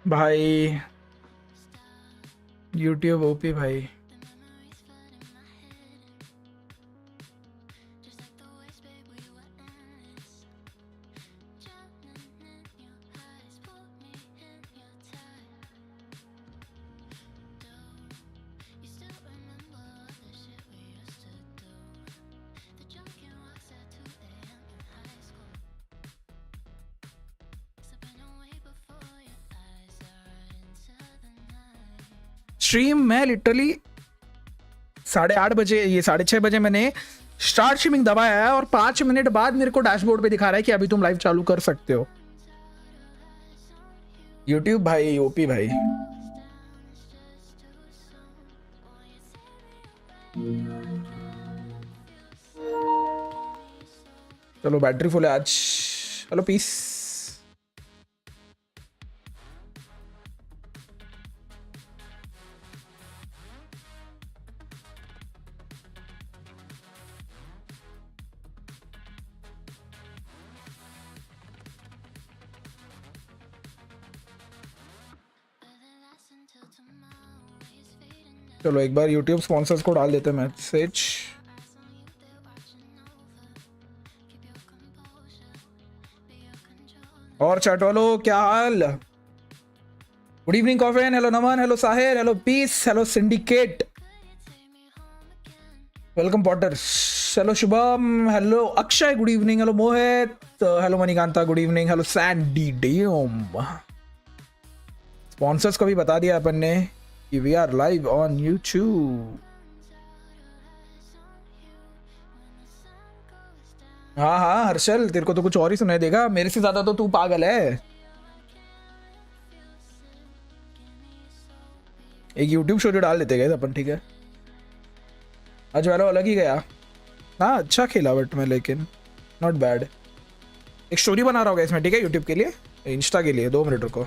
भाई YouTube OP भाई। Stream मैं लिटरली 8:30 बजे, ये 6:30 बजे मैंने स्टार्ट स्ट्रीमिंग दबाया है और 5 मिनट बाद मेरे को डैशबोर्ड पे दिखा रहा है कि अभी तुम लाइव चालू कर सकते हो। यूट्यूब भाई ओपी भाई। चलो बैटरी फुल है आज। चलो पीस। चलो एक बार यूट्यूब स्पॉन्सर्स को डाल देते हैं मैसेज। और चैट वालों क्या हाल? Good evening Coffin, hello Naman, hello Sahir, hello peace, hello syndicate, welcome Potters, hello Shubham, hello Akshay, good evening, hello Mohit, hello Manikanta, good evening, hello Sandy डेम। स्पॉन्सर्स को भी बता दिया अपन ने कि we are live on YouTube. हाँ हाँ हर्षल, तेरे को तो कुछ और ही सुनाई देगा, मेरे से ज्यादा तो तू पागल है। एक यूट्यूब शो जो डाल देते गए अपन, ठीक है? आज वाला अलग ही गया। हाँ अच्छा खेला बट मैं, लेकिन नॉट बैड। एक स्टोरी बना रहा होगा इसमें, ठीक है? यूट्यूब के लिए, इंस्टा के लिए। 2 मिनट रुको।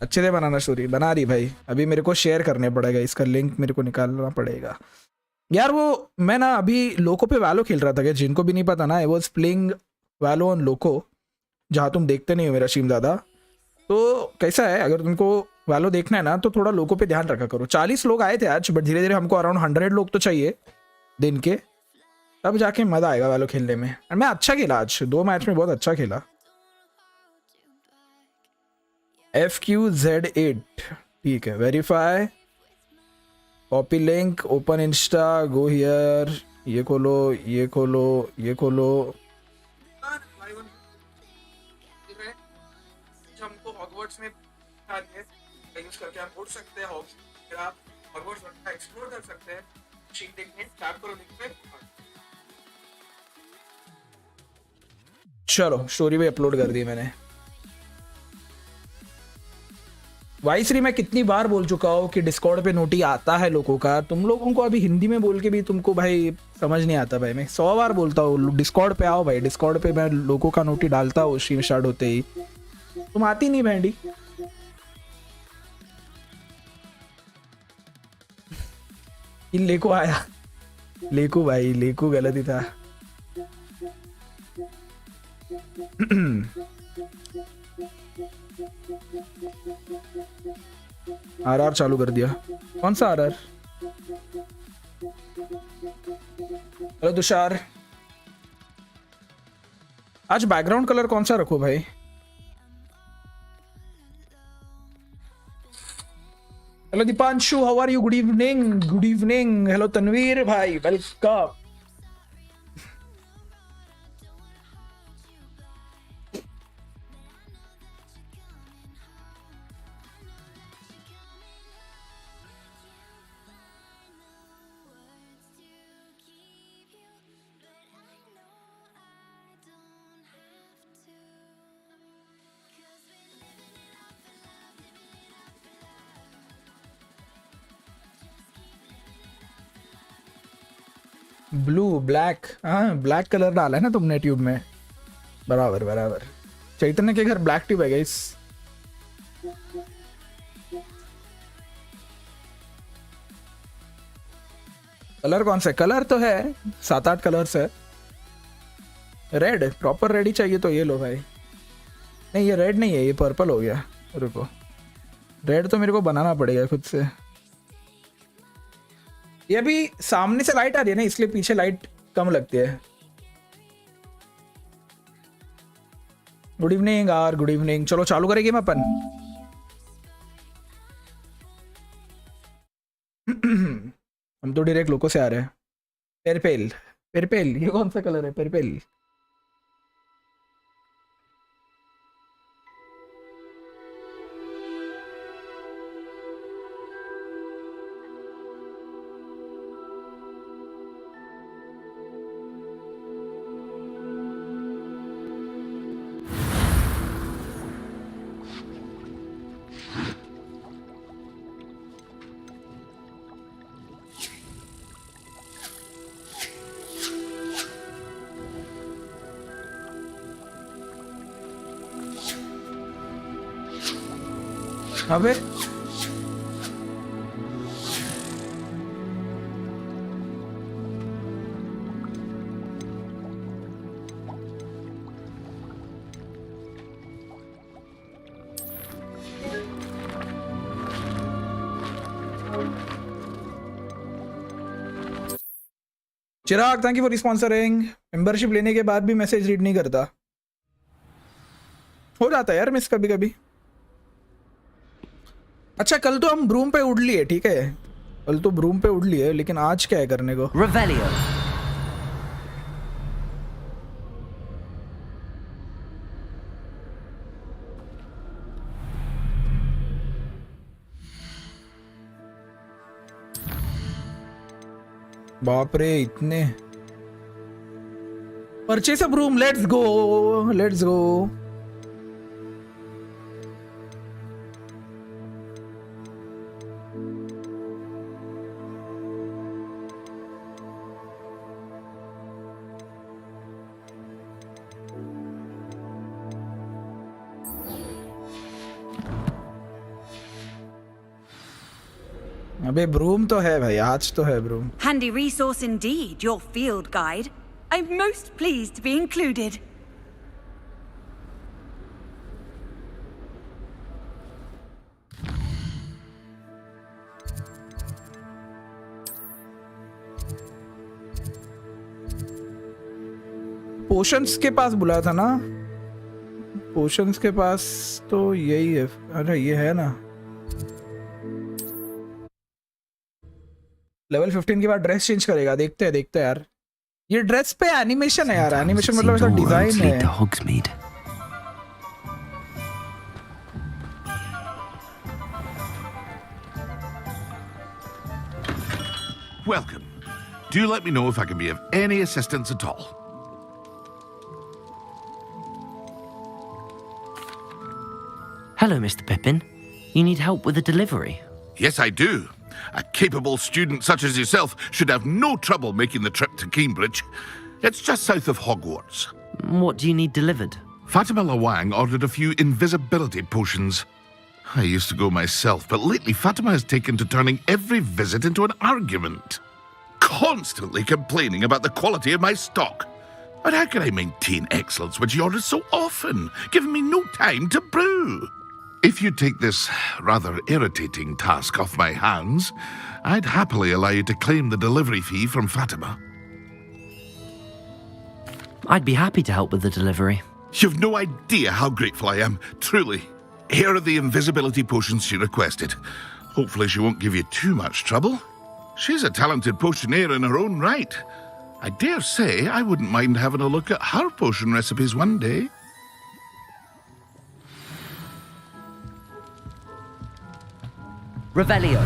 अच्छे से बनाना स्टोरी। बना रही भाई, अभी मेरे को शेयर करने पड़ेगा, इसका लिंक मेरे को निकालना पड़ेगा यार। वो मैं ना अभी लोको पे वैलो खेल रहा था, क्या जिनको भी नहीं पता ना, I was playing Valo on Loco, जहाँ तुम देखते नहीं हो मेरा स्ट्रीम ज़्यादा। तो कैसा है, अगर तुमको वैलो देखना है ना तो थोड़ा लोको पे ध्यान रखा करो। 40 लोग आए थे आज, बट धीरे धीरे हमको अराउंड 100 लोग तो चाहिए दिन के, तब जाके मज़ा आएगा वैलो खेलने में। और मैं अच्छा खेला आज, 2 मैच में बहुत अच्छा खेला। FQZ8 ठीक है। Verify, copy link, open Insta, go here, ये खोलो, ये खोलो, ये खोलो। हमको हॉगवर्ट्स में यूज करके आप उड़ सकते हैं, फिर आप हॉगवर्ट्स का एक्सप्लोर कर सकते हैं। शीट देखने टैप करो लिंक पे। चलो स्टोरी भी अपलोड कर दी मैंने। वाइसरी मैं कितनी बार बोल चुका हूँ कि डिस्कॉर्ड पे नोटी आता है लोगों का, तुम लोगों को अभी हिंदी में बोल के भी तुमको भाई समझ नहीं आता भाई। मैं 100 बार बोलता हूँ डिस्कॉर्ड पे आओ भाई, डिस्कॉर्ड पे मैं लोगों का नोटी डालता हूँ स्ट्रीम स्टार्ट होते ही, तुम आती नहीं भेंडी। लेको आया, लेको भाई, लेको गलत ही था। आरआर चालू कर दिया। कौन सा आरआर? हेलो तुषार। आज बैकग्राउंड कलर कौन सा रखो भाई? Hello Deepanshu, how are you? Good evening, good evening. Hello Tanveer भाई, वेलकम। ब्लू ब्लैक, हाँ ब्लैक कलर डाला है ना तुमने ट्यूब में, बराबर बराबर। चैतन्य के घर ब्लैक ट्यूब है गाइस। कलर कौन सा? कलर तो है 7-8 कलर्स है। रेड, प्रॉपर रेड ही चाहिए तो ये लो भाई। नहीं ये रेड नहीं है, ये पर्पल हो गया। रुको, रेड तो मेरे को बनाना पड़ेगा खुद से। ये भी सामने से लाइट आ रही है ना, इसलिए पीछे लाइट कम लगती है। गुड इवनिंग यार, गुड इवनिंग। चलो चालू करेंगे मैं अपन। हम तो डायरेक्ट लोको से आ रहे हैं। पेरपेल, पेरपेल ये कौन सा कलर है? पेरपेल। अबे Chirag thank you for sponsoring. Membership लेने के बाद भी मैसेज रीड नहीं करता, हो जाता है यार मिस कभी कभी। अच्छा कल तो हम ब्रूम पे उड़ लिए, ठीक है कल तो ब्रूम पे उड़ लिए, लेकिन आज क्या है करने को? Revelio. बाप रे इतने। Purchase a broom, let's go let's go. अबे ब्रूम तो है भाई, आज तो है broom. Handy resource indeed, your field guide. I'm most pleased to be included. Potions के पास बुलाया था ना, पोशंस के पास तो यही है। अरे ये है ना, लेवल 15 के बाद ड्रेस चेंज करेगा। देखते हैं यार। ये ड्रेस पे एनिमेशन है यार, एनिमेशन मतलब ऐसा डिजाइन है। Welcome. Do let me know if I can be of any assistance at all. Hello, Mr. Pippin. You need help with a delivery? Yes, I do. A capable student such as yourself should have no trouble making the trip to Cambridge. It's just south of Hogwarts. What do you need delivered? Fatima Lawang ordered a few invisibility potions. I used to go myself, but lately Fatima has taken to turning every visit into an argument. Constantly complaining about the quality of my stock. But how can I maintain excellence when she orders so often, giving me no time to brew? If you take this rather irritating task off my hands, I'd happily allow you to claim the delivery fee from Fatima. I'd be happy to help with the delivery. You've no idea how grateful I am, truly. Here are the invisibility potions she requested. Hopefully she won't give you too much trouble. She's a talented potioneer in her own right. I dare say I wouldn't mind having a look at her potion recipes one day. Revelio.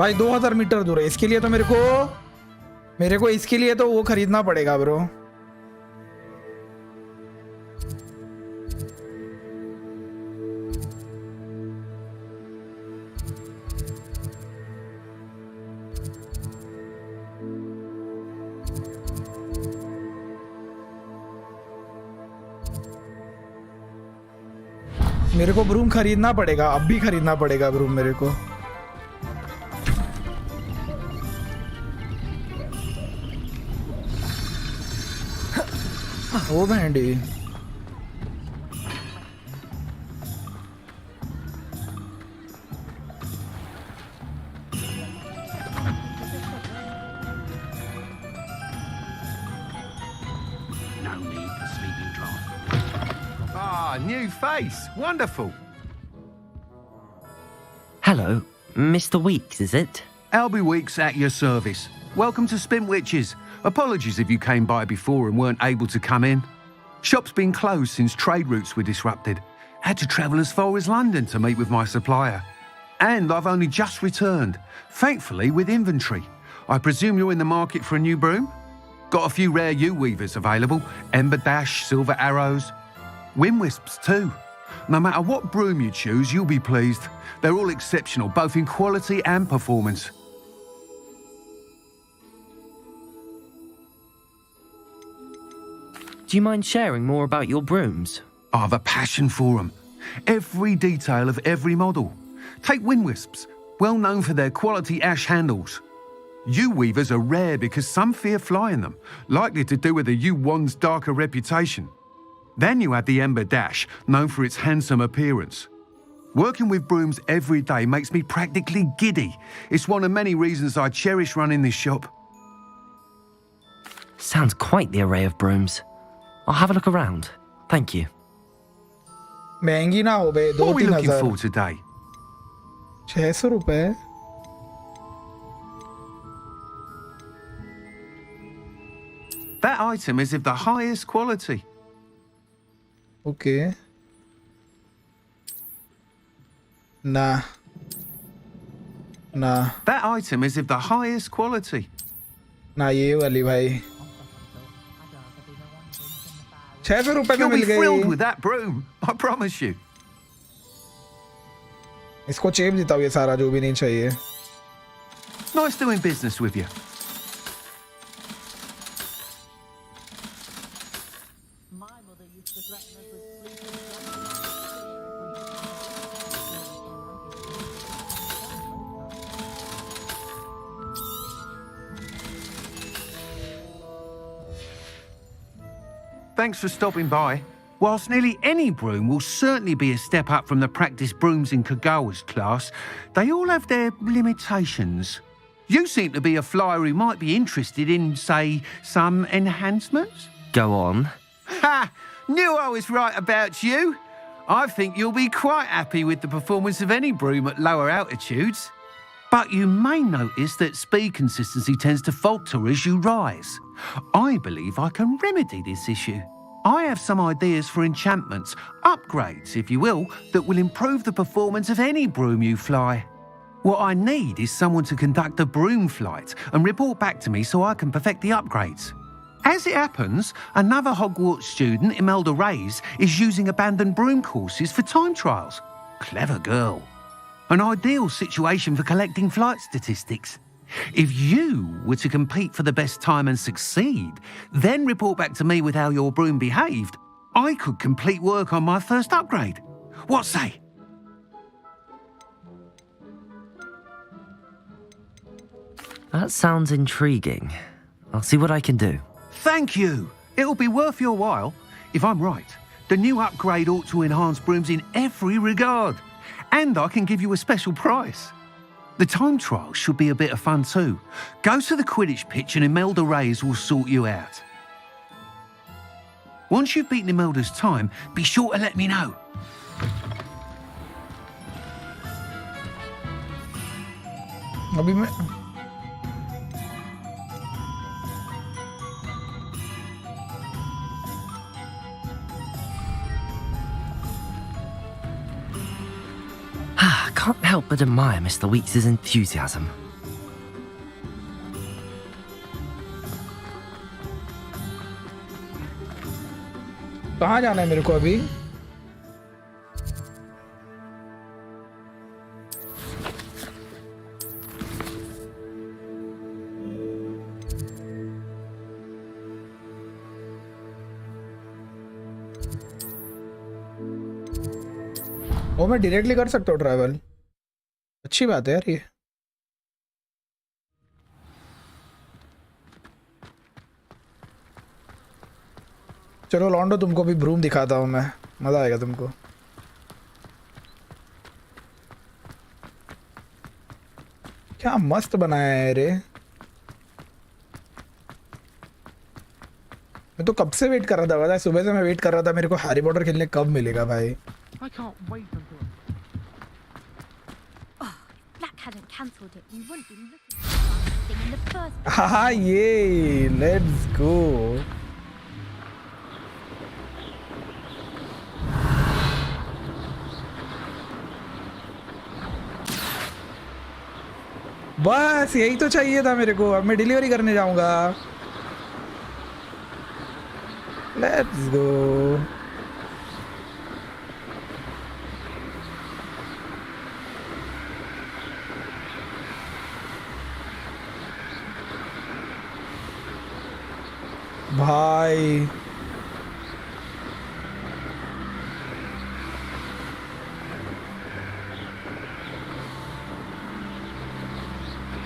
भाई 2000 metre दूर है, इसके लिए तो मेरे को इसके लिए तो वो खरीदना पड़ेगा ब्रो। मेरे को ब्रूम खरीदना पड़ेगा, अब भी खरीदना पड़ेगा ब्रूम मेरे को। ओ भेंडी No need for sleeping draft. Ah, new face. Wonderful. Hello, Mr. Weeks, is it? Albie Weeks at your service. Welcome to Spintwitches. Apologies if you came by before and weren't able to come in. Shop's been closed since trade routes were disrupted. Had to travel as far as London to meet with my supplier. And I've only just returned, thankfully with inventory. I presume you're in the market for a new broom? Got a few rare U-weavers available, Ember Dash, Silver Arrows. Wind Wisps too. No matter what broom you choose, you'll be pleased. They're all exceptional, both in quality and performance. Do you mind sharing more about your brooms? I have a passion for them. Every detail of every model. Take Wind Wisps, well known for their quality ash handles. U-weavers are rare because some fear flying them, likely to do with the U-wand's darker reputation. Then you have the Ember Dash, known for its handsome appearance. Working with brooms every day makes me practically giddy. It's one of many reasons I cherish running this shop. Sounds quite the array of brooms. I'll have a look around. Thank you. महंगी ना हो बे, What are we 2-3 looking हजार। for today? 600 रुपए। That item is of the highest quality. Okay. Nah. That item is of the highest quality. ना ये वाली भाई 600 रुपए में You'll मिल be thrilled गई। with that broom, I promise you. इसको चेप देता हूँ ये सारा जो भी नहीं चाहिए। Nice doing business with you. Thanks for stopping by. Whilst nearly any broom will certainly be a step up from the practice brooms in Kagawa's class, they all have their limitations. You seem to be a flyer who might be interested in, say, some enhancements? Go on. Ha! Knew I was right about you. I think you'll be quite happy with the performance of any broom at lower altitudes. But you may notice that speed consistency tends to falter as you rise. I believe I can remedy this issue. I have some ideas for enchantments, upgrades, if you will, that will improve the performance of any broom you fly. What I need is someone to conduct a broom flight and report back to me so I can perfect the upgrades. As it happens, another Hogwarts student, Imelda Reyes, is using abandoned broom courses for time trials. Clever girl. An ideal situation for collecting flight statistics. If you were to compete for the best time and succeed, then report back to me with how your broom behaved, I could complete work on my first upgrade. What say? That sounds intriguing. I'll see what I can do. Thank you. It'll be worth your while. If I'm right, the new upgrade ought to enhance brooms in every regard. And I can give you a special price. The time trial should be a bit of fun too. Go to the Quidditch pitch and Imelda Reyes will sort you out. Once you've beaten Imelda's time, be sure to let me know. अभी मैं I can't help but admire Mr. Weeks' enthusiasm. कहाँ जाना है मेरे को अभी? वो मैं डायरेक्टली कर सकता हूँ ट्रैवल। अच्छी बात है यार ये। चलो लॉन्डो, तुमको भी ब्रूम दिखाता हूँ मैं, मजा आएगा तुमको। क्या मस्त बनाया है रे। मैं तो कब से वेट कर रहा था, पता है? सुबह से मैं वेट कर रहा था मेरे को हैरी पॉटर खेलने कब मिलेगा भाई। I can't wait until. Oh, Black hadn't cancelled it. We wouldn't be looking for this thing in the first place. हाँ ये लेट्स गो। बस यही तो चाहिए था मेरे को। अब मैं डिलीवरी करने जाऊंगा। Let's go. भाई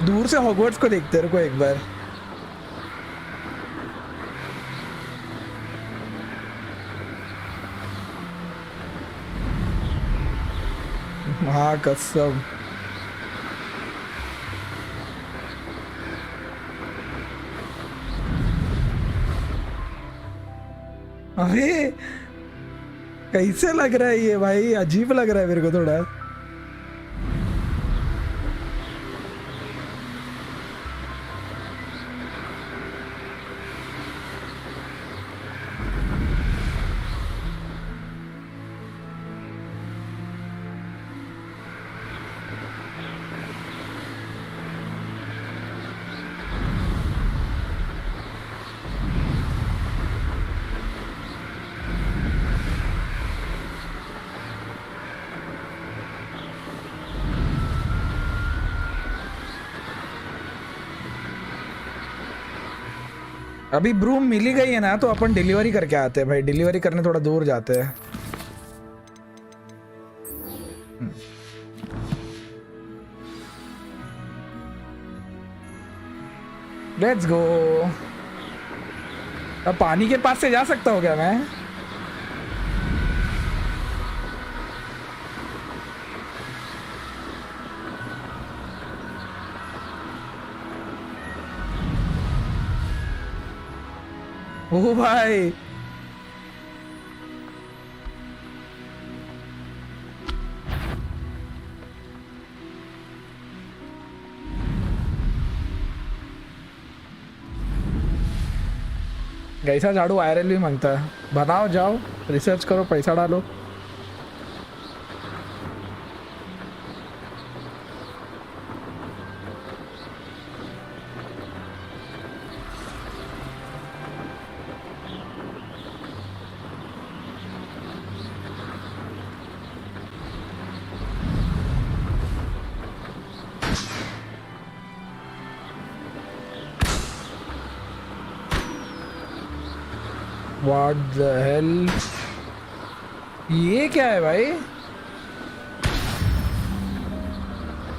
दूर से हॉगवर्ट्स को देखते रहो एक बार। हाँ कसम। अरे कैसे लग रहा है ये भाई? अजीब लग रहा है मेरे को थोड़ा। अभी ब्रूम मिली गई है ना, तो अपन डिलीवरी करके आते हैं भाई। डिलीवरी करने थोड़ा दूर जाते हैं। Let's go. अब पानी के पास से जा सकता हूँ क्या मैं? ओ भाई ऐसा झाड़ू आयरन भी मांगता है। बनाओ, जाओ रिसर्च करो, पैसा डालो। What the hell? ये क्या है भाई?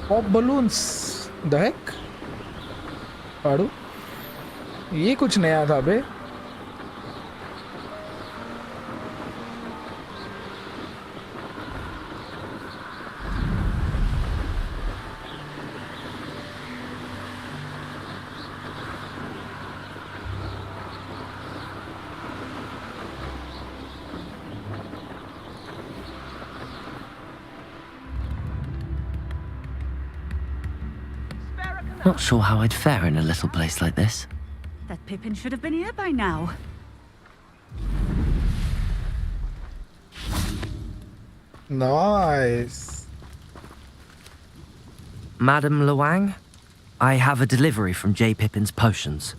Pop balloons the heck? पाड़ू ये कुछ नया था बे। Not sure how I'd fare in a little place like this. That Pippin should have been here by now. Nice. Madam Luang, I have a delivery from J. Pippin's Potions.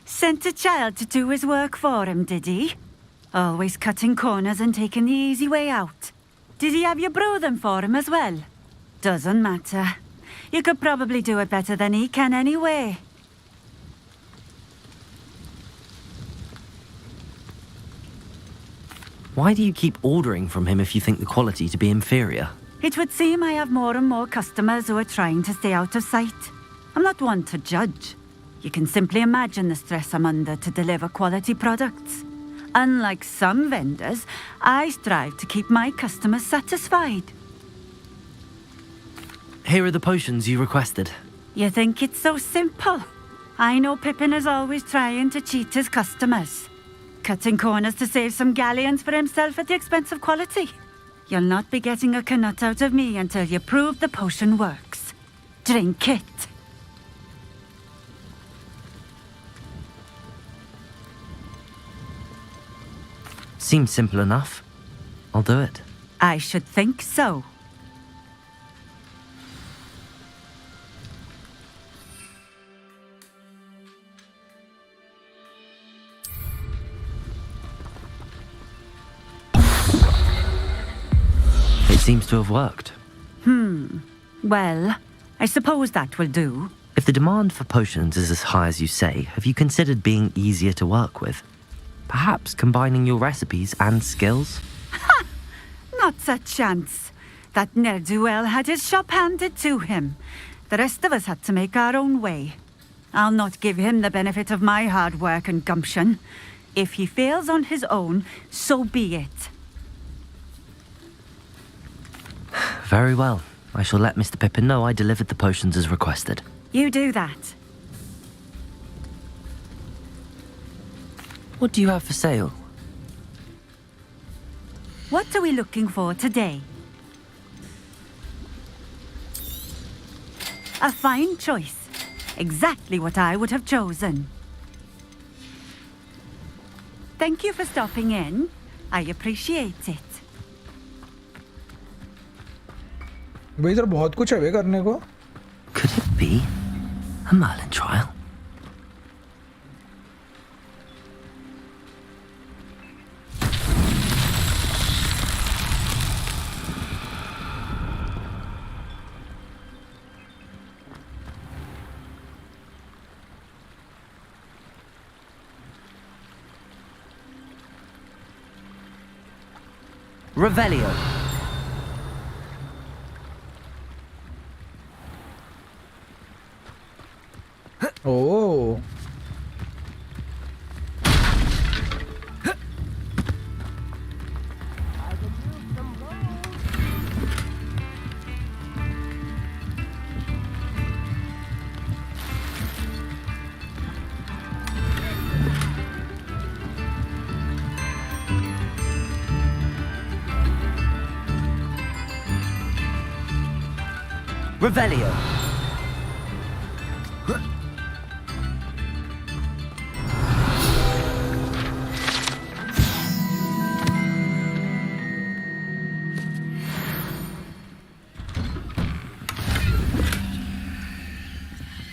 Sent a child to do his work for him, did he? Always cutting corners and taking the easy way out. Did he have you brew them for him as well? Doesn't matter. You could probably do it better than he can anyway. Why do you keep ordering from him if you think the quality to be inferior? It would seem I have more and more customers who are trying to stay out of sight. I'm not one to judge. You can simply imagine the stress I'm under to deliver quality products. Unlike some vendors, I strive to keep my customers satisfied. Here are the potions you requested. You think it's so simple? I know Pippin is always trying to cheat his customers. Cutting corners to save some galleons for himself at the expense of quality. You'll not be getting a canut out of me until you prove the potion works. Drink it. Seems simple enough. I'll do it. I should think so. It seems to have worked. Well, I suppose that will do. If the demand for potions is as high as you say, have you considered being easier to work with? Perhaps combining your recipes and skills? Not a chance. That ne'er-do-well had his shop handed to him. The rest of us had to make our own way. I'll not give him the benefit of my hard work and gumption. If he fails on his own, so be it. Very well. I shall let Mr. Pippin know I delivered the potions as requested. You do that. What do you have for sale? What are we looking for today? A fine choice. Exactly what I would have chosen. Thank you for stopping in. I appreciate it. भाई इधर बहुत कुछ है बे करने को. Could it be a Merlin trial? Revelio. Oh. Revelio.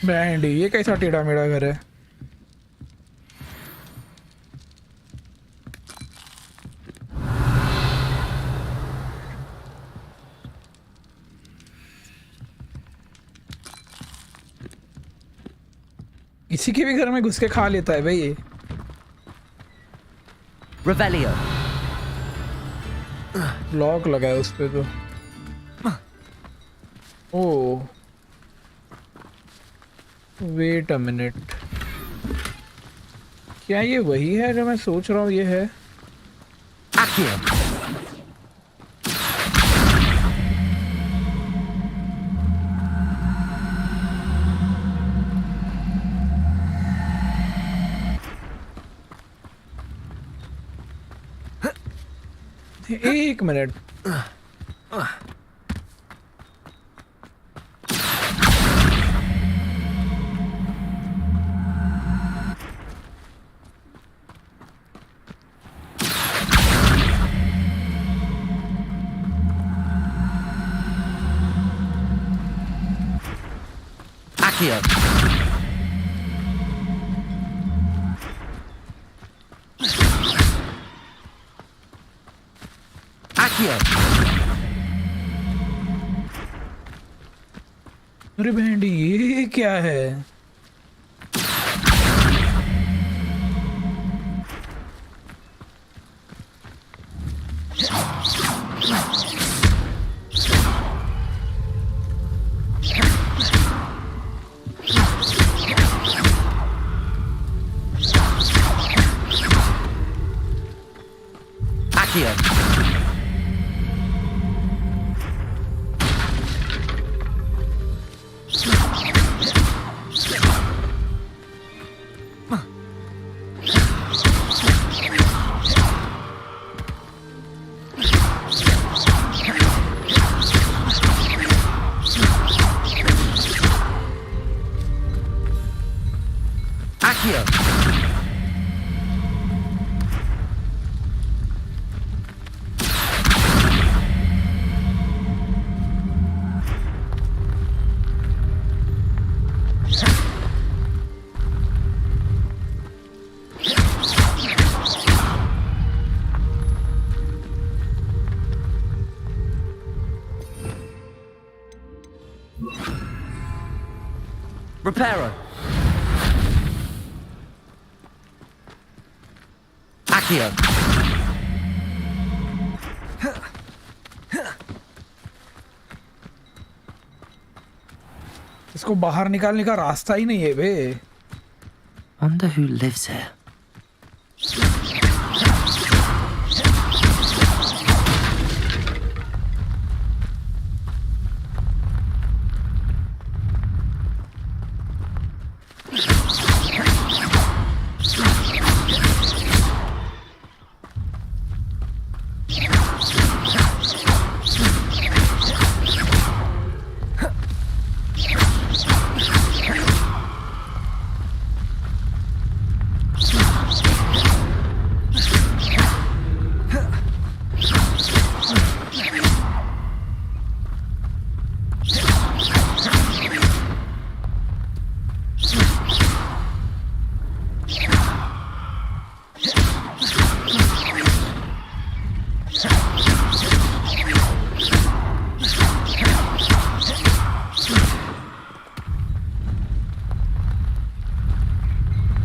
Band ये कैसा टेढ़ा मेढ़ा घर है. इसी के भी घर में घुस के खा लेता है भाई ये. Revelio. लॉक लगा है उस पे तो. ओह. Wait a minute. क्या ये वही है जो मैं सोच रहा हूँ ये है? Accio. एक मिनट. Accio. Accio. अरे भेंडी ये क्या है? Accio. Accio. Reparo. Accio. इसको बाहर निकालने का रास्ता ही नहीं है बे। Wonder who lives here.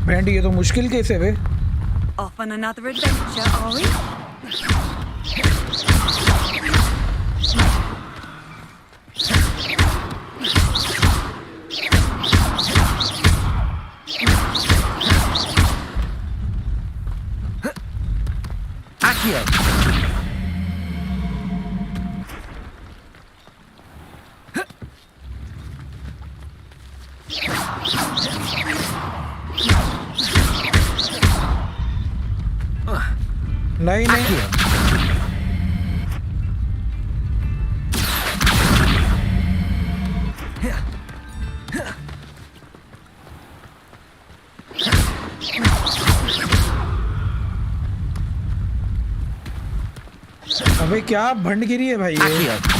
भेंडी ये तो मुश्किल केस है बे। Off on another adventure, are we? Accio. नहीं नहीं Accio. अबे क्या भंडगिरी है भाई ये। Accio.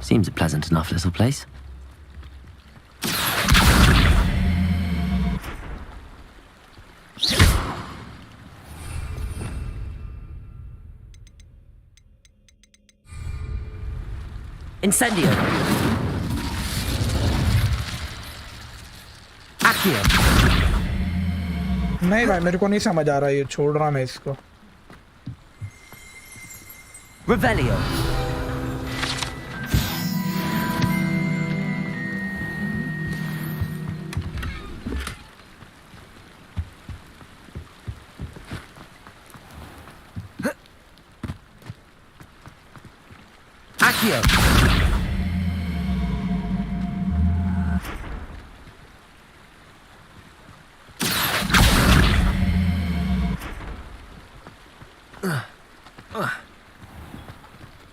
Seems a pleasant enough little place. Incendio. Accio. नहीं भाई मेरे को नहीं समझ आ रहा ये, छोड़ रहा मैं इसको। Revelio. Accio.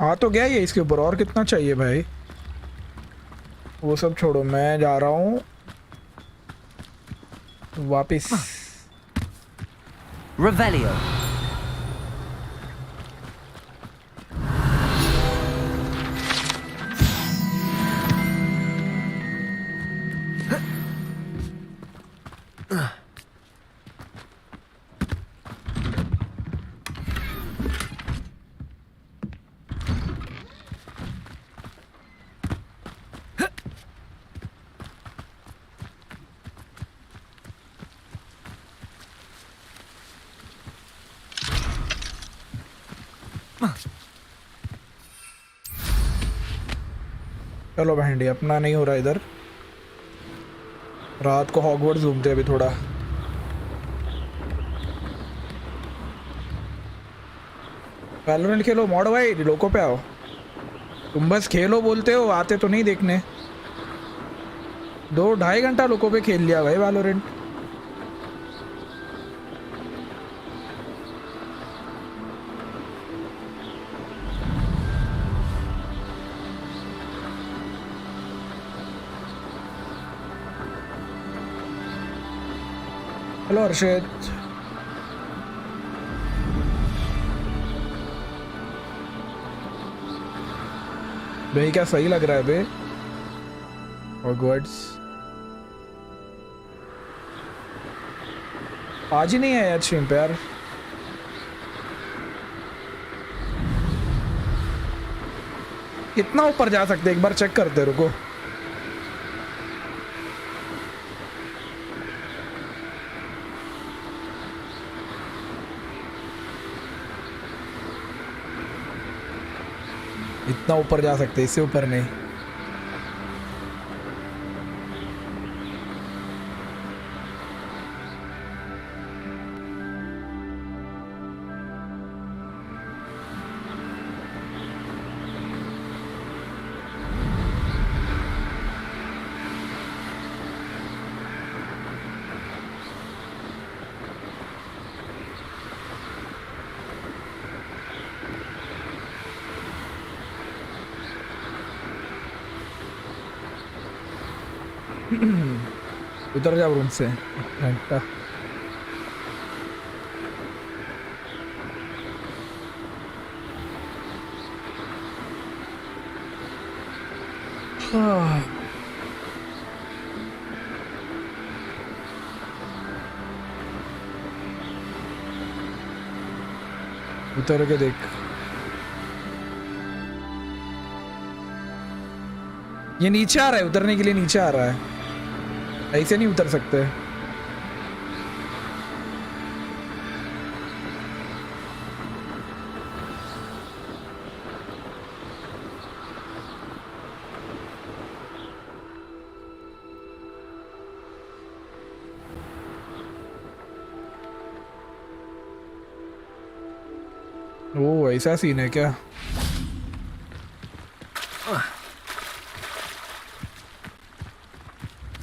आ तो गया ये इसके ऊपर, और कितना चाहिए भाई? वो सब छोड़ो, मैं जा रहा हूँ वापिस। Revelio. चलो बहंडी, अपना नहीं हो रहा इधर। रात को हॉगवर्ट्स घूमते अभी थोड़ा। वैलोरेंट खेलो मॉड भाई, लोगों पे आओ। तुम बस खेलो बोलते हो, आते तो नहीं देखने। 2-2.5 घंटा लोगों पे खेल लिया भाई वैलोरेंट। हेलो अर्षद। भाई क्या सही लग रहा है बे हॉगवर्ट्स? आज ही नहीं है यार स्ट्रीम पे यार। कितना ऊपर जा सकते, एक बार चेक करते, रुको। इतना ऊपर जा सकते, इससे ऊपर नहीं। उतर जा रूम से घंटा। उतर के देख। ये नीचे आ रहा है, उतरने के लिए नीचे आ रहा है। ऐसे नहीं उतर सकते। ओ ऐसा सीन है क्या?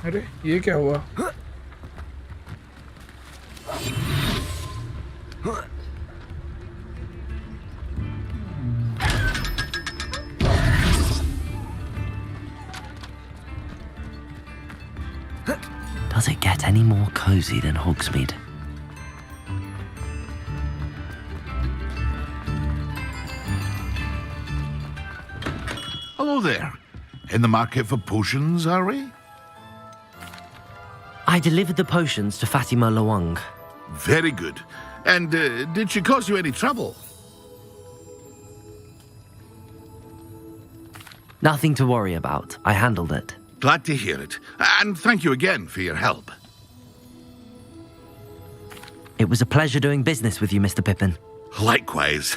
अरे ये क्या हुआ? Does it get any more cozy than Hogsmeade? Hello there. In the market for potions, are we? I delivered the potions to Fatima Lawang. Very good. And did she cause you any trouble? Nothing to worry about. I handled it. Glad to hear it. And thank you again for your help. It was a pleasure doing business with you, Mr. Pippin. Likewise.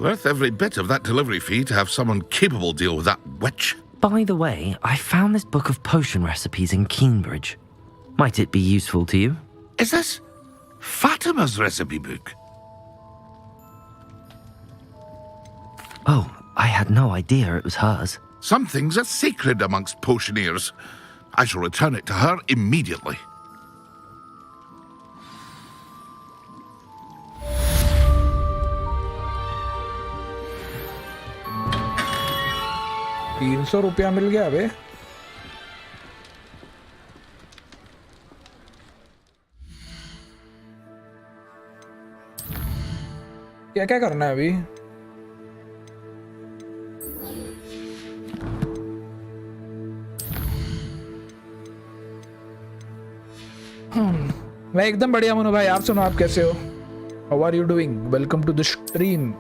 Worth every bit of that delivery fee to have someone capable deal with that witch. By the way, I found this book of potion recipes in Keenbridge. Might it be useful to you? Is this Fatima's recipe book? Oh, I had no idea it was hers. Some things are sacred amongst potioneers. I shall return it to her immediately. ₹300 मिल गया अबे। क्या क्या करना है अभी? मैं एकदम बढ़िया मनु भाई, आप सुनो, आप कैसे हो? How are you doing? Welcome to the stream.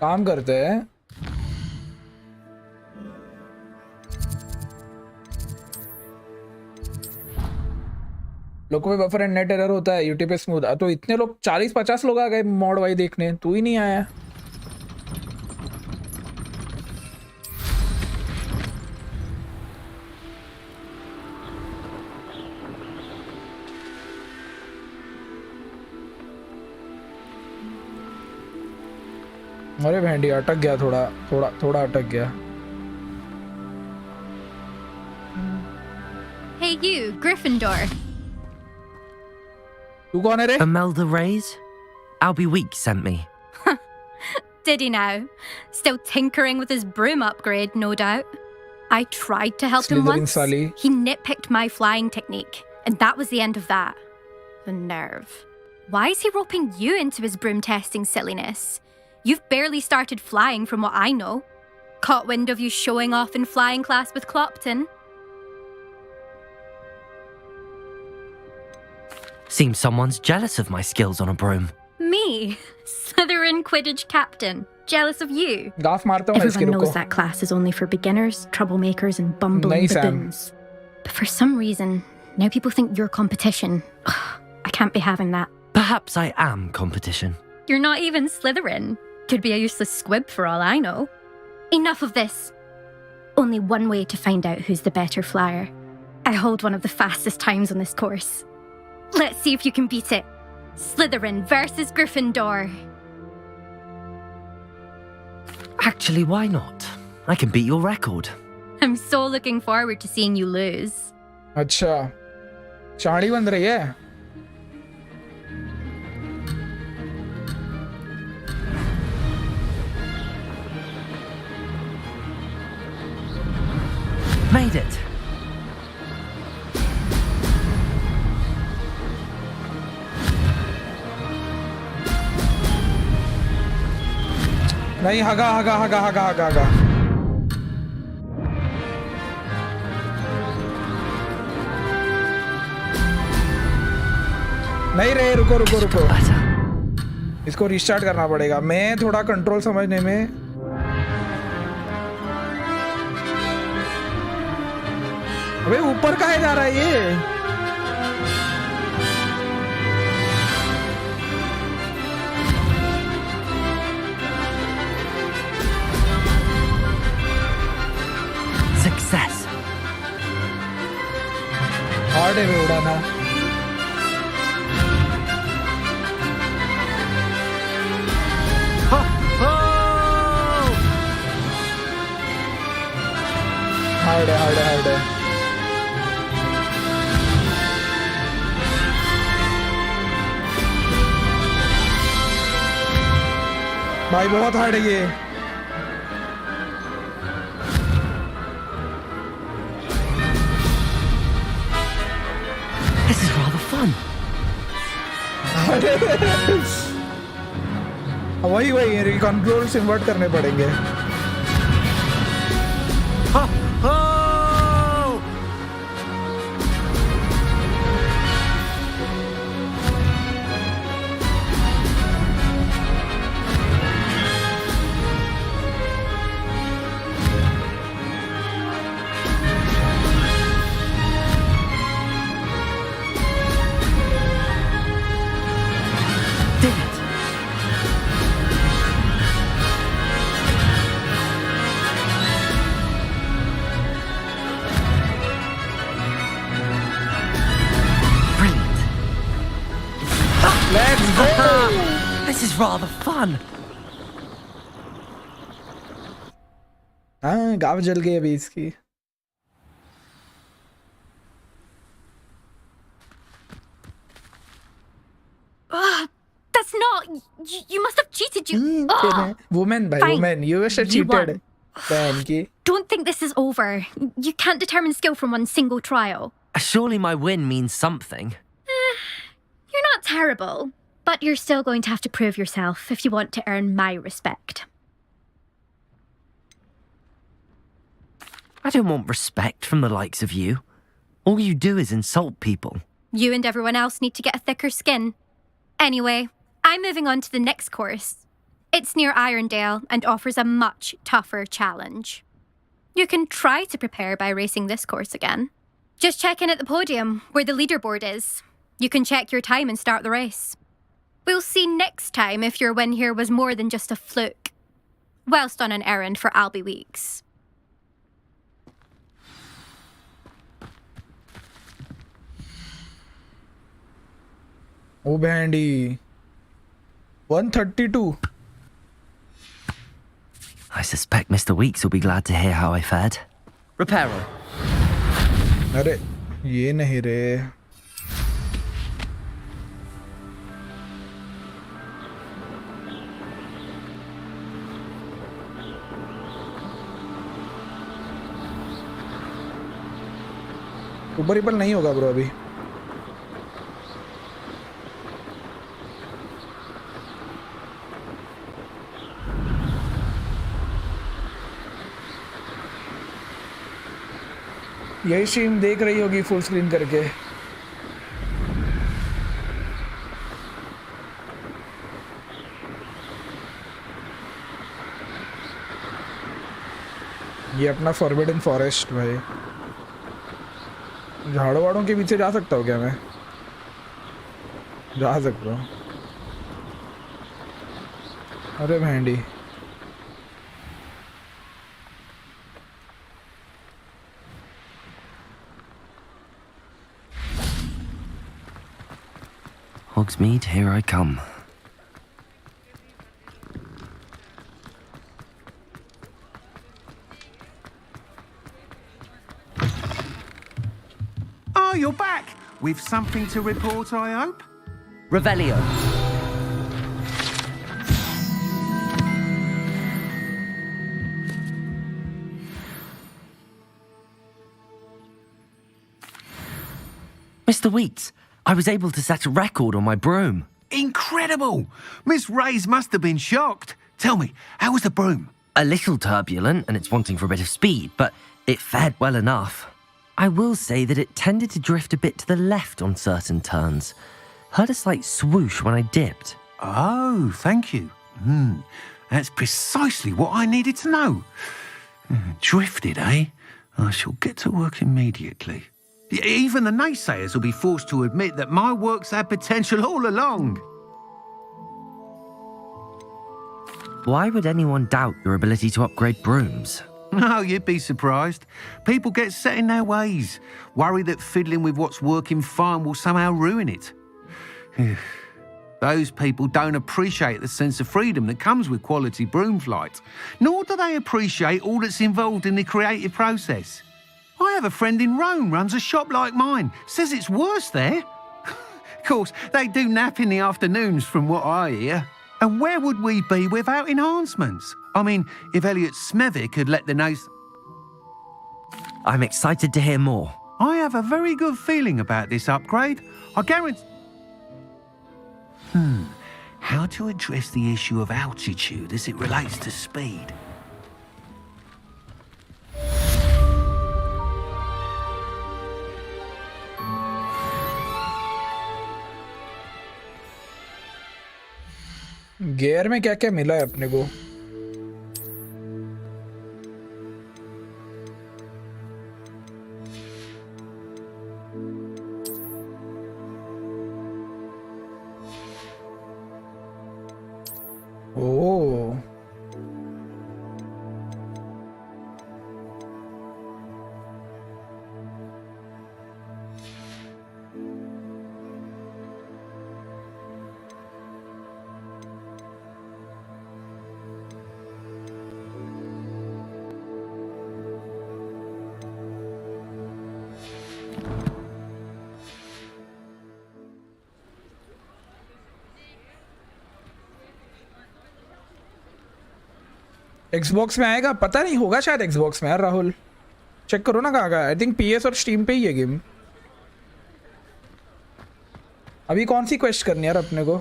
काम करते हैं लोगों पे बफर एंड नेट एरर होता है यूट्यूब पे स्मूथ तो इतने लोग 40-50 लोग आ गए मॉड वाई देखने तू ही नहीं आया अरे भेंडी अटक गया थोड़ा अटक गया Hey you, Gryffindor. तू कौन है रे Imelda Reyes? Albie Week sent me. Did he now? Still tinkering with his broom upgrade, no doubt. I tried to help him Slytherin once. Sally. He nitpicked my flying technique, and that was the end of that. The nerve. Why is he roping you into his broom testing silliness? You've barely started flying from what I know. Caught wind of you showing off in flying class with Clopton. Seems someone's jealous of my skills on a broom. Me, Slytherin Quidditch captain, jealous of you. गाफ मारता हूँ इसके Everyone रुको knows that class is only for beginners, troublemakers, and bumbling Nice, Sam. baboons. But for some reason, now people think you're competition. I can't be having that. Perhaps I am competition. You're not even Slytherin. Could be a useless squib for all I know. Enough of this. Only one way to find out who's the better flyer. I hold one of the fastest times on this course. Let's see if you can beat it. Slytherin versus Gryffindor. Actually, why not? I can beat your record. I'm so looking forward to seeing you lose. अच्छा चाड़ी बन रही है Made it. नहीं हगा नहीं रे रुको इसको restart करना पड़ेगा मैं थोड़ा कंट्रोल समझने में अबे ऊपर कहाँ जा रहा है ये Success. हार्ड है वे उड़ाना हार्ड है भाई बहुत हार्ड है ये This is rather fun. वही कंट्रोल्स इन्वर्ट करने पड़ेंगे This is rather fun. हाँ गाँव जल गई अभी इसकी That's not. You must have cheated. Women भाई Fine. Women you wish I You cheated won. बहन की Don't think this is over. You can't determine skill from one single trial. Surely my win means something. You're not terrible, but you're still going to have to prove yourself if you want to earn my respect. I don't want respect from the likes of you. All you do is insult people. You and everyone else need to get a thicker skin. Anyway, I'm moving on to the next course. It's near Irondale and offers a much tougher challenge. You can try to prepare by racing this course again. Just check in at the podium, where the leaderboard is. You can check your time and start the race. We'll see next time if your win here was more than just a fluke. Whilst on an errand for Albie Weeks. Oh, Bandy. 132. I suspect Mr. Weeks will be glad to hear how I fared. Reparo. अरे ये नहीं रे. ऊपर ऊपर नहीं होगा bro अभी. यही स्ट्रीम देख रही होगी फुल स्क्रीन करके. ये अपना फॉरबिडन फॉरेस्ट भाई. झाड़ों वाड़ों के पीछे जा सकता हूँ क्या मैं? जा सकता हूँ. अरे भेंडी. Hogsmeade, here I come. Oh, you're back! With something to report, I hope? Revelio. Mr. Weeks, I was able to set a record on my broom. Incredible! Miss Reyes must have been shocked. Tell me, how was the broom? A little turbulent and it's wanting for a bit of speed, but it fared well enough. I will say that it tended to drift a bit to the left on certain turns. Heard a slight swoosh when I dipped. Oh, thank you. That's precisely what I needed to know. Drifted, eh? I shall get to work immediately. Even the naysayers will be forced to admit that my work's had potential all along. Why would anyone doubt your ability to upgrade brooms? No, you'd be surprised. People get set in their ways, worry that fiddling with what's working fine will somehow ruin it. Those people don't appreciate the sense of freedom that comes with quality broom flight, nor do they appreciate all that's involved in the creative process. I have a friend in Rome runs a shop like mine, says it's worse there. Of course, they do nap in the afternoons from what I hear. And where would we be without enhancements? I mean, if Elliot Smethwick had let the nose... I'm excited to hear more. I have a very good feeling about this upgrade. I guarantee... How to address the issue of altitude as it relates to speed? Gear में क्या क्या मिला है अपने को? ओह Xbox में आएगा? पता नहीं, होगा शायद Xbox में यार. राहुल चेक करो ना कहाँ का. आई थिंक PS और Steam पे ही है गेम. अभी कौन सी क्वेस्ट करनी है यार अपने को?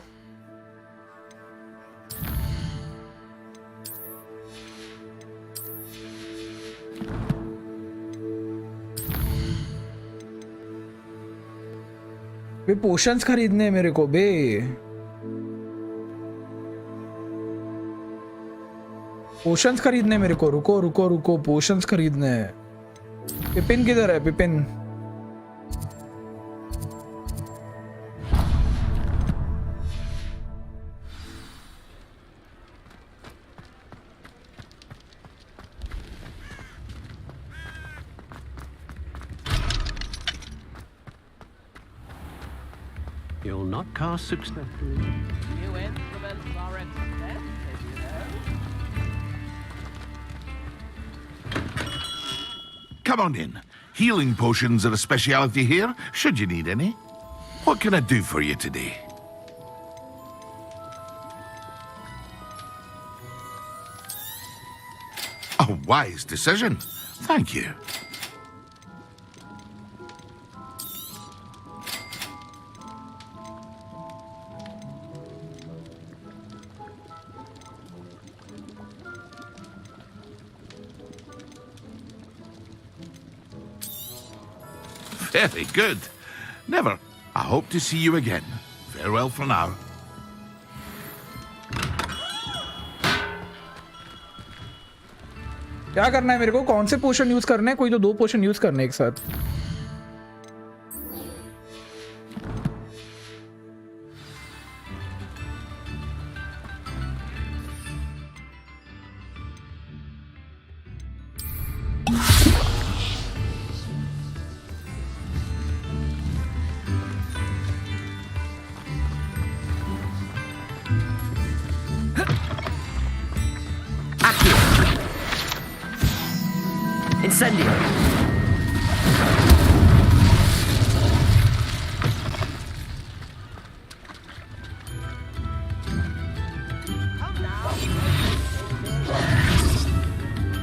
बे पोशंस खरीदने हैं मेरे को बे. पोशंस खरीदने मेरे को, रुको रुको रुको, पोशंस खरीदने हैं। पिपिन किधर है? पिपिन You'll not cast successfully. New instruments are expensive, you know. Come on in. Healing potions are a speciality here, should you need any. What can I do for you today? A wise decision. Thank you. Very good. Never. I hope to see you again. Farewell for now. क्या करना है मेरे को? कौन से पोशन use करने हैं? कोई तो 2 पोशन यूज करने एक साथ। Incendio.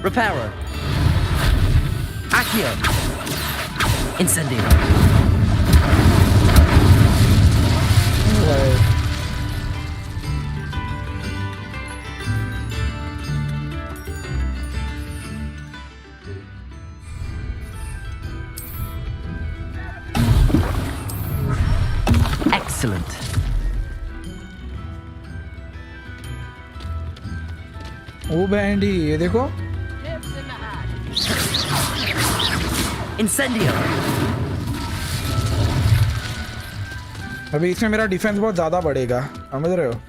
Reparo. Accio. Incendio. Excellent. ओ बैंडी, ये देखो। Incendio. अभी इसमें मेरा डिफेंस बहुत ज्यादा बढ़ेगा, समझ रहे हो?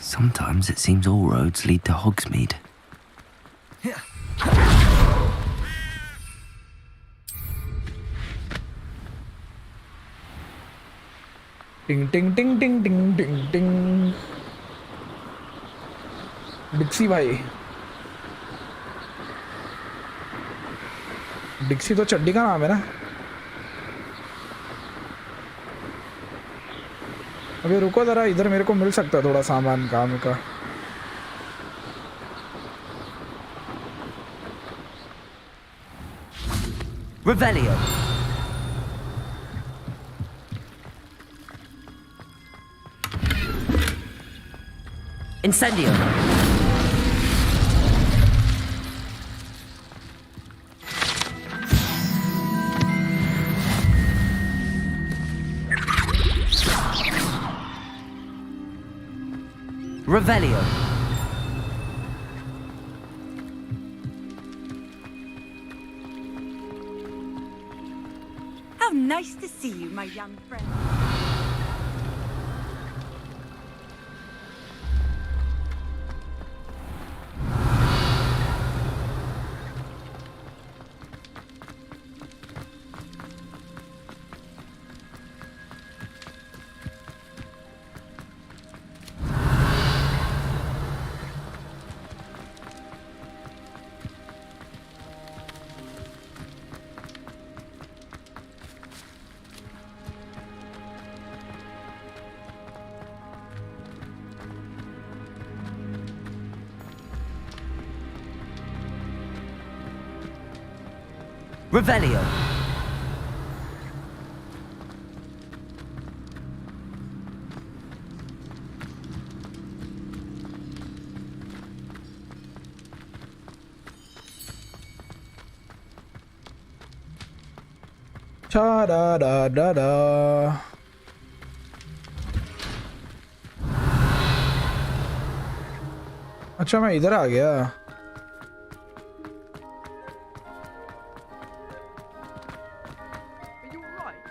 Sometimes it seems all roads lead to Hogsmeade. टिंग टिंग टिंग टिंग टिंग टिंग टिंग। डिक्सी भाई, डिक्सी तो चड्डी का नाम है ना। अभी रुको जरा, इधर मेरे को मिल सकता है थोड़ा सामान काम का। Revelio. Incendio. Revelio. How nice to see you, my young friend. Revelio. Cha da da da da. अच्छा मैं इधर आ गया। Are you alright?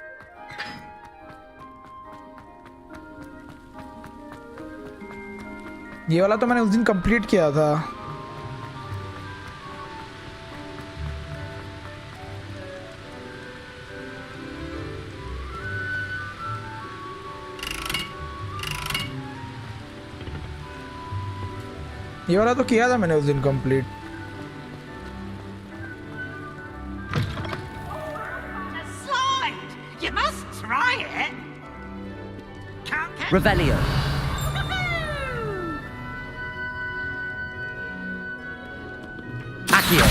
ये वाला तो मैंने उस दिन कंप्लीट किया था। ये वाला तो किया था मैंने उस दिन complete. You must try it. Revelio. Accio.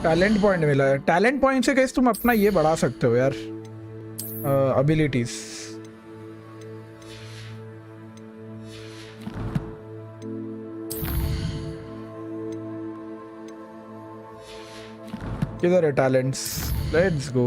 Talent point मिला है। टैलेंट पॉइंट से कैसे तुम अपना ये बढ़ा सकते हो यार, एबिलिटीज। किधर है टैलेंट्स? Let's go.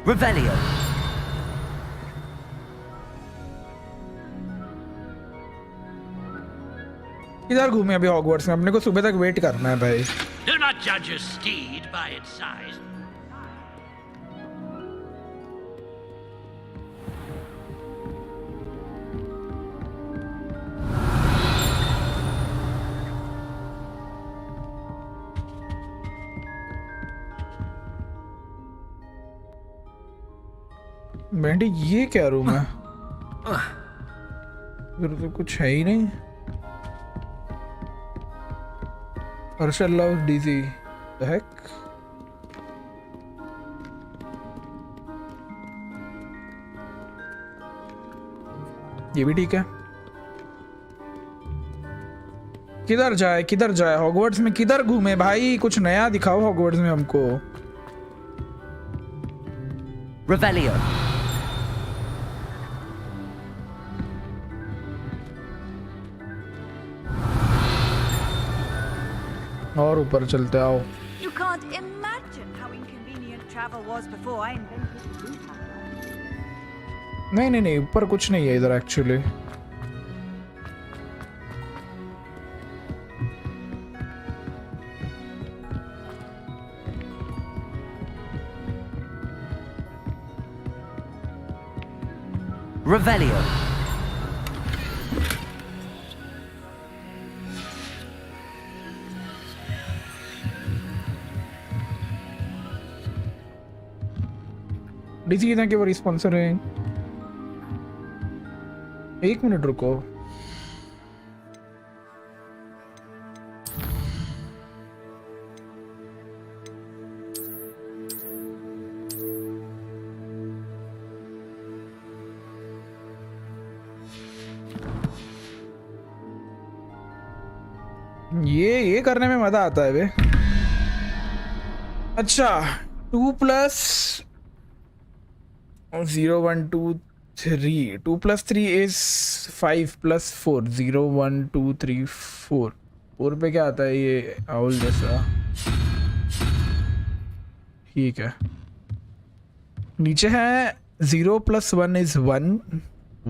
Revelio. किधर घूमे अभी हॉगवर्ट्स में? अपने को सुबह तक वेट करना है भाई। Do not judge a steed by its size. बेंटी ये क्या रूम है? इधर तो कुछ है ही नहीं। Arshal loves DC. The heck? ये भी ठीक है। किधर जाए हॉगवर्ट्स में? किधर घूमे भाई? कुछ नया दिखाओ हॉगवर्ट्स में हमको। Revelio. और ऊपर चलते आओ। You can't imagine how inconvenient travel was before I invented Zotac. नहीं ऊपर कुछ नहीं है इधर actually. Revelio. DC thank you for sponsoring. एक मिनट रुको। ये करने में मजा आता है बे। अच्छा 2 + 0 1 2 3 2 + 3 is 5 + 4 0 1 2 3 4 4 पे क्या आता है? ये आउल जैसा। ठीक है। नीचे है 0 + 1 is 1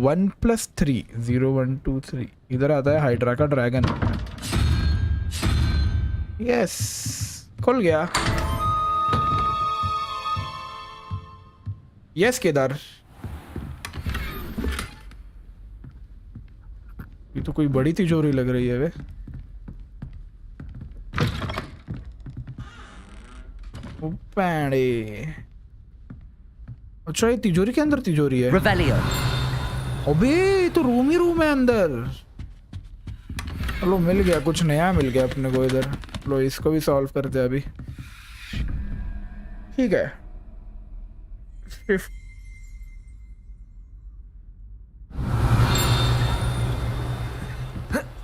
1 + 3 0 1 2 3। इधर आता है हाइड्रा का ड्रैगन। यस खुल गया। यस केदार, ये तो कोई बड़ी तिजोरी लग रही है वे। पैंडे, अच्छा ये तिजोरी के अंदर तिजोरी है। Revelio. अबे ये तो रूम ही रूम है अंदर। चलो मिल गया, कुछ नया मिल गया अपने को इधर। लो इसको भी सॉल्व करते हैं अभी। ठीक है,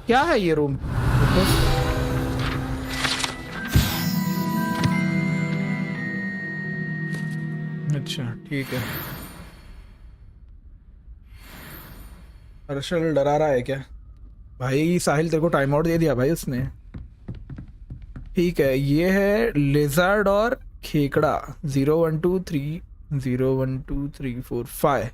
क्या है ये रूम? अच्छा ठीक है। हर्षल डरा रहा है क्या? भाई साहिल तेरे को टाइम आउट दे दिया भाई उसने। ठीक है, ये है लेजर्ड और खेकड़ा। 0 1 2 3 0 1 2 3 4 5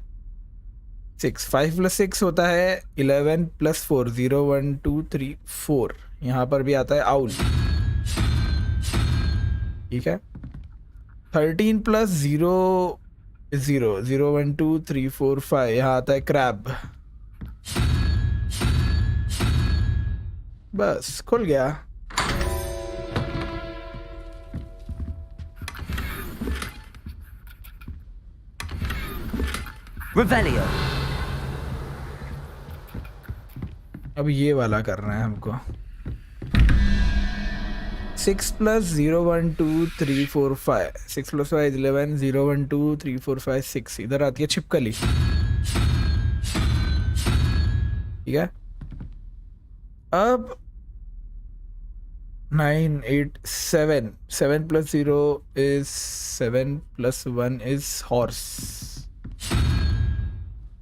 6 5 + 6 होता है 11 + 4 0 1 2 3 4। यहाँ पर भी आता है आउल। ठीक है, 13 + 0 0 0 1 2 3 4 5। यहाँ आता है क्रैब। बस खुल गया। Revelio. अब ये वाला करना है हमको। 6 + 0 1 2 3 4 5 6 + 5 11 0 1 2 3 4 5 6। इधर आती है छिपकली। ठीक है, अब 9 8 7 7 + 0 is 7 + 1 is horse।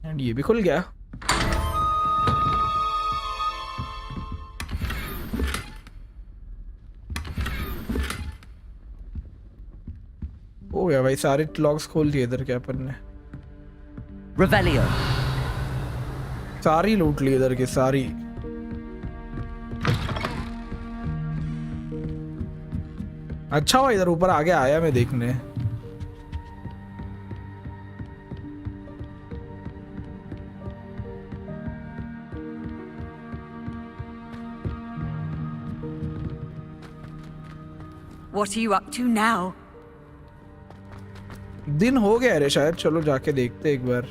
एंड ये भी खुल गया। हो गया भाई, सारे लॉक्स खोल दिए इधर के अपन ने। Revelio. सारी लूट ली इधर की सारी। अच्छा हुआ इधर ऊपर आगे आया मैं देखने। What are you up to now? दिन हो गया रे शायद, चलो जाके देखते एक बार।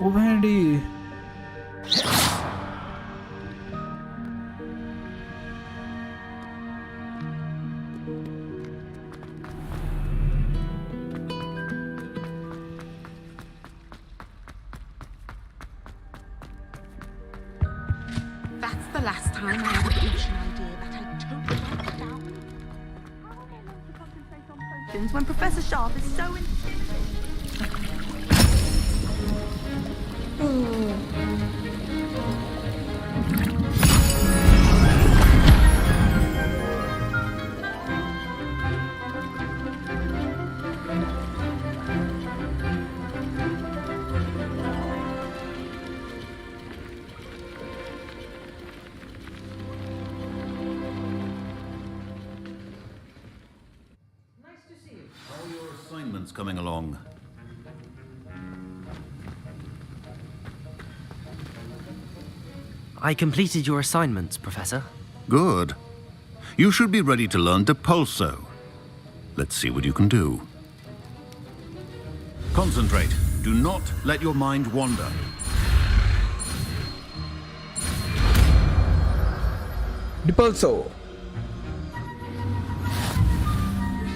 ओ भेंडी, That's the last time I had a fiction idea that I totally wiped out. How are they meant to concentrate on potions when Professor Sharp is so intimidating? Assignments coming along. I completed your assignments, Professor. Good. You should be ready to learn Depulso. Let's see what you can do. Concentrate. Do not let your mind wander. Depulso.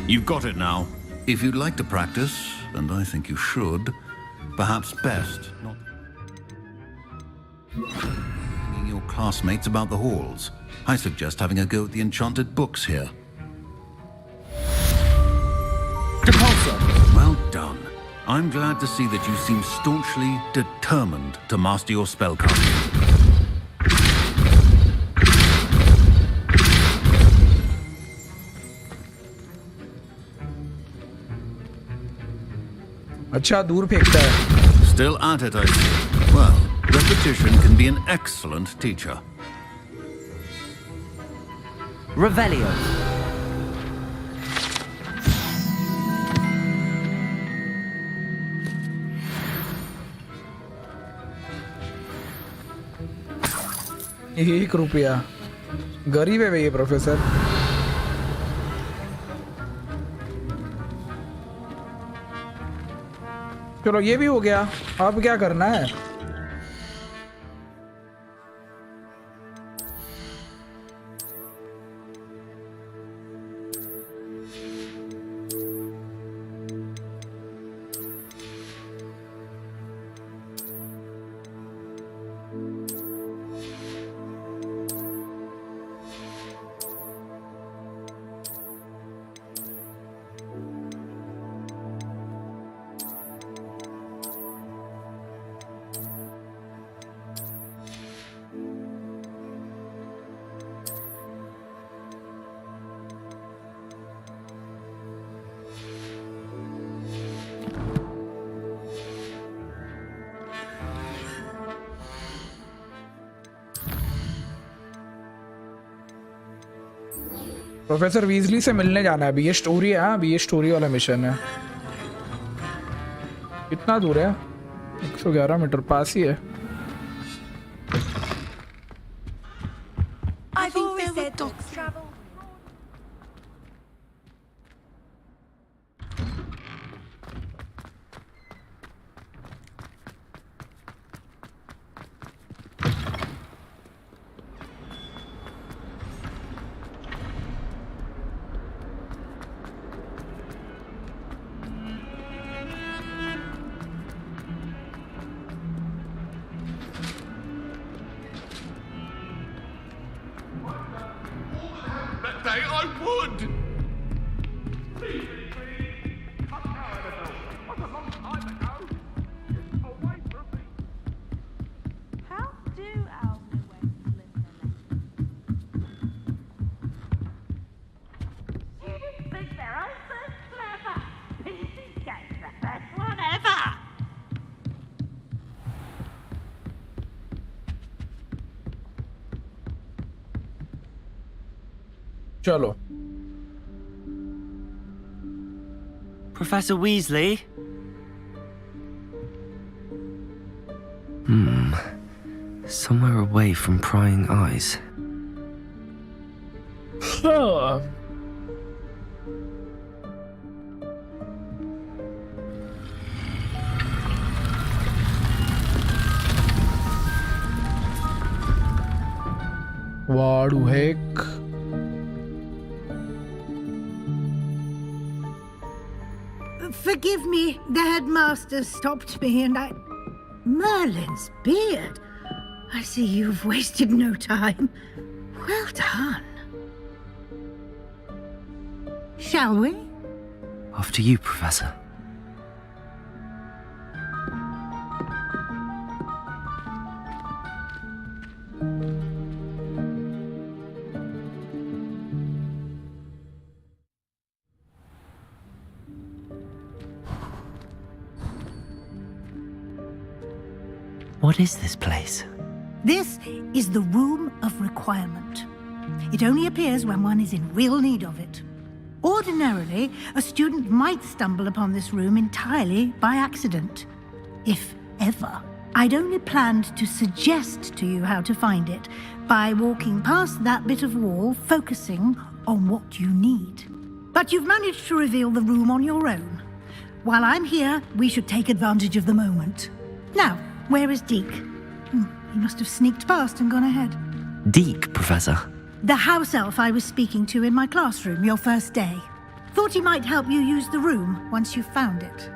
You've got it now. If you'd like to practice, and I think you should, perhaps best not hanging your classmates about the halls. I suggest having a go at the enchanted books here. Depulso. Well done. I'm glad to see that you seem staunchly determined to master your spellcasting. अच्छा दूर फेंकता है। Still at it, I see. Well, Repetition can be an excellent teacher. Revelio. ₹1 गरीब है भाई ये professor. चलो ये भी हो गया, अब क्या करना है? प्रोफेसर वीजली से मिलने जाना है अभी। ये स्टोरी है, हाँ अभी ये स्टोरी वाला मिशन है। कितना दूर है? 111 मीटर, पास ही है। I've always said dogs travel. चलो Professor Weasley? Somewhere away from prying eyes. वाडू Keck. Forgive me, the headmaster stopped me and I... Merlin's beard. I see you've wasted no time. Well done. Shall we? After you, Professor. What is this place? This is the Room of Requirement. It only appears when one is in real need of it. Ordinarily, a student might stumble upon this room entirely by accident. If ever. I'd only planned to suggest to you how to find it by walking past that bit of wall, focusing on what you need. But you've managed to reveal the room on your own. While I'm here, we should take advantage of the moment. Now, where is Deke? He must have sneaked past and gone ahead. Deke, Professor. The house elf I was speaking to in my classroom your first day. Thought he might help you use the room once you found it.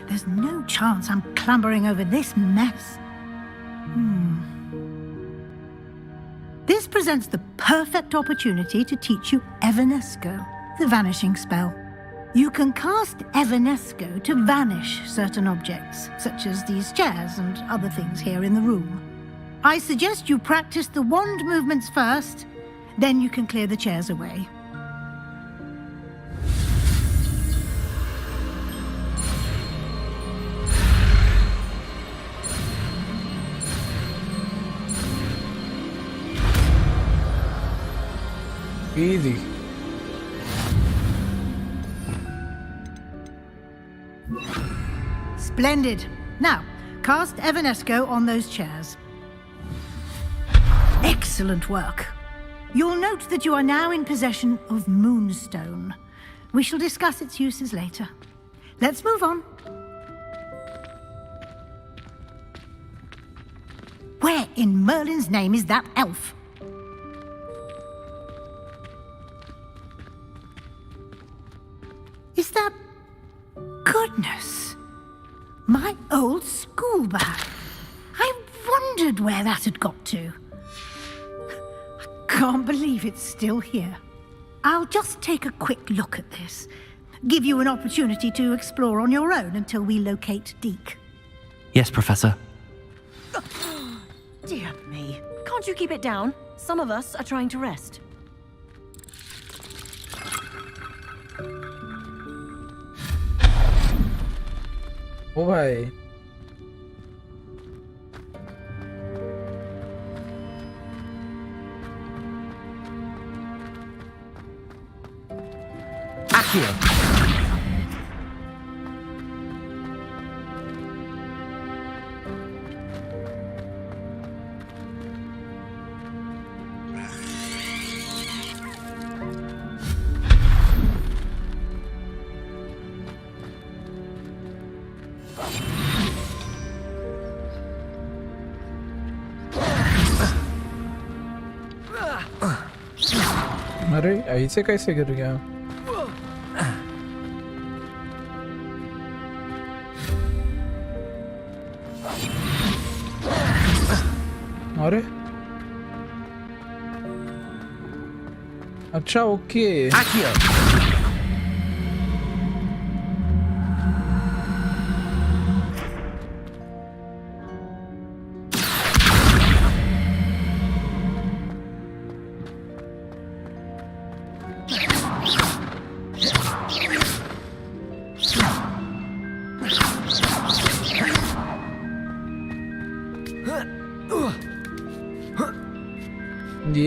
There's no chance I'm clambering over this mess. This presents the perfect opportunity to teach you Evanesco, the vanishing spell. You can cast Evanesco to vanish certain objects, such as these chairs and other things here in the room. I suggest you practice the wand movements first, then you can clear the chairs away. Easy. Splendid. Now, cast Evanesco on those chairs. Excellent work. You'll note that you are now in possession of Moonstone. We shall discuss its uses later. Let's move on. Where in Merlin's name is that elf? Is that... Goodness! My old school bag. I wondered where that had got to. I can't believe it's still here. I'll just take a quick look at this. Give you an opportunity to explore on your own until we locate Deke. Yes, Professor. Dear me. Can't you keep it down? Some of us are trying to rest. ओ भाई Accio. अरे ऐसे कैसे गिर गया अरे अच्छा okay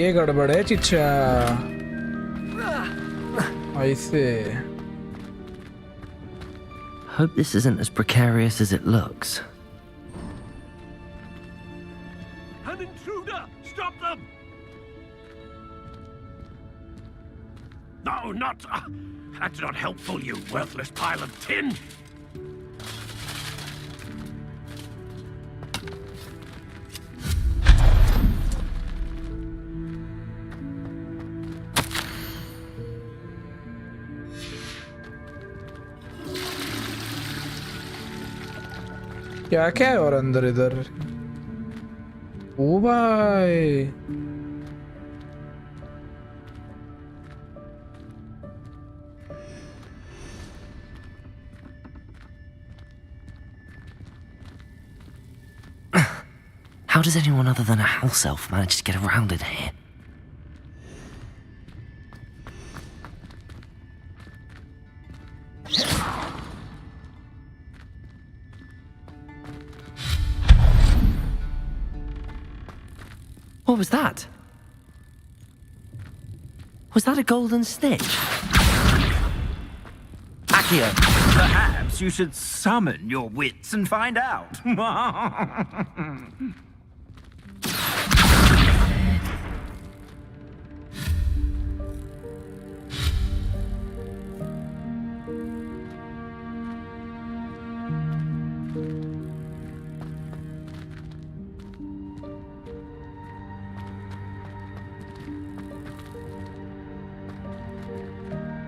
ये गड़बड़ है चिच्चा ऐसे Hope this isn't as precarious as it looks. An intruder! Stop them! No, not... that's not helpful, you worthless pile of tin! क्या क्या है और अंदर इधर ओ भाई How does anyone other than a house elf manage to get around in here? What was that? Was that a golden snitch? Accio. Perhaps you should summon your wits and find out.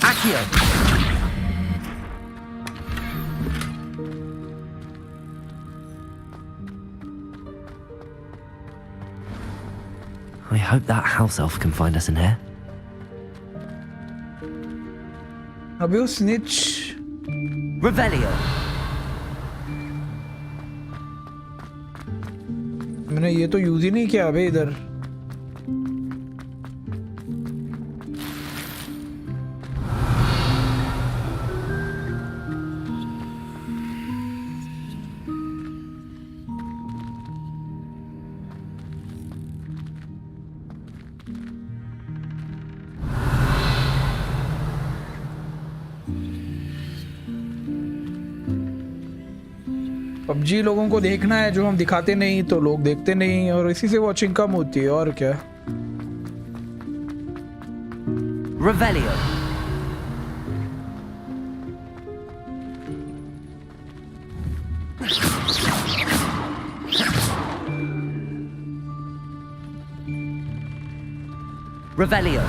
Accio. I hope that house elf can find us in here. अबे वो snitch Revelio. मैंने ये तो use ही नहीं किया अबे इधर PUBG लोगों को देखना है, जो हम दिखाते नहीं तो लोग देखते नहीं, और इसी से वॉचिंग कम होती है, और क्या. Revelio. Revelio.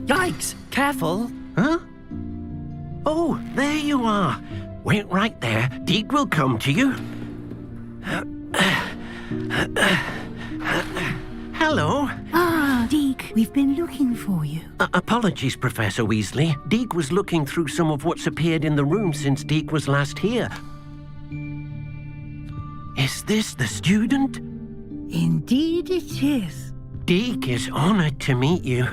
Yikes! Careful. Huh? Oh, there you are. Wait right there. Deke will come to you. Hello. Ah, Deke, we've been looking for you. Apologies, Professor Weasley. Deke was looking through some of what's appeared in the room since Deke was last here. Is this the student? Indeed it is. Deke is honored to meet you.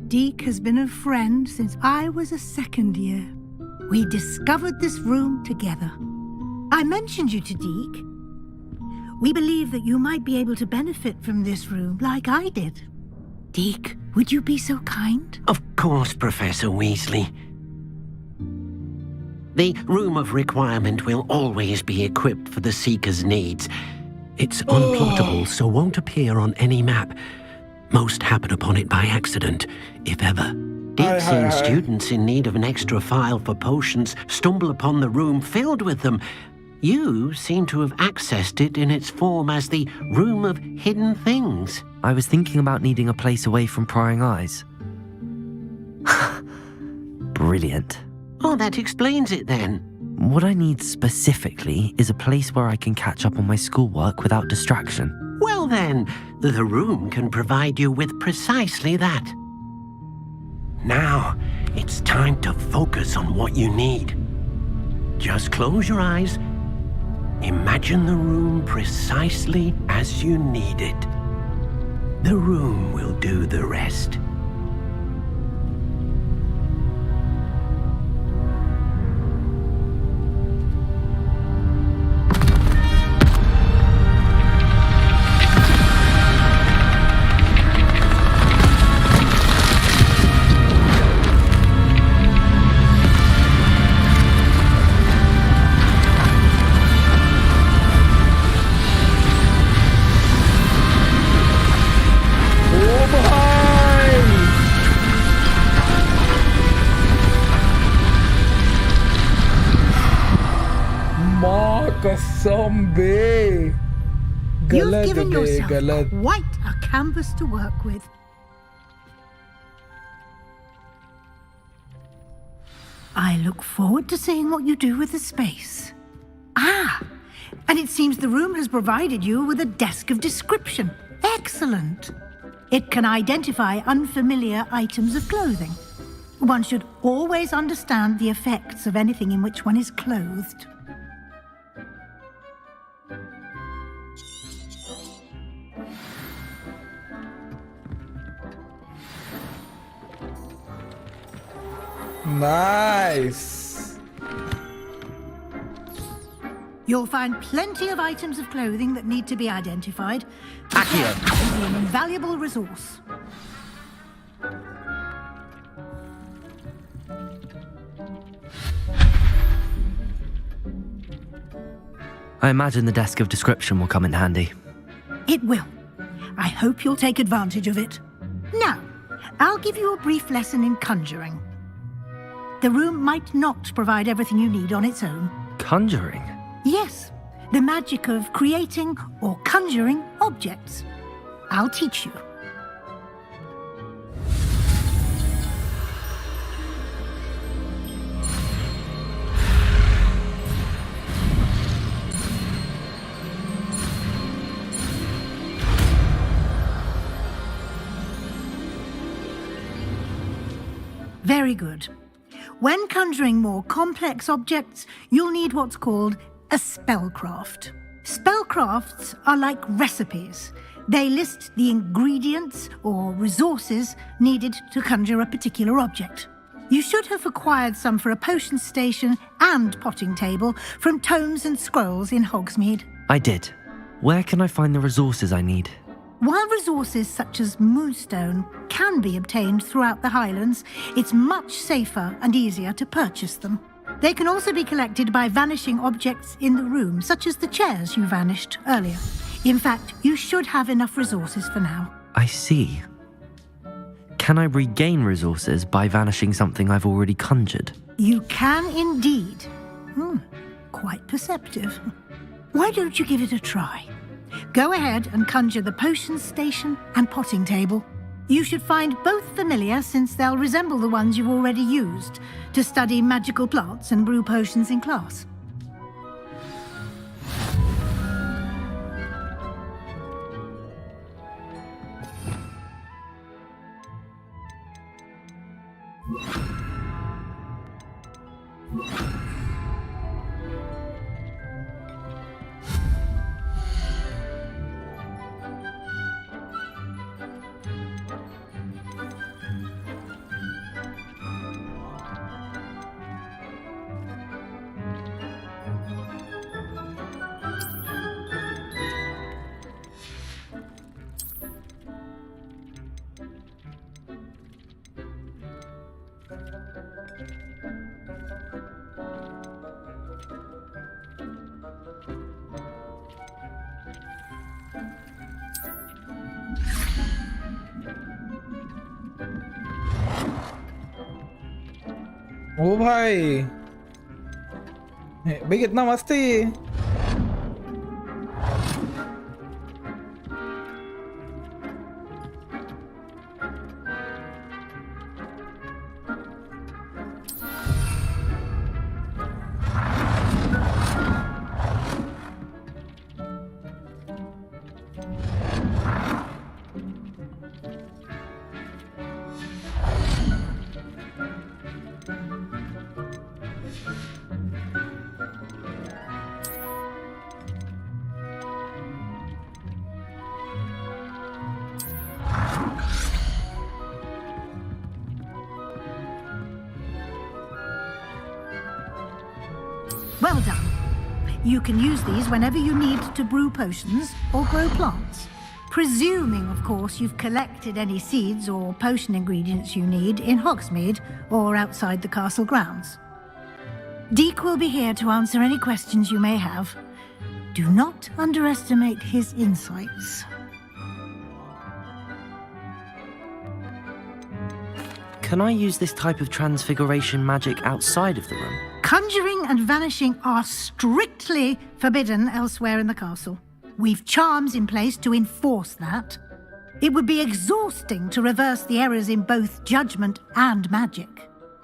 Deke has been a friend since I was a second year. We discovered this room together. I mentioned you to Deke. We believe that you might be able to benefit from this room like I did. Deke, would you be so kind? Of course, Professor Weasley. The Room of Requirement will always be equipped for the Seeker's needs. It's unplottable, so won't appear on any map. Most happen upon it by accident, if ever. Deep seen students in need of an extra file for potions stumble upon the room filled with them. You seem to have accessed it in its form as the Room of Hidden Things. I was thinking about needing a place away from prying eyes. Brilliant. Oh, that explains it then. What I need specifically is a place where I can catch up on my schoolwork without distraction. Well then, the room can provide you with precisely that. Now, it's time to focus on what you need. Just close your eyes. Imagine the room precisely as you need it. The room will do the rest. कसम बे You've given yourself quite a canvas to work with. I look forward to seeing what you do with the space. Ah, and it seems the room has provided you with a desk of description. Excellent. It can identify unfamiliar items of clothing. One should always understand the effects of anything in which one is clothed. Nice. You'll find plenty of items of clothing that need to be identified. Accio. It will be an invaluable resource. I imagine the desk of description will come in handy. It will. I hope you'll take advantage of it. Now, I'll give you a brief lesson in conjuring. The room might not provide everything you need on its own. Conjuring? Yes, the magic of creating or conjuring objects. I'll teach you. Very good. When conjuring more complex objects, you'll need what's called a spellcraft. Spellcrafts are like recipes. They list the ingredients or resources needed to conjure a particular object. You should have acquired some for a potion station and potting table from tomes and scrolls in Hogsmeade. I did. Where can I find the resources I need? While resources such as moonstone can be obtained throughout the Highlands, it's much safer and easier to purchase them. They can also be collected by vanishing objects in the room, such as the chairs you vanished earlier. In fact, you should have enough resources for now. I see. Can I regain resources by vanishing something I've already conjured? You can indeed. Quite perceptive. Why don't you give it a try? Go ahead and conjure the potion station and potting table. You should find both familiar, since they'll resemble the ones you've already used to study magical plants and brew potions in class. ओ भाई भाई कितना मस्त है ये Well done. You can use these whenever you need to brew potions or grow plants. Presuming, of course, you've collected any seeds or potion ingredients you need in Hogsmeade or outside the castle grounds. Deke will be here to answer any questions you may have. Do not underestimate his insights. Can I use this type of transfiguration magic outside of the room? Conjuring and vanishing are strictly forbidden elsewhere in the castle. We've charms in place to enforce that. It would be exhausting to reverse the errors in both judgment and magic.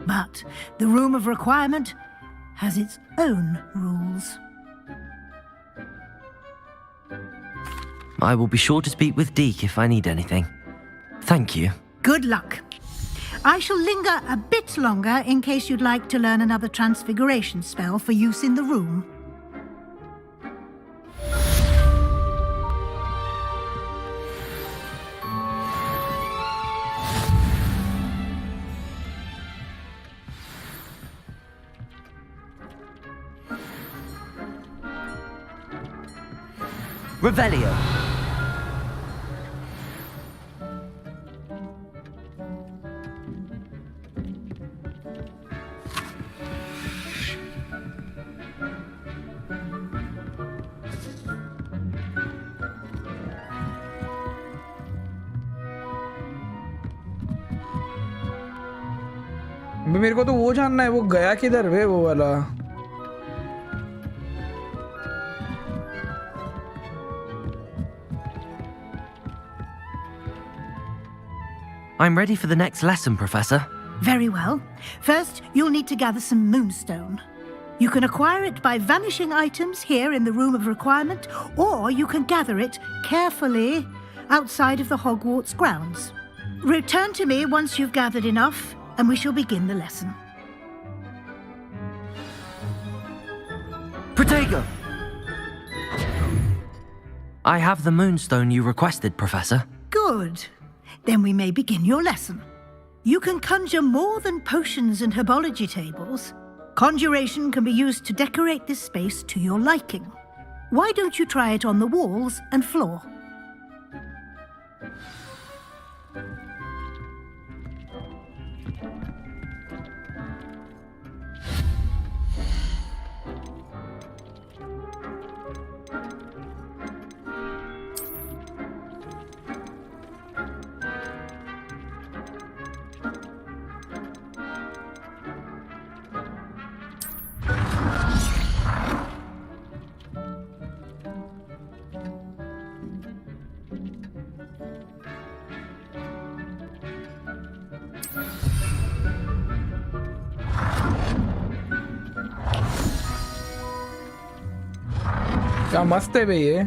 But the Room of Requirement has its own rules. I will be sure to speak with Deke if I need anything. Thank you. Good luck. I shall linger a bit longer in case you'd like to learn another transfiguration spell for use in the room. Revelio. मेरे को तो वो जानना है वो गया किधर वे वो वाला I'm ready for the next lesson, Professor. Very well. First, you'll need to gather some moonstone. You can acquire it by vanishing items here in the Room of Requirement, or you can gather it carefully outside of the Hogwarts grounds. Return to me once you've gathered enough, and we shall begin the lesson. Protego! I have the moonstone you requested, Professor. Good. Then we may begin your lesson. You can conjure more than potions and herbology tables. Conjuration can be used to decorate this space to your liking. Why don't you try it on the walls and floor? क्या मस्त है भाई ये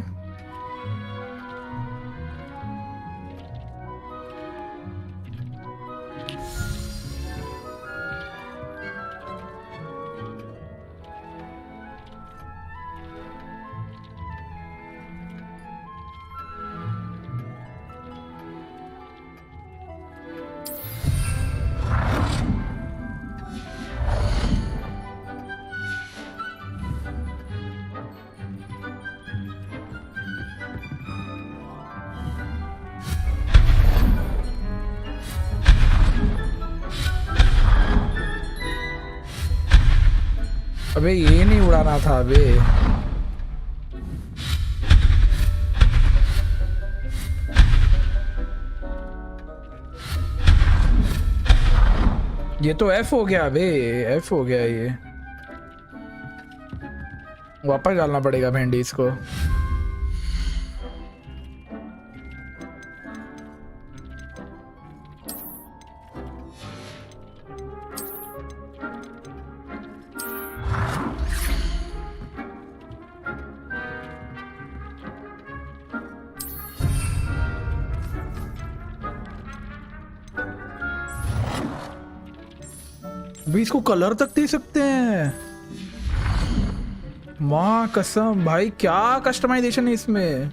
अबे ये नहीं उड़ाना था अबे ये तो F हो गया अबे F हो गया ये वापस डालना पड़ेगा भेंडी इसको भी इसको कलर तक दे सकते हैं माँ कसम भाई क्या कस्टमाइजेशन है इसमें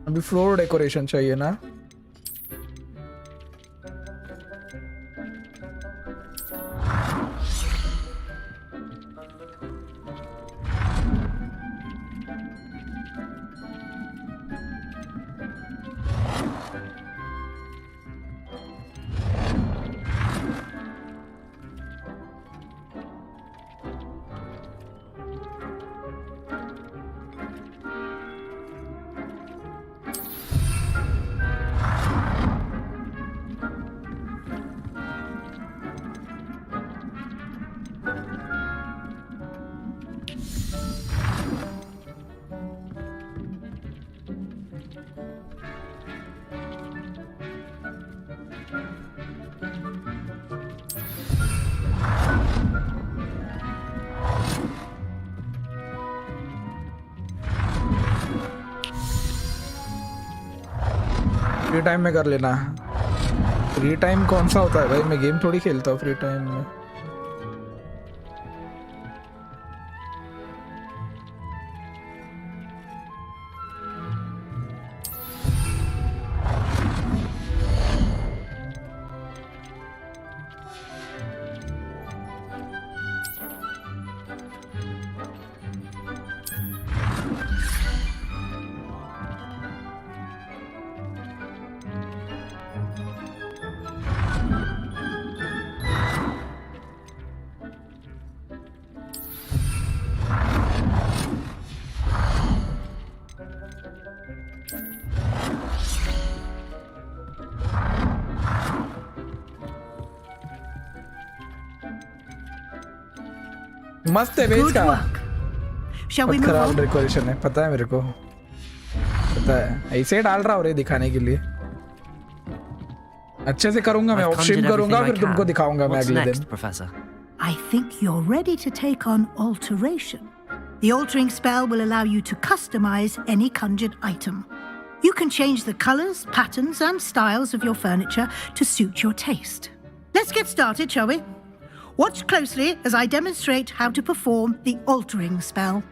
अभी फ्लोर डेकोरेशन चाहिए ना फ्री टाइम में कर लेना फ्री टाइम कौन सा होता है भाई मैं गेम थोड़ी खेलता हूँ फ्री टाइम में मस्त है बेस Good का work. Shall we बहुत move खराब on? डेकोरेशन है पता है मेरे को पता है ऐसे ही डाल रहा हूँ रे दिखाने के लिए अच्छे से करूंगा मैं I've ऑफ स्ट्रीम conjured करूंगा everything I फिर तुमको can. दिखाऊंगा मैं What's अगले next, दिन Professor? I think you're ready to take on alteration. The altering spell will allow you to customize any conjured item. You can change the colors, patterns, and styles of your furniture to suit your taste. Let's get started, shall we? Watch closely as I demonstrate how to perform the altering spell.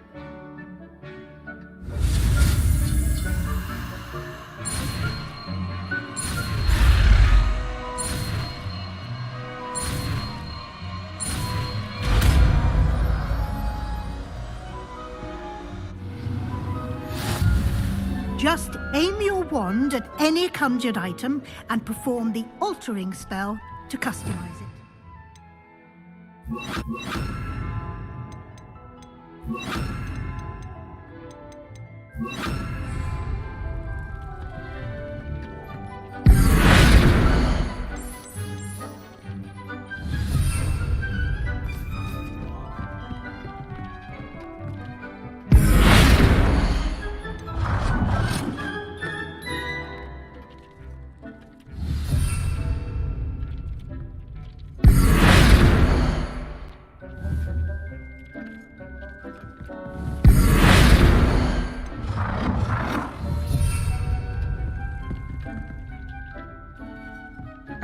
Just aim your wand at any conjured item and perform the altering spell to customize it.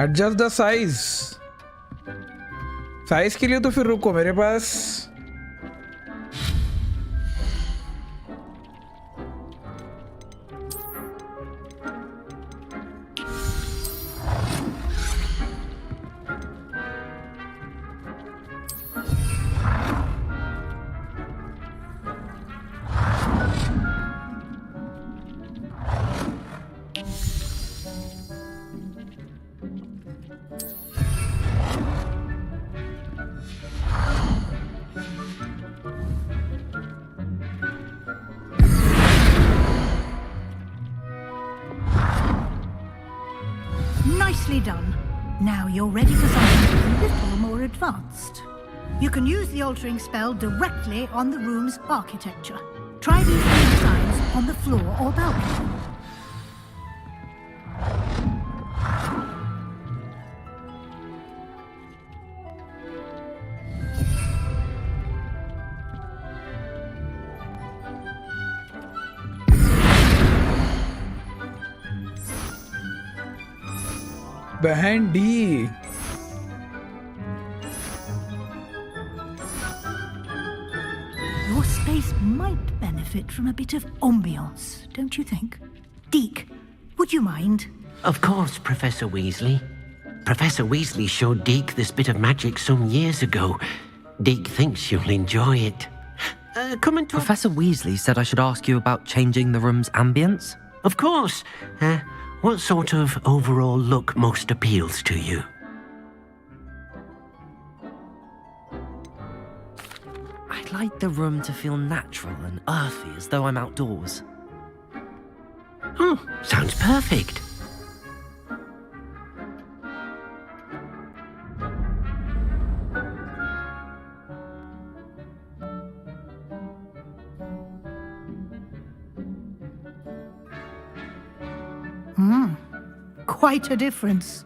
Adjust the size size के लिए तो फिर रुको मेरे पास Nicely done. Now you're ready for something a little more advanced. You can use the altering spell directly on the room's architecture. Try these three designs on the floor or balcony. बहन D Your space might benefit from a bit of ambiance, don't you think? Deke, would you mind? Of course, Professor Weasley. Professor Weasley showed Deke this bit of magic some years ago. Deke thinks you'll enjoy it. Come and talk. Professor Weasley said I should ask you about changing the room's ambience. Of course. What sort of overall look most appeals to you? I'd like the room to feel natural and earthy, as though I'm outdoors. Oh, sounds perfect. Quite a difference.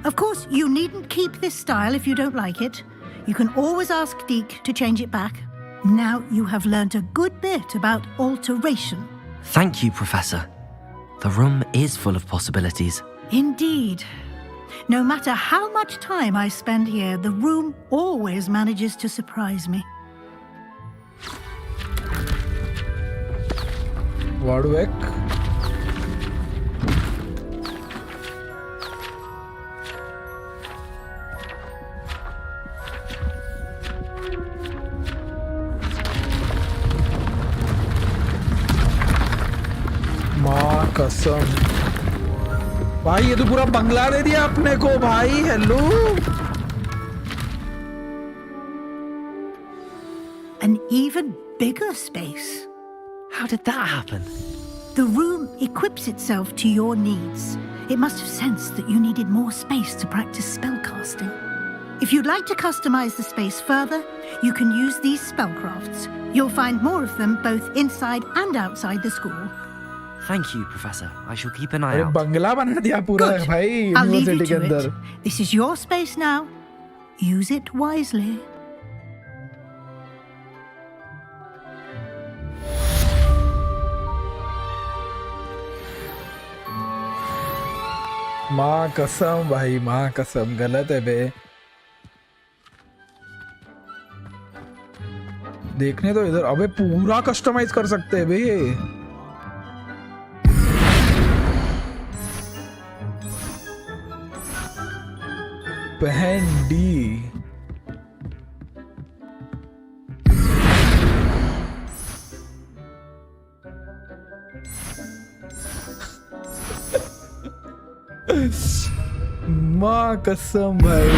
Of course, you needn't keep this style if you don't like it. You can always ask Deke to change it back. Now you have learnt a good bit about alteration. Thank you, Professor. The room is full of possibilities. Indeed. No matter how much time I spend here, the room always manages to surprise me. Warwick. कसम भाई ये तो पूरा बंगला दे दिया अपने को भाई hello An even bigger space. How did that happen? The room equips itself to your needs. It must have sensed that you needed more space to practice spellcasting. If you'd like to customize the space further, you can use these spellcrafts. You'll find more of them both inside and outside the school. Thank you, Professor. I shall keep an eye अरे out. बंगला बना दिया पूरा Good. भाई I'll leave you university के to अंदर. it. This is your space now. Use it wisely. माँ कसम भाई, माँ कसम गलत है बे. देखने तो इधर, अबे पूरा कस्टमाइज कर सकते हैं बे. बहन डी माँ कसम भाई.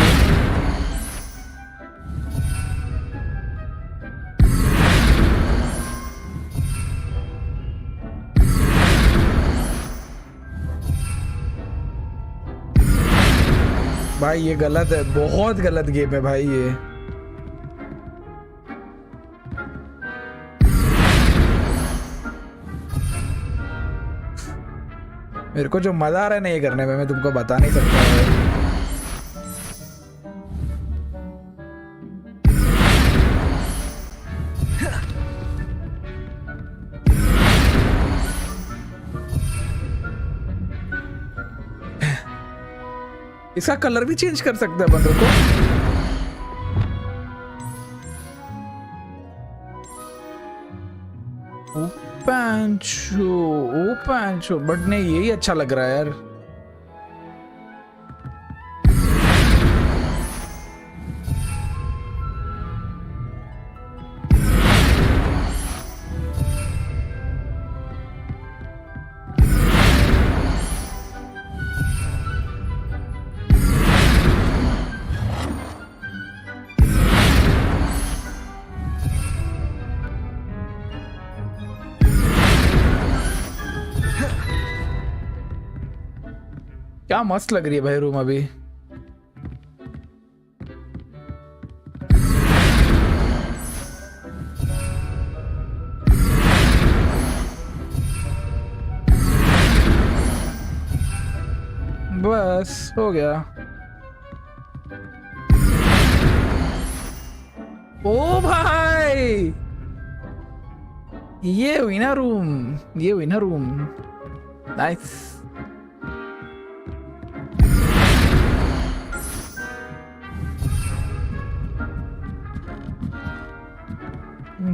भाई ये गलत है, बहुत गलत गेम है भाई ये. मेरे को जो मजा आ रहा है ना ये करने में, मैं तुमको बता नहीं सकता भाई. इसका कलर भी चेंज कर सकते हैं अपन. रुको, ओपन बट नहीं, यही अच्छा लग रहा है यार. क्या मस्त लग रही है भाई रूम अभी. बस हो गया. ओ भाई ये हुई ना रूम, ये हुई ना रूम. नाइस.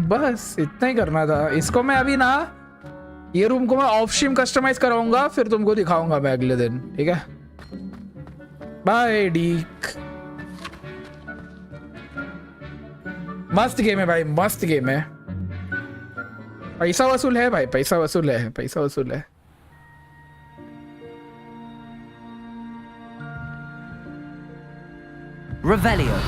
बस इतना ही करना था. इसको मैं अभी ना, ये रूम को मैं ऑफ स्ट्रीम कस्टमाइज कराऊंगा, फिर तुमको दिखाऊंगा मैं अगले दिन. ठीक है, बाय डीक. मस्त गेम है भाई, मस्त गेम है. पैसा वसूल है भाई, पैसा वसूल है, पैसा वसूल है. Revelio.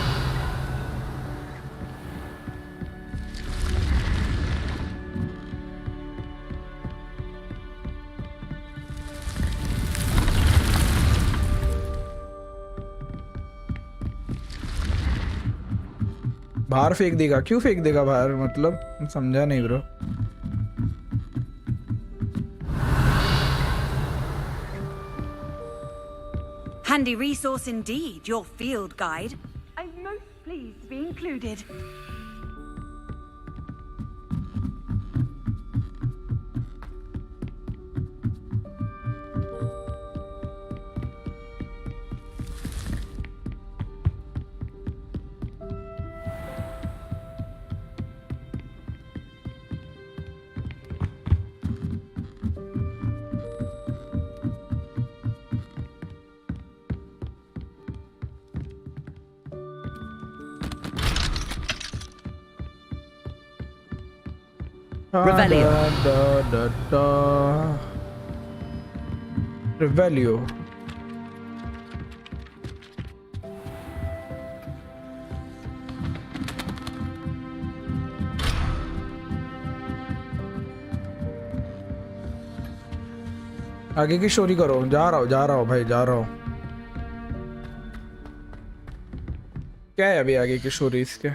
बाहर फेंक देगा. क्यों फेंक देगा बाहर, मतलब समझा नहीं bro. Handy resource indeed, your field guide. I'm most pleased to be included. Revelio. Revelio. आगे की स्टोरी करो. जा रहा हूँ भाई, जा रहा हूँ. क्या है अभी आगे की स्टोरी इसके?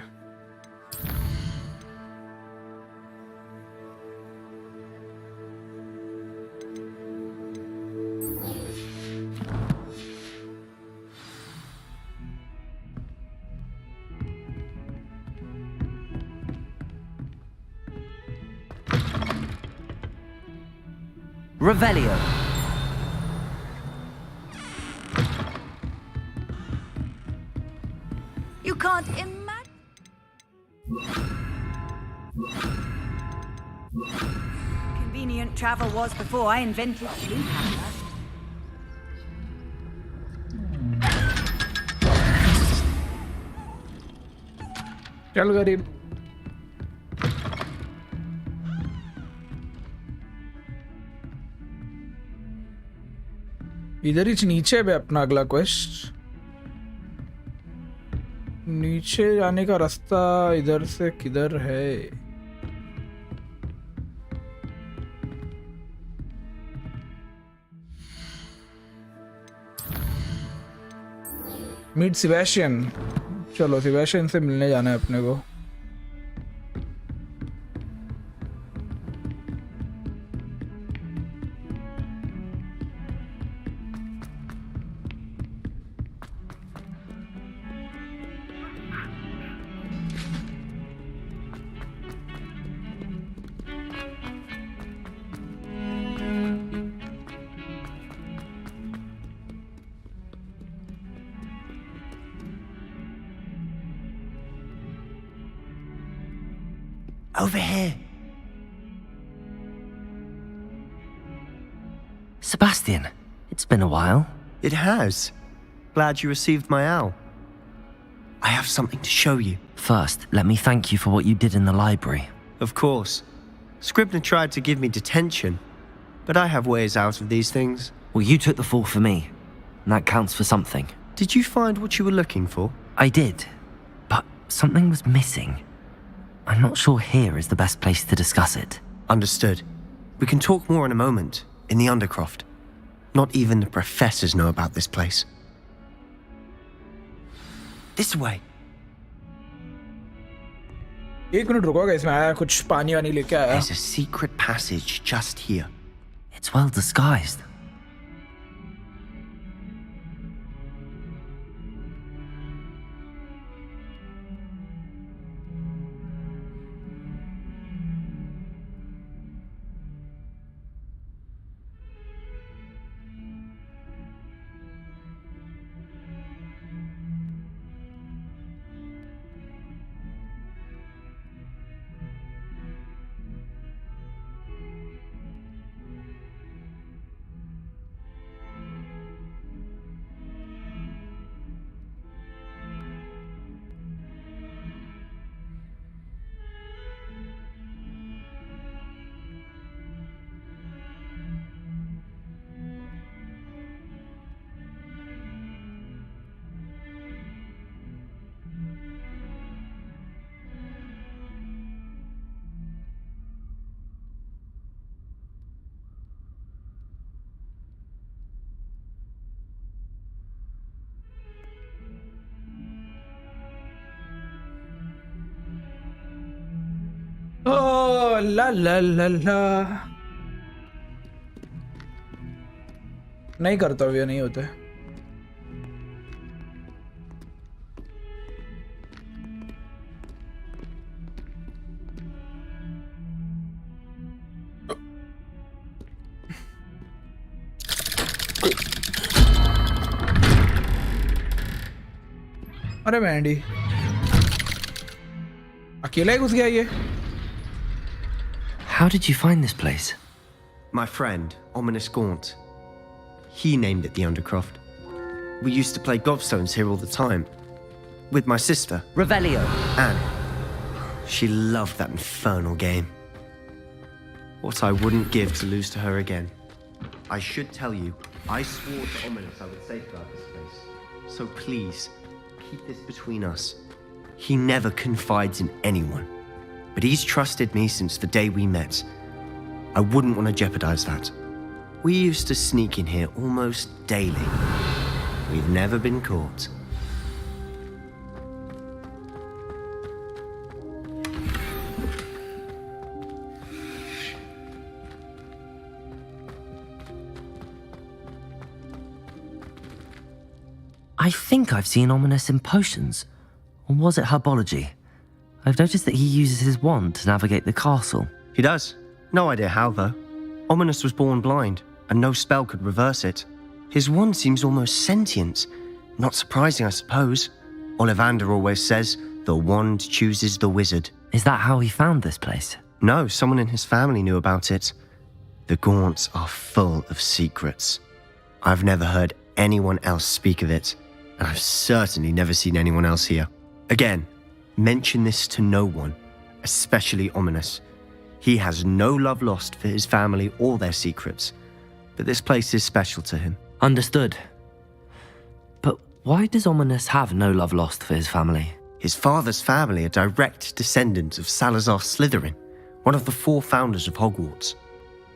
Revelio. You can't imagine. Convenient travel was before I invented Streamcam. चल गरीब। इधर ही नीचे पे अपना अगला क्वेस्ट। नीचे जाने का रास्ता इधर से किधर है? Meet Sebastian. चलो सेबेस्टियन से मिलने जाना है अपने को। Over here. Sebastian, it's been a while. It has. Glad you received my owl. I have something to show you. First, let me thank you for what you did in the library. Of course. Scribner tried to give me detention, but I have ways out of these things. Well, you took the fall for me, and that counts for something. Did you find what you were looking for? I did, but something was missing. I'm not sure here is the best place to discuss it. Understood. We can talk more in a moment, in the Undercroft. Not even the professors know about this place. This way. एक minute रुको guys, मैं आया कुछ पानी वानी लेके आया। There's a secret passage just here. It's well disguised. Oh, la la la la। नहीं कर्तव्य नहीं होते। अरे बैंडी अकेला ही घुस गया ये। How did you find this place? My friend, Ominous Gaunt. He named it the Undercroft. We used to play gobstones here all the time. With my sister. Revelio. Anne. She loved that infernal game. What I wouldn't give to lose to her again. I should tell you, I swore to Ominous I would safeguard this place. So please, keep this between us. He never confides in anyone. But he's trusted me since the day we met. I wouldn't want to jeopardize that. We used to sneak in here almost daily. We've never been caught. I think I've seen Ominous in potions. Or was it herbology? I've noticed that he uses his wand to navigate the castle. He does. No idea how, though. Ominous was born blind, and no spell could reverse it. His wand seems almost sentient. Not surprising, I suppose. Ollivander always says, the wand chooses the wizard. Is that how he found this place? No, someone in his family knew about it. The Gaunts are full of secrets. I've never heard anyone else speak of it, and I've certainly never seen anyone else here. Again, mention this to no one, especially Ominous. He has no love lost for his family or their secrets, but this place is special to him. Understood. But why does Ominous have no love lost for his family? His father's family are direct descendants of Salazar Slytherin, one of the 4 founders of Hogwarts.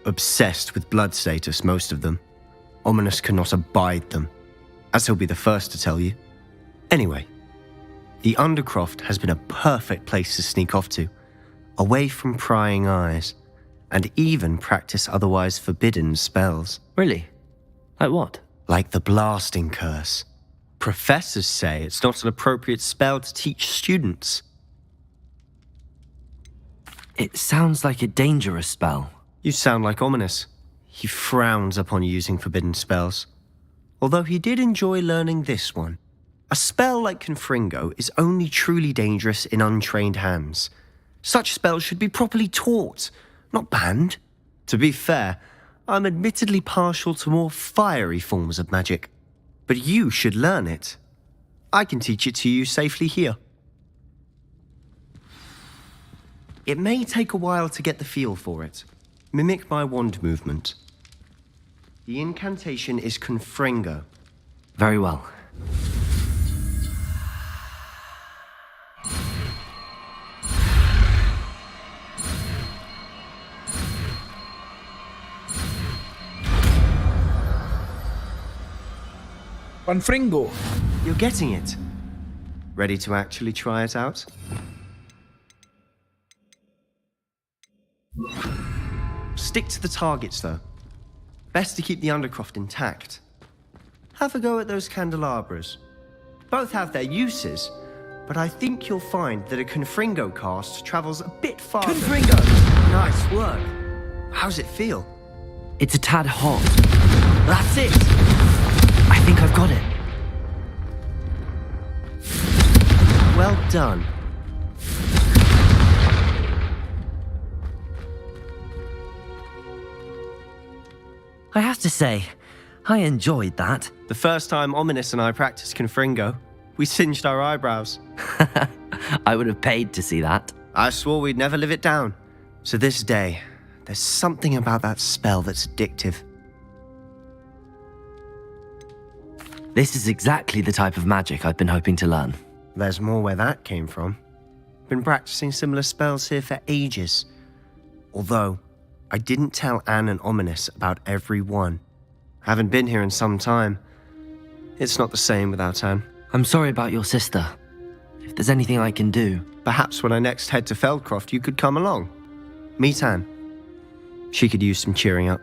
Obsessed with blood status, most of them. Ominous cannot abide them, as he'll be the first to tell you. Anyway, the Undercroft has been a perfect place to sneak off to, away from prying eyes, and even practice otherwise forbidden spells. Really? Like what? Like the Blasting Curse. Professors say it's not an appropriate spell to teach students. It sounds like a dangerous spell. You sound like Ominous. He frowns upon using forbidden spells. Although he did enjoy learning this one. A spell like Confringo is only truly dangerous in untrained hands. Such spells should be properly taught, not banned. To be fair, I'm admittedly partial to more fiery forms of magic. But you should learn it. I can teach it to you safely here. It may take a while to get the feel for it. Mimic my wand movement. The incantation is Confringo. Very well. Confringo. You're getting it. Ready to actually try it out? Stick to the targets, though. Best to keep the Undercroft intact. Have a go at those candelabras. Both have their uses, but I think you'll find that a Confringo cast travels a bit farther. Confringo! Nice work. How's it feel? It's a tad hot. That's it! I think I've got it. Well done. I have to say, I enjoyed that. The first time Ominous and I practiced Confringo, we singed our eyebrows. I would have paid to see that. I swore we'd never live it down. To this day, there's something about that spell that's addictive. This is exactly the type of magic I've been hoping to learn. There's more where that came from. Been practicing similar spells here for ages. Although, I didn't tell Anne and Ominous about every one. Haven't been here in some time. It's not the same without Anne. I'm sorry about your sister. If there's anything I can do... Perhaps when I next head to Feldcroft, you could come along. Meet Anne. She could use some cheering up.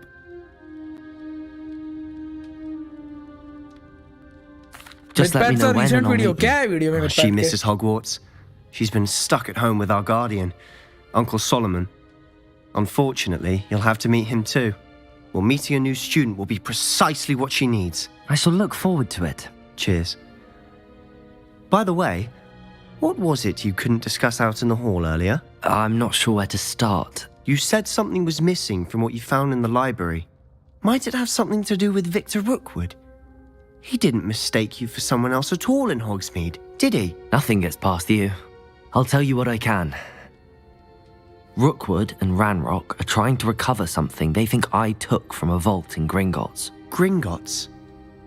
Just let me know when and I'll meet you. She misses Hogwarts. She's been stuck at home with our guardian, Uncle Solomon. Unfortunately, you'll have to meet him too. Well, meeting a new student will be precisely what she needs. I shall look forward to it. Cheers. By the way, what was it you couldn't discuss out in the hall earlier? I'm not sure where to start. You said something was missing from what you found in the library. Might it have something to do with Victor Rookwood? He didn't mistake you for someone else at all in Hogsmeade, did he? Nothing gets past you. I'll tell you what I can. Rookwood and Ranrock are trying to recover something they think I took from a vault in Gringotts. Gringotts?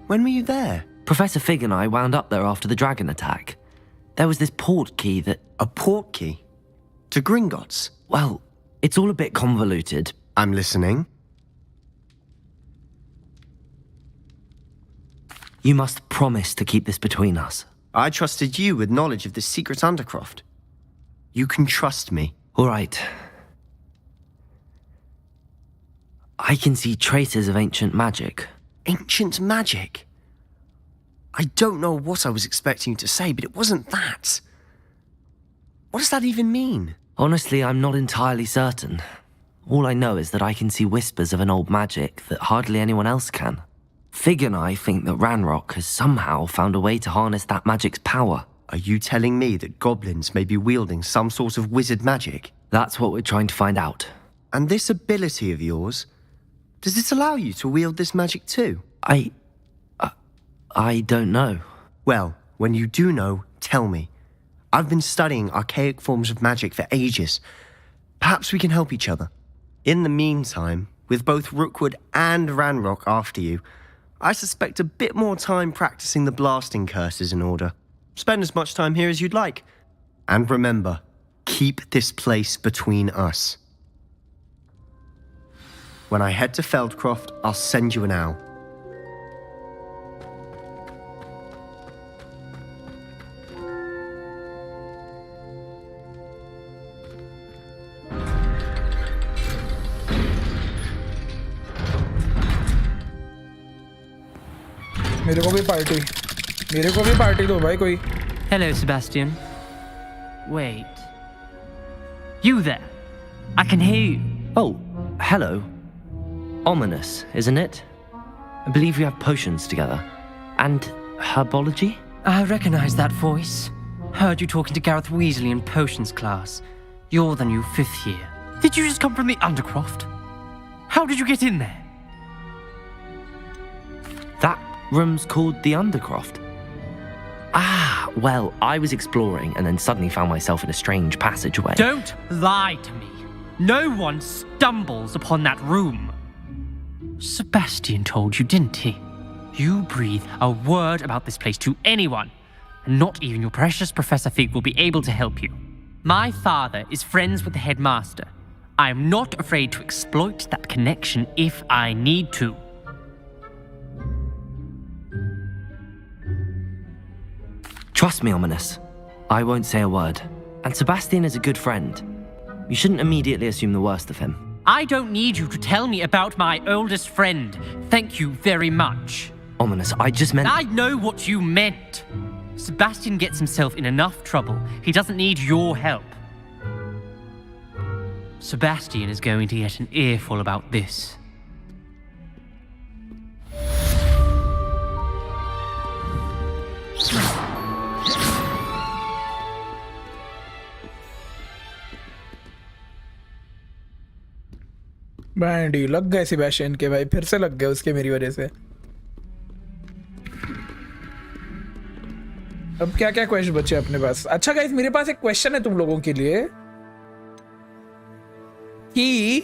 When were you there? Professor Fig and I wound up there after the dragon attack. There was this port key that... A port key? To Gringotts? Well, it's all a bit convoluted. I'm listening. You must promise to keep this between us. I trusted you with knowledge of the secret Undercroft. You can trust me. All right. I can see traces of ancient magic. Ancient magic? I don't know what I was expecting you to say, but it wasn't that. What does that even mean? Honestly, I'm not entirely certain. All I know is that I can see whispers of an old magic that hardly anyone else can. Fig and I think that Ranrock has somehow found a way to harness that magic's power. Are you telling me that goblins may be wielding some sort of wizard magic? That's what we're trying to find out. And this ability of yours, does it allow you to wield this magic too? I don't know. Well, when you do know, tell me. I've been studying archaic forms of magic for ages. Perhaps we can help each other. In the meantime, with both Rookwood and Ranrock after you, I suspect a bit more time practicing the blasting curse is in order. Spend as much time here as you'd like. And remember, keep this place between us. When I head to Feldcroft, I'll send you an owl. मेरे को भी party दो भाई कोई. Hello, Sebastian. Wait. You there? I can hear you. Oh, hello. Ominous, isn't it? I believe we have potions together. And herbology? I recognize that voice. Heard you talking to Gareth Weasley in potions class. You're the new 5th year. Did you just come from the Undercroft? How did you get in there? That room's called the Undercroft. Ah, well, I was exploring and then suddenly found myself in a strange passageway. Don't lie to me. No one stumbles upon that room. Sebastian told you, didn't he? You breathe a word about this place to anyone, and not even your precious Professor Fig will be able to help you. My father is friends with the headmaster. I am not afraid to exploit that connection if I need to. Trust me, Ominous. I won't say a word. And Sebastian is a good friend. You shouldn't immediately assume the worst of him. I don't need you to tell me about my oldest friend. Thank you very much. Ominous, I just meant... I know what you meant. Sebastian gets himself in enough trouble. He doesn't need your help. Sebastian is going to get an earful about this. Bandy लग गए Sebastian के भाई, फिर से लग गए उसके मेरी वजह से. अब क्या क्या क्वेश्चन बचे अपने पास. अच्छा गाइस, मेरे पास एक क्वेश्चन है तुम लोगों के लिए कि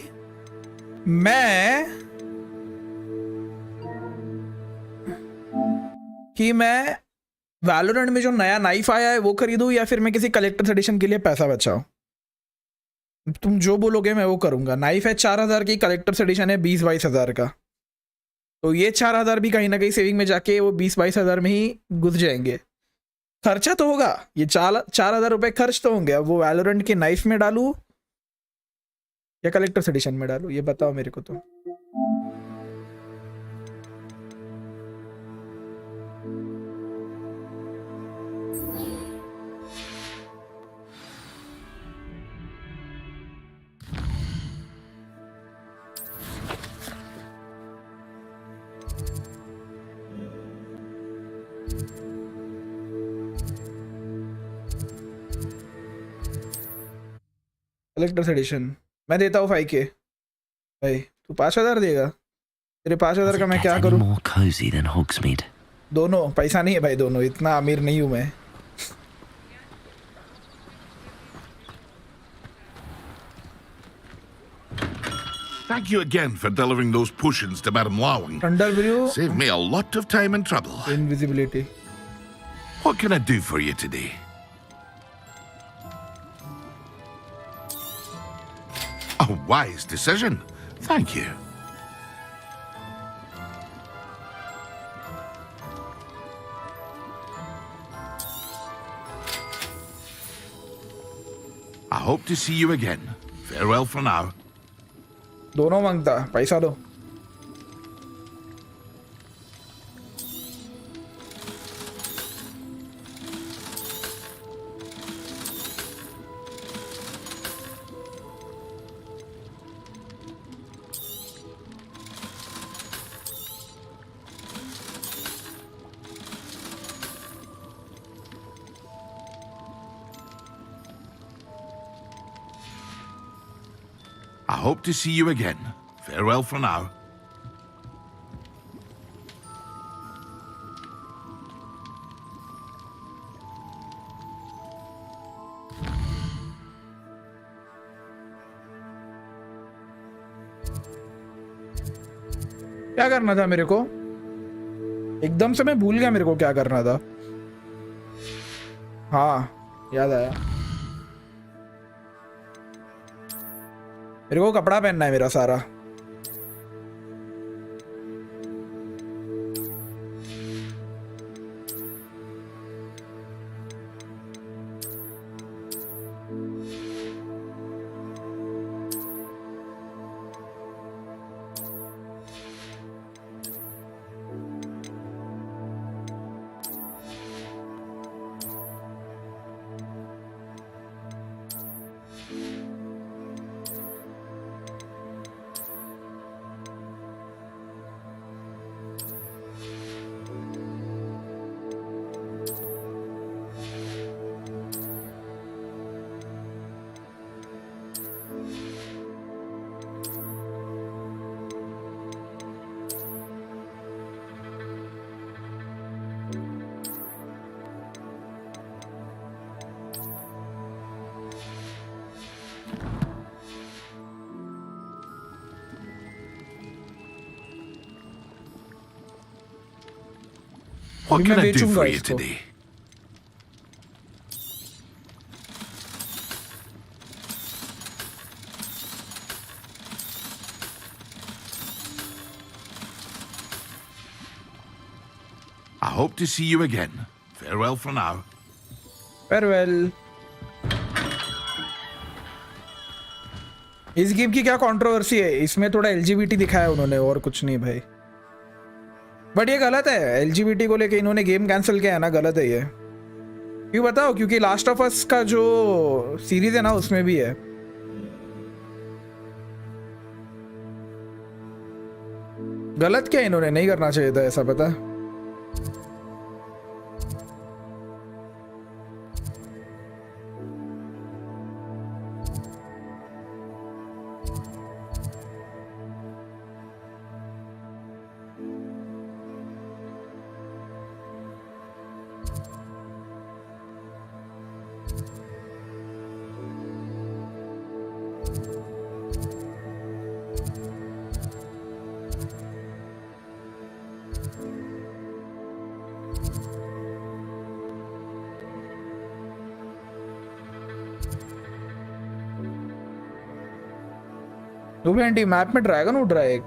मैं वैलोरेंट में जो नया नाइफ आया है वो खरीदूं या फिर मैं किसी कलेक्टर्स एडिशन के लिए पैसा बचाऊं. तुम जो बोलोगे मैं वो करूंगा. नाइफ है 4000 की, कलेक्टर्स एडिशन है 20-22 हज़ार का. तो ये 4000 भी कहीं ना कहीं सेविंग में जाके वो 20-22 हज़ार में ही घुस जाएंगे. खर्चा तो होगा, ये 4000 रुपये खर्च तो होंगे. अब वो वैलोरेंट के नाइफ में डालूं या कलेक्टर्स एडिशन में डालूं, ये बताओ मेरे को. तो कलेक्टर्स एडिशन मैं देता हूँ 5K. भाई तू 5000 देगा? तेरे 5000 का मैं क्या करूँ? More cozy than Hogsmeade. दोनों पैसा नहीं है भाई, दोनों. इतना अमीर नहीं हूँ मैं. Thank you again for delivering those potions to Madame Lowing. Thunder Brew. Saved me a lot of time and trouble. Invisibility. What can I do for you today? A wise decision. Thank you. I hope to see you again. Farewell for now. दोनों मांगता, पैसा दो. hope to see you again. Farewell for now. क्या करना था मेरे को? एकदम से मैं भूल गया मेरे को क्या करना था. हाँ, याद आया. मेरे को कपड़ा पहनना है मेरा सारा. What can I do for you today? I hope to see you again. Farewell for now. Farewell. इस गेम की क्या कंट्रोवर्सी है? इसमें थोड़ा LGBT दिखाया उन्होंने और कुछ नहीं भाई. बट ये गलत है. LGBT को लेके इन्होंने गेम कैंसिल किया है ना, गलत है ये. क्यों बताओ? क्योंकि लास्ट ऑफ अस का जो सीरीज है ना उसमें भी है. गलत क्या इन्होंने नहीं करना चाहिए था ऐसा, पता? Profanity मैप में ड्रैगन उड़ रहा है एक.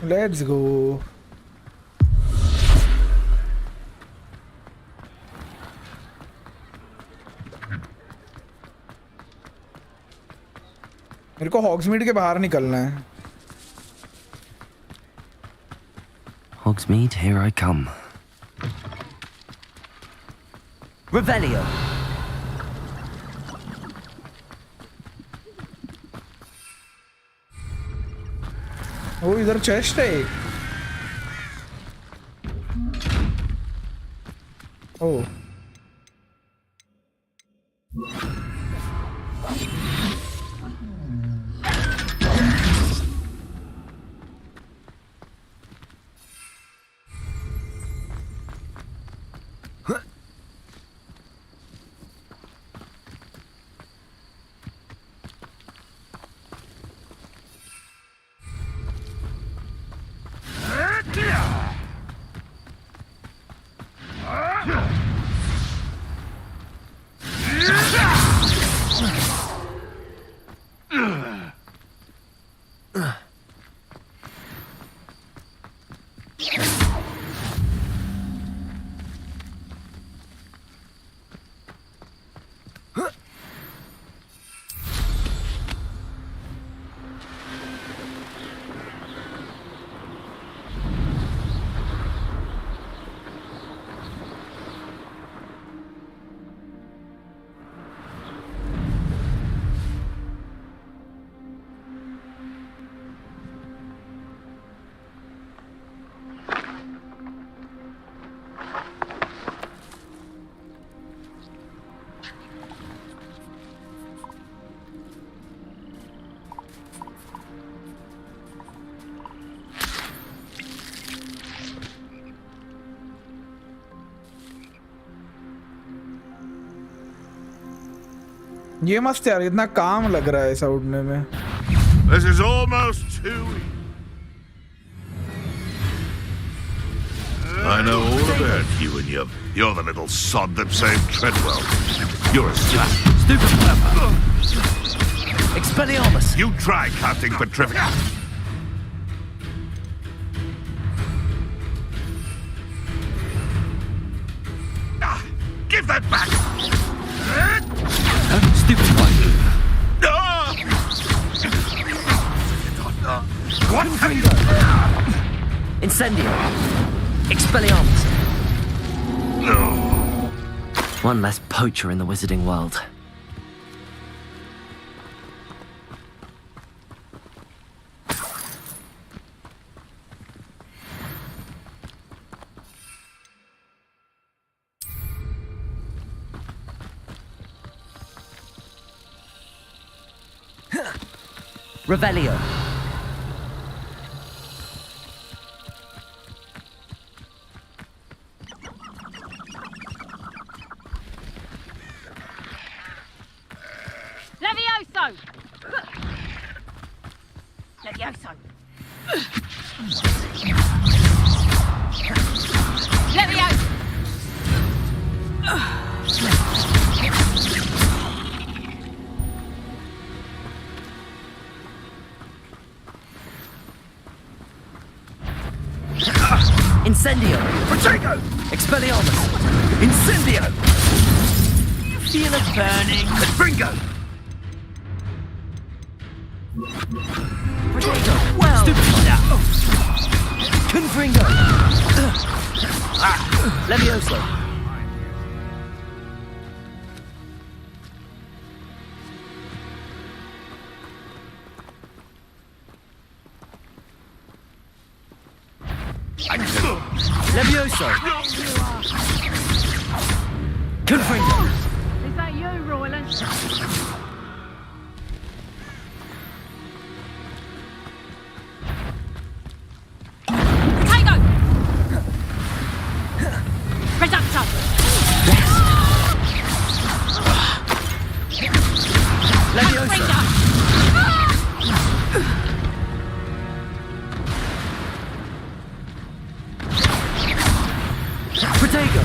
Let's go. मेरे को हॉग्समीड के बाहर निकलना है. Hogsmeade, here I come. Revelio. ओ इधर चेस्ट है एक. ओ ये मस्त यार, इतना काम लग रहा है ऐसा उड़ने में. This is almost too easy. I know all about you and you're the little sod that saved Treadwell. You're a slap. Stupid clever. Expelliarmus. You try casting Petrific. Give that back! Stupid one. What? Incendio. Expelliarmus. One less poacher in the wizarding world. Revelio. Levioso! Levioso! Levioso! Incendio. Protego. Expelliarmus. Incendio. You feel it burning. Bringo. Protego. Well. Stupid now. Confringo. Levioso. Levioso. Confringo. Is that you, Royland? Potato! Reducto! Levioso. Protego.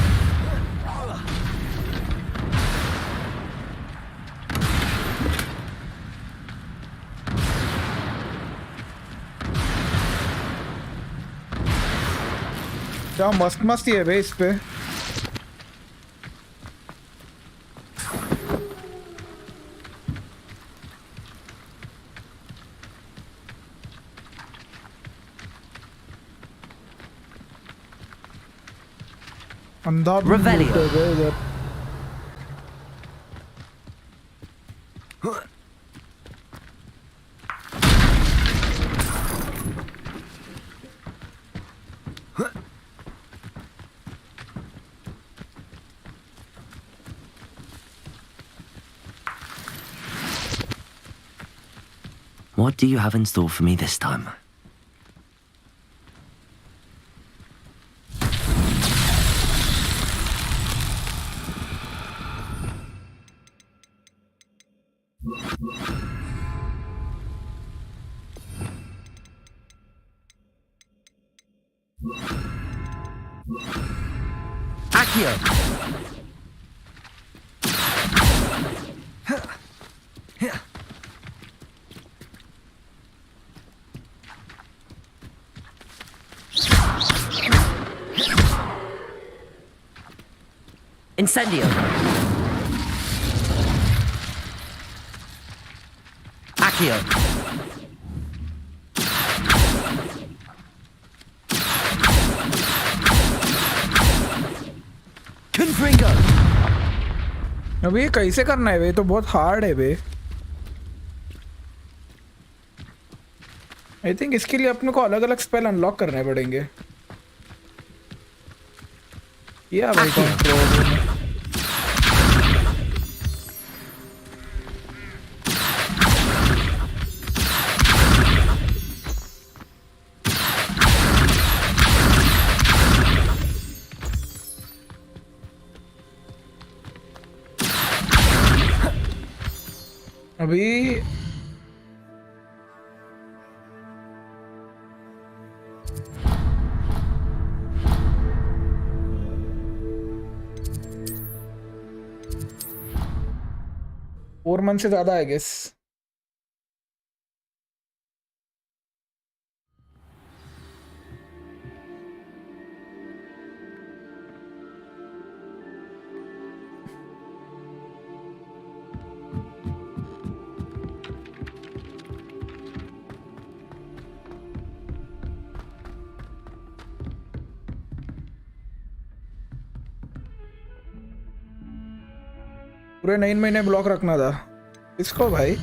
क्या मस्त मस्ती है बे इस पे. अंधा भी Revelio. लूट गए इधर. What do you have in store for me this time? Accio. Incendio. Accio. Confringo. अब ये कैसे करना है बे? तो बहुत हार्ड है बे. आई थिंक इसके लिए अपने को अलग अलग स्पेल अनलॉक करने पड़ेंगे. या भाई कंट्रोल. अभी फोर मंथ से ज्यादा आई गेस। पूरे 9 महीने ब्लॉक रखना था इसको भाई।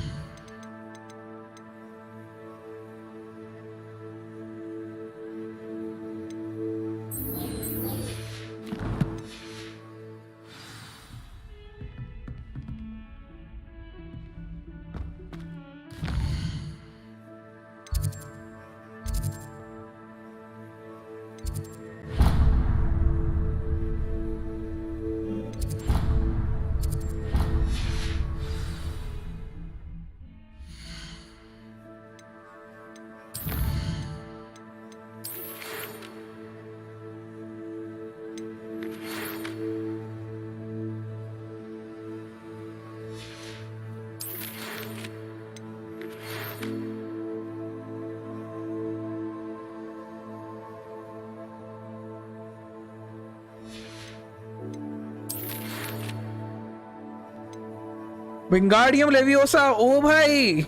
विंगार्डियम लेवियोसा, ओ भाई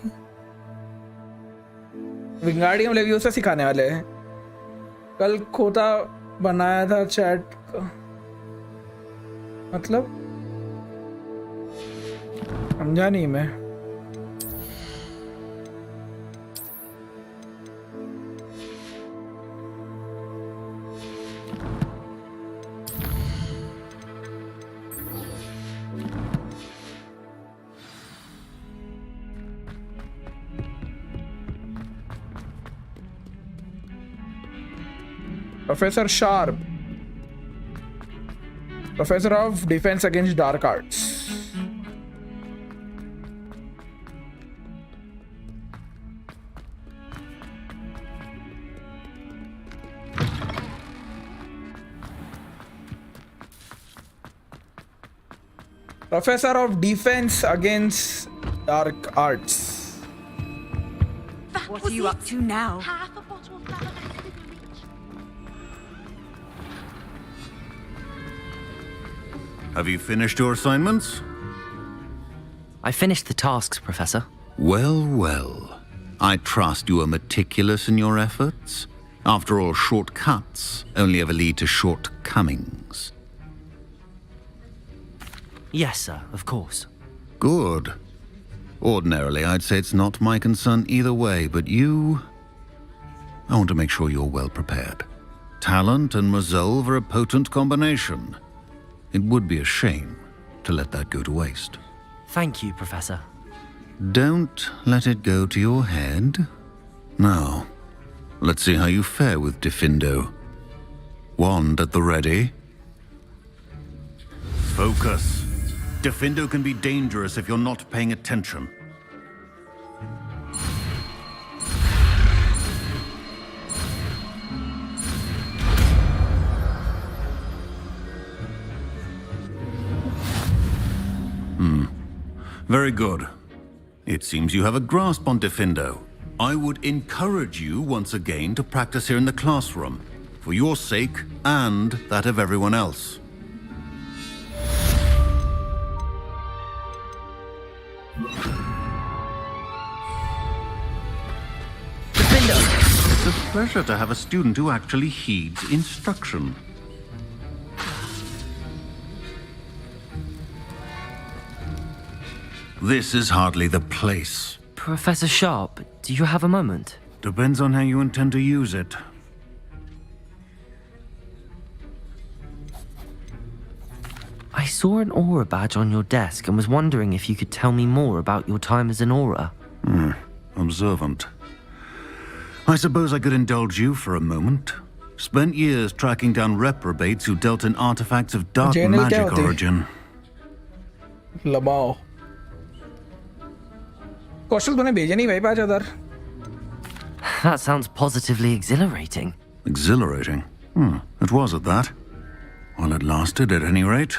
विंगार्डियम लेवियोसा सिखाने वाले हैं। कल खोता बनाया था चैट का, मतलब समझा नहीं मैं। Professor Sharp, Professor of Defense Against Dark Arts. Professor of Defense Against Dark Arts. What are you up to now? Half a bottle of lavender. Have you finished your assignments? I finished the tasks, Professor. Well, well. I trust you are meticulous in your efforts. After all, shortcuts only ever lead to shortcomings. Yes, sir, of course. Good. Ordinarily, I'd say it's not my concern either way, but you... I want to make sure you're well prepared. Talent and resolve are a potent combination. It would be a shame to let that go to waste. Thank you, Professor. Don't let it go to your head. Now, let's see how you fare with Defindo. Wand at the ready. Focus. Defindo can be dangerous if you're not paying attention. Very good. It seems you have a grasp on Defindo. I would encourage you once again to practice here in the classroom, for your sake and that of everyone else. Defindo! It's a pleasure to have a student who actually heeds instruction. This is hardly the place. Professor Sharp, do you have a moment? Depends on how you intend to use it. I saw an aura badge on your desk and was wondering if you could tell me more about your time as an aura. Observant. I suppose I could indulge you for a moment. Spent years tracking down reprobates who dealt in artifacts of dark magic origin. Lamau. कौशल तूने भेजे नहीं भाई 5,000. That sounds positively exhilarating. Exhilarating? It was at that. While it lasted, at any rate.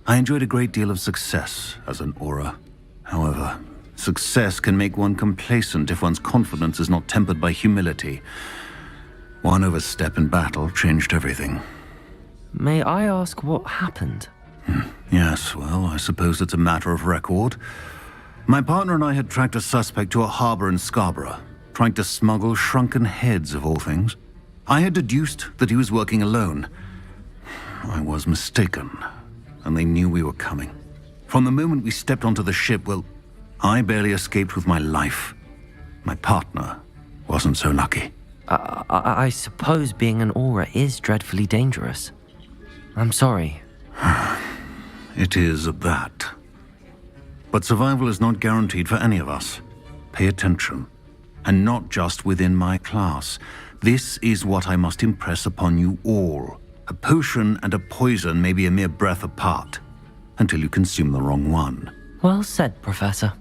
I enjoyed a great deal of success as an aura. However, success can make one complacent if one's confidence is not tempered by humility. One overstep in battle changed everything. May I ask what happened? Yes, well, I suppose it's a matter of record. My partner and I had tracked a suspect to a harbor in Scarborough, trying to smuggle shrunken heads of all things. I had deduced that he was working alone. I was mistaken, and they knew we were coming. From the moment we stepped onto the ship, well, I barely escaped with my life. My partner wasn't so lucky. I suppose being an aura is dreadfully dangerous. I'm sorry. It is at that. But survival is not guaranteed for any of us. Pay attention. And not just within my class. This is what I must impress upon you all. A potion and a poison may be a mere breath apart, until you consume the wrong one. Well said, Professor.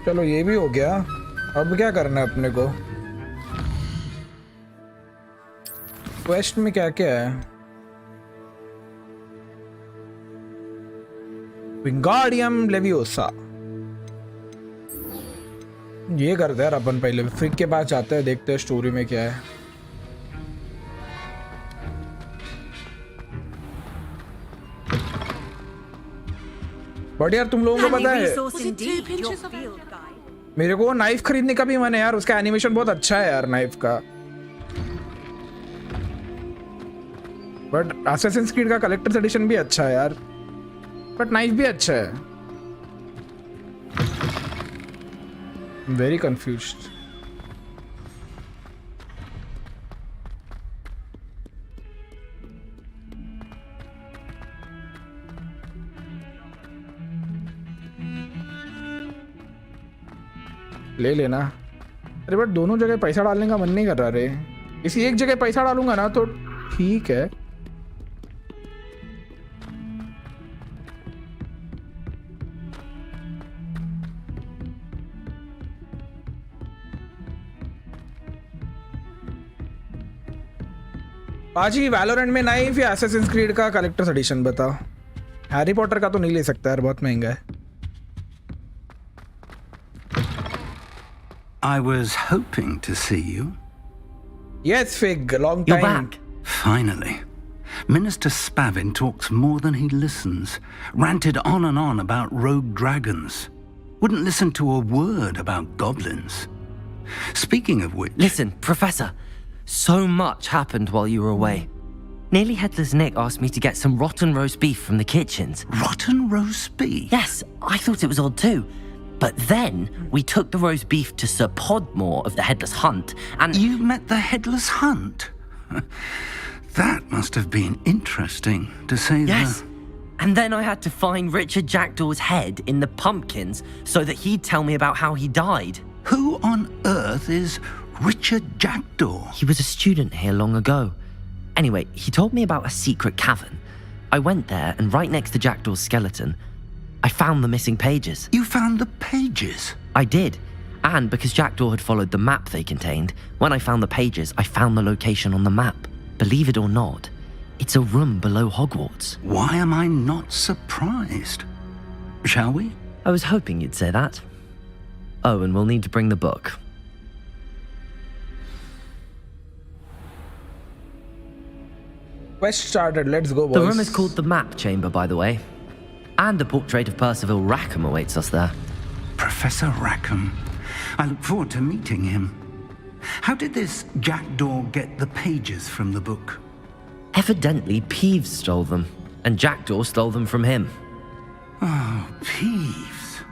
चलो ये भी हो गया. अब क्या करना है अपने को? क्वेस्ट में क्या क्या है? Wingardium leviosa. ये करते हैं यार अपन. पहले फ्रिक के पास जाते हैं, देखते हैं स्टोरी में क्या है. बट यार तुम लोगों को पता है मेरे को नाइफ खरीदने का भी मन है यार. उसका एनिमेशन बहुत अच्छा है यार नाइफ का. बट असैसिन्स क्रीड का कलेक्टर्स एडिशन भी अच्छा है यार. बट नाइफ भी अच्छा है. Very confused. ले लेना. अरे बट दोनों जगह पैसा डालने का मन नहीं कर रहा रे. किसी एक जगह पैसा डालूंगा ना तो ठीक है. पाजी वैलोरेंट में नाइफ या असैसिन्स क्रीड का कलेक्टर्स एडिशन बताओ. हैरी पॉटर का तो नहीं ले सकता यार, बहुत महंगा है. I was hoping to see you. Yes, Fig, long time. You're back. Finally. Minister Spavin talks more than he listens. Ranted on and on about rogue dragons. Wouldn't listen to a word about goblins. Speaking of which... Listen, Professor. So much happened while you were away. Nearly Headless Nick asked me to get some rotten roast beef from the kitchens. Rotten roast beef? Yes, I thought it was odd too. But then we took the roast beef to Sir Podmore of the Headless Hunt, and... You met the Headless Hunt? That must have been interesting, to say the... Yes. And then I had to find Richard Jackdaw's head in the pumpkins so that he'd tell me about how he died. Who on earth is Richard Jackdaw? He was a student here long ago. Anyway, he told me about a secret cavern. I went there, and right next to Jackdaw's skeleton, I found the missing pages. You found the pages? I did. And because Jackdaw had followed the map they contained, when I found the pages, I found the location on the map. Believe it or not, it's a room below Hogwarts. Why am I not surprised? Shall we? I was hoping you'd say that. Oh, and we'll need to bring the book. Quest started, let's go boys. The room is called the Map Chamber, by the way. And a portrait of Percival Rackham awaits us there. Professor Rackham. I look forward to meeting him. How did this Jackdaw get the pages from the book? Evidently, Peeves stole them, and Jackdaw stole them from him. Oh, Peeves.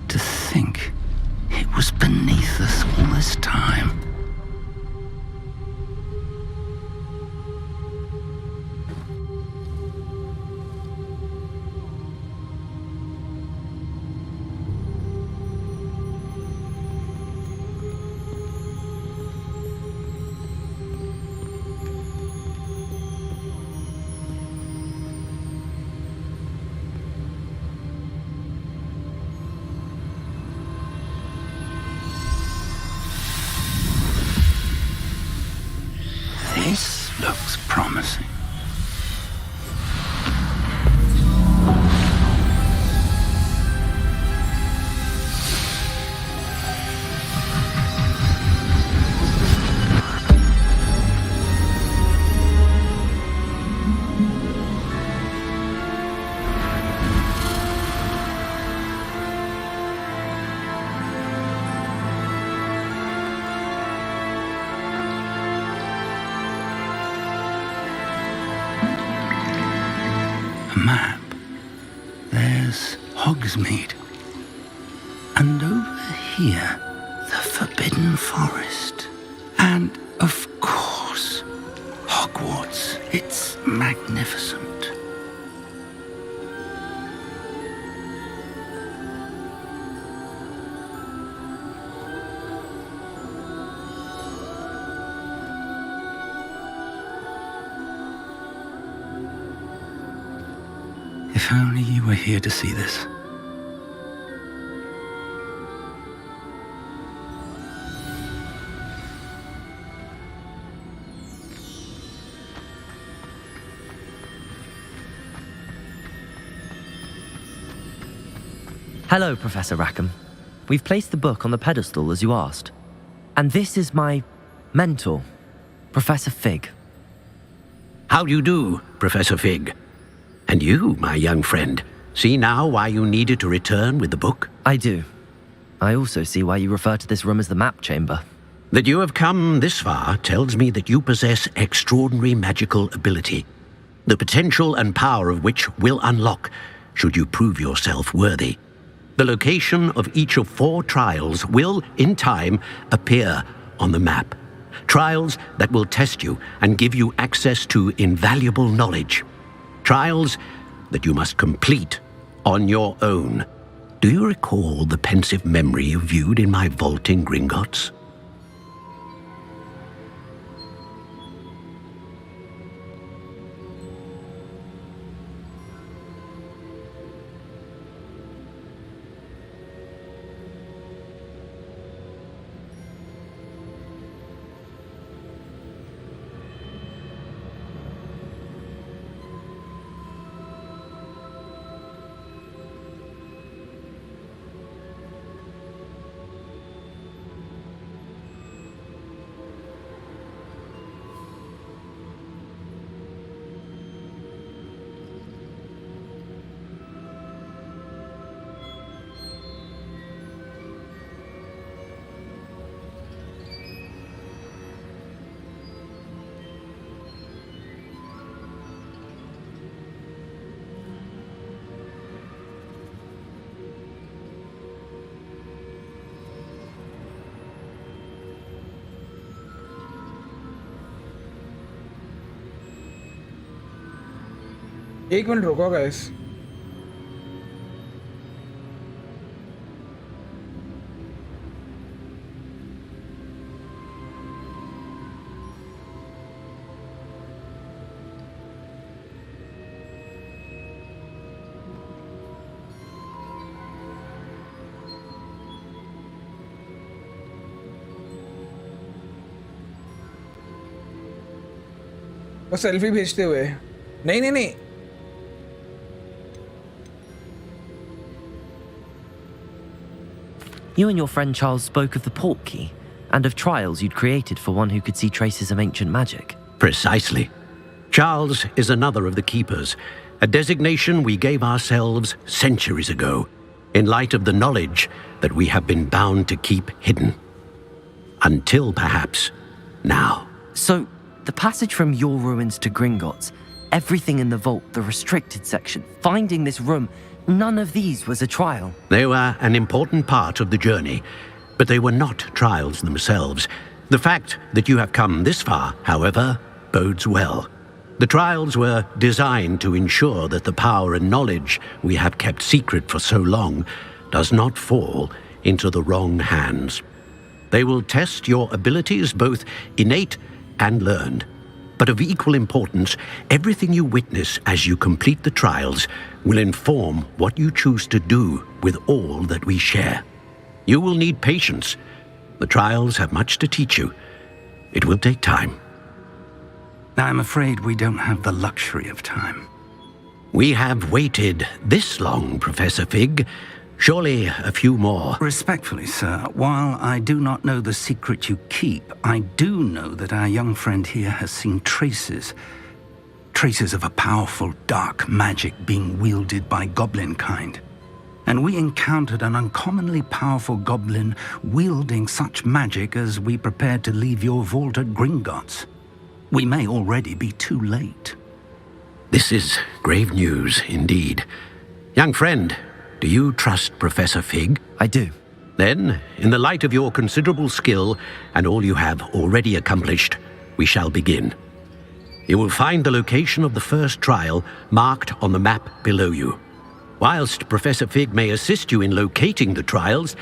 To think it was was beneath us all this time. This looks promising. Map. There's Hogsmeade. And over here, the Forbidden Forest. And, of course, Hogwarts. It's magnificent. If only you were here to see this. Hello, Professor Rackham. We've placed the book on the pedestal as you asked. And this is my mentor, Professor Fig. How do you do, Professor Fig? And you, my young friend, see now why you needed to return with the book? I do. I also see why you refer to this room as the map chamber. That you have come this far tells me that you possess extraordinary magical ability, the potential and power of which will unlock should you prove yourself worthy. The location of each of 4 trials will, in time, appear on the map. Trials that will test you and give you access to invaluable knowledge. Trials that you must complete on your own. Do you recall the pensive memory you viewed in my vault in Gringotts? एक minute रुको guys वो selfie भेजते हुए नहीं You and your friend Charles spoke of the portkey and of trials you'd created for one who could see traces of ancient magic. Precisely. Charles is another of the Keepers, a designation we gave ourselves centuries ago, in light of the knowledge that we have been bound to keep hidden. Until, perhaps, now. So, the passage from your ruins to Gringotts, everything in the vault, the restricted section, finding this room, none of these was a trial. They were an important part of the journey, But they were not trials themselves. The fact that you have come this far, however, bodes well. The trials were designed to ensure that the power and knowledge we have kept secret for so long does not fall into the wrong hands. They will test your abilities, both innate and learned. But of equal importance, everything you witness as you complete the trials will inform what you choose to do with all that we share. You will need patience. The trials have much to teach you. It will take time. I'm afraid we don't have the luxury of time. We have waited this long, Professor Fig. Surely a few more. Respectfully, sir, while I do not know the secret you keep, I do know that our young friend here has seen traces of a powerful dark magic being wielded by goblin kind. And we encountered an uncommonly powerful goblin wielding such magic as we prepared to leave your vault at Gringotts. We may already be too late. This is grave news indeed. Young friend, do you trust Professor Fig? I do. Then, in the light of your considerable skill and all you have already accomplished, we shall begin. You will find the location of the first trial marked on the map below you. Whilst Professor Fig may assist you in locating the trials,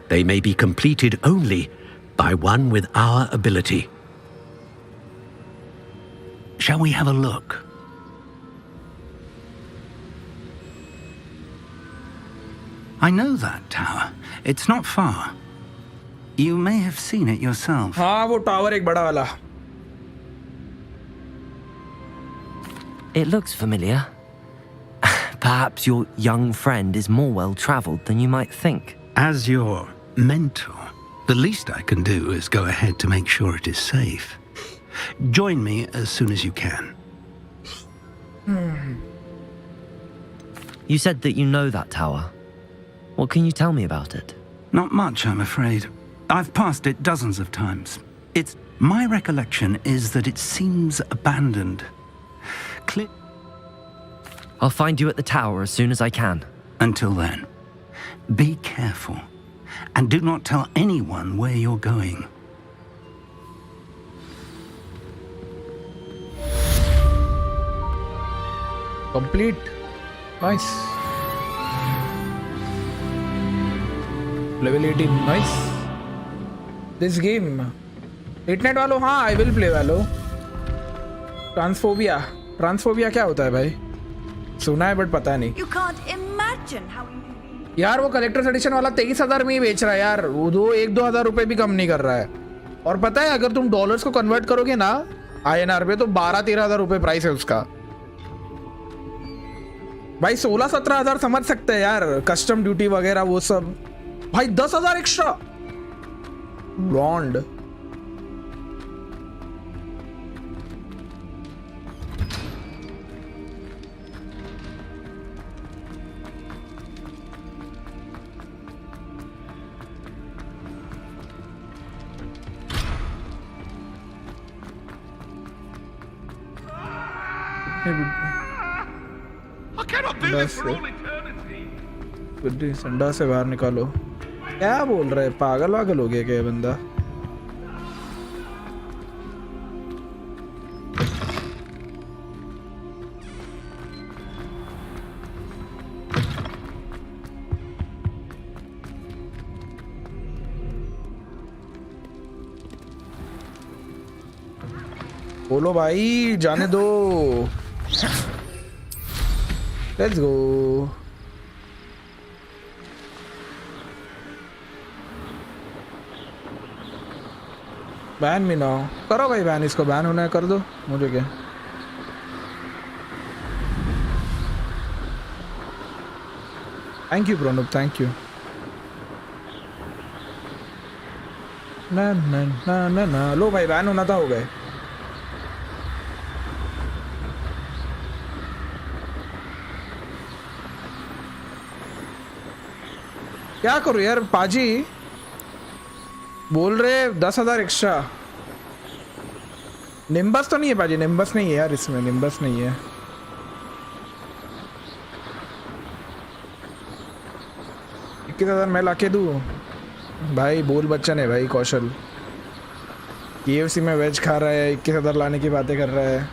they may be completed only by one with our ability. Shall we have a look? I know that tower. It's not far. You may have seen it yourself. हाँ वो tower एक बड़ा वाला. It looks familiar. Perhaps your young friend is more well-traveled than you might think. As your mentor, the least I can do is go ahead to make sure it is safe. Join me as soon as you can. You said that you know that tower. What can you tell me about it? Not much, I'm afraid. I've passed it dozens of times. My recollection is that it seems abandoned. I'll find you at the tower as soon as I can. Until then, be careful. And do not tell anyone where you're going. Complete. Nice. Level 18. Nice. This game. Internet वालों हाँ I will play वालों. Transphobia क्या होता है भाई? सुना है but पता नहीं. You can't imagine how यार वो कलेक्टर्स एडिशन वाला 23,000 में ही बेच रहा है यार. वो 1-2 हज़ार रुपए भी कम नहीं कर रहा है. और पता है अगर तुम डॉलर्स को कन्वर्ट करोगे ना INR पे तो 12-13 हज़ार रुपए प्राइस है उसका. भाई 16-17 हज़ार समझ सकते हैं यार. कस्टम ड्यूटी वगैरह वो सब. भाई 10,000 extra. Blonde. I cannot do this for all eternity. बुद्धि संडा से बाहर निकालो. क्या बोल रहा है? पागल वागल हो गया क्या ये बंदा? बोलो भाई जाने दो. Let's go. बैन में ना करो भाई. बैन इसको बैन होना है कर दो. मुझे क्या. Thank you Pranab. Thank you. ना ना ना ना ना. लो भाई बैन होना था हो गए. क्या करूँ यार पाजी. बोल रहे 10,000 एक्स्ट्रा. निम्बस तो नहीं है पाजी. निम्बस नहीं है यार इसमें. निम्बस नहीं है. $21,000 मैं लाके दूँ. भाई बोल बच्चन है भाई कौशल। KFC में वेज खा रहा है, 21,000 लाने की बातें कर रहा है।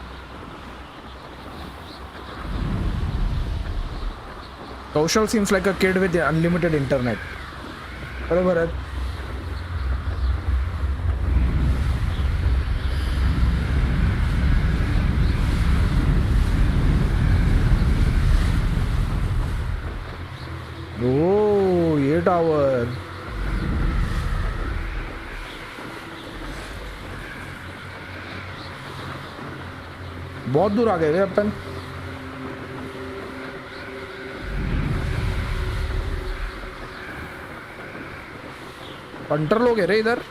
कौशल seems like a kid with unlimited internet. अरे भरत ओ ये टावर बहुत दूर आ गए रे अपन। पंटर लोग है रे इधर।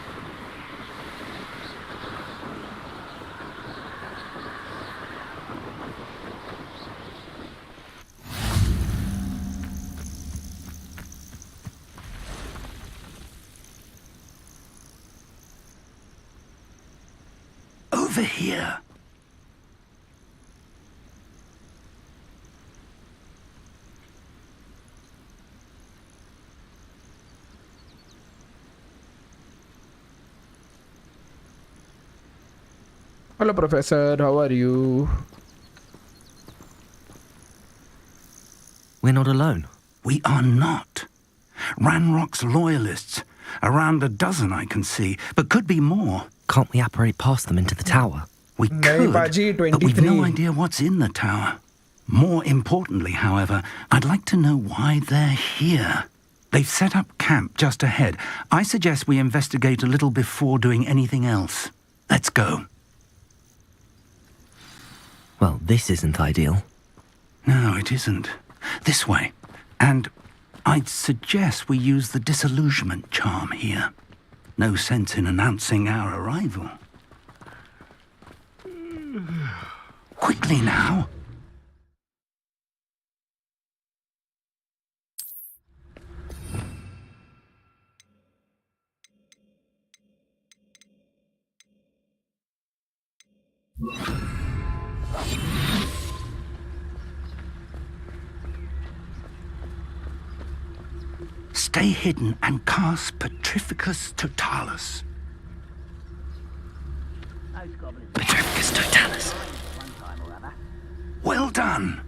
Over here. Hello, Professor. How are you? We're not alone. We are not. Ranrock's loyalists. Around a dozen I can see, but could be more. Can't we apparate past them into the tower? We could, Baji, but we've no 23. idea what's in the tower. More importantly, however, I'd like to know why they're here. They've set up camp just ahead. I suggest we investigate a little before doing anything else. Let's go. Well, this isn't ideal. No, it isn't. This way. And I'd suggest we use the disillusionment charm here. No sense in announcing our arrival. Quickly now. Stay hidden and cast Petrificus Totalis. Petrificus Totalis. Well done.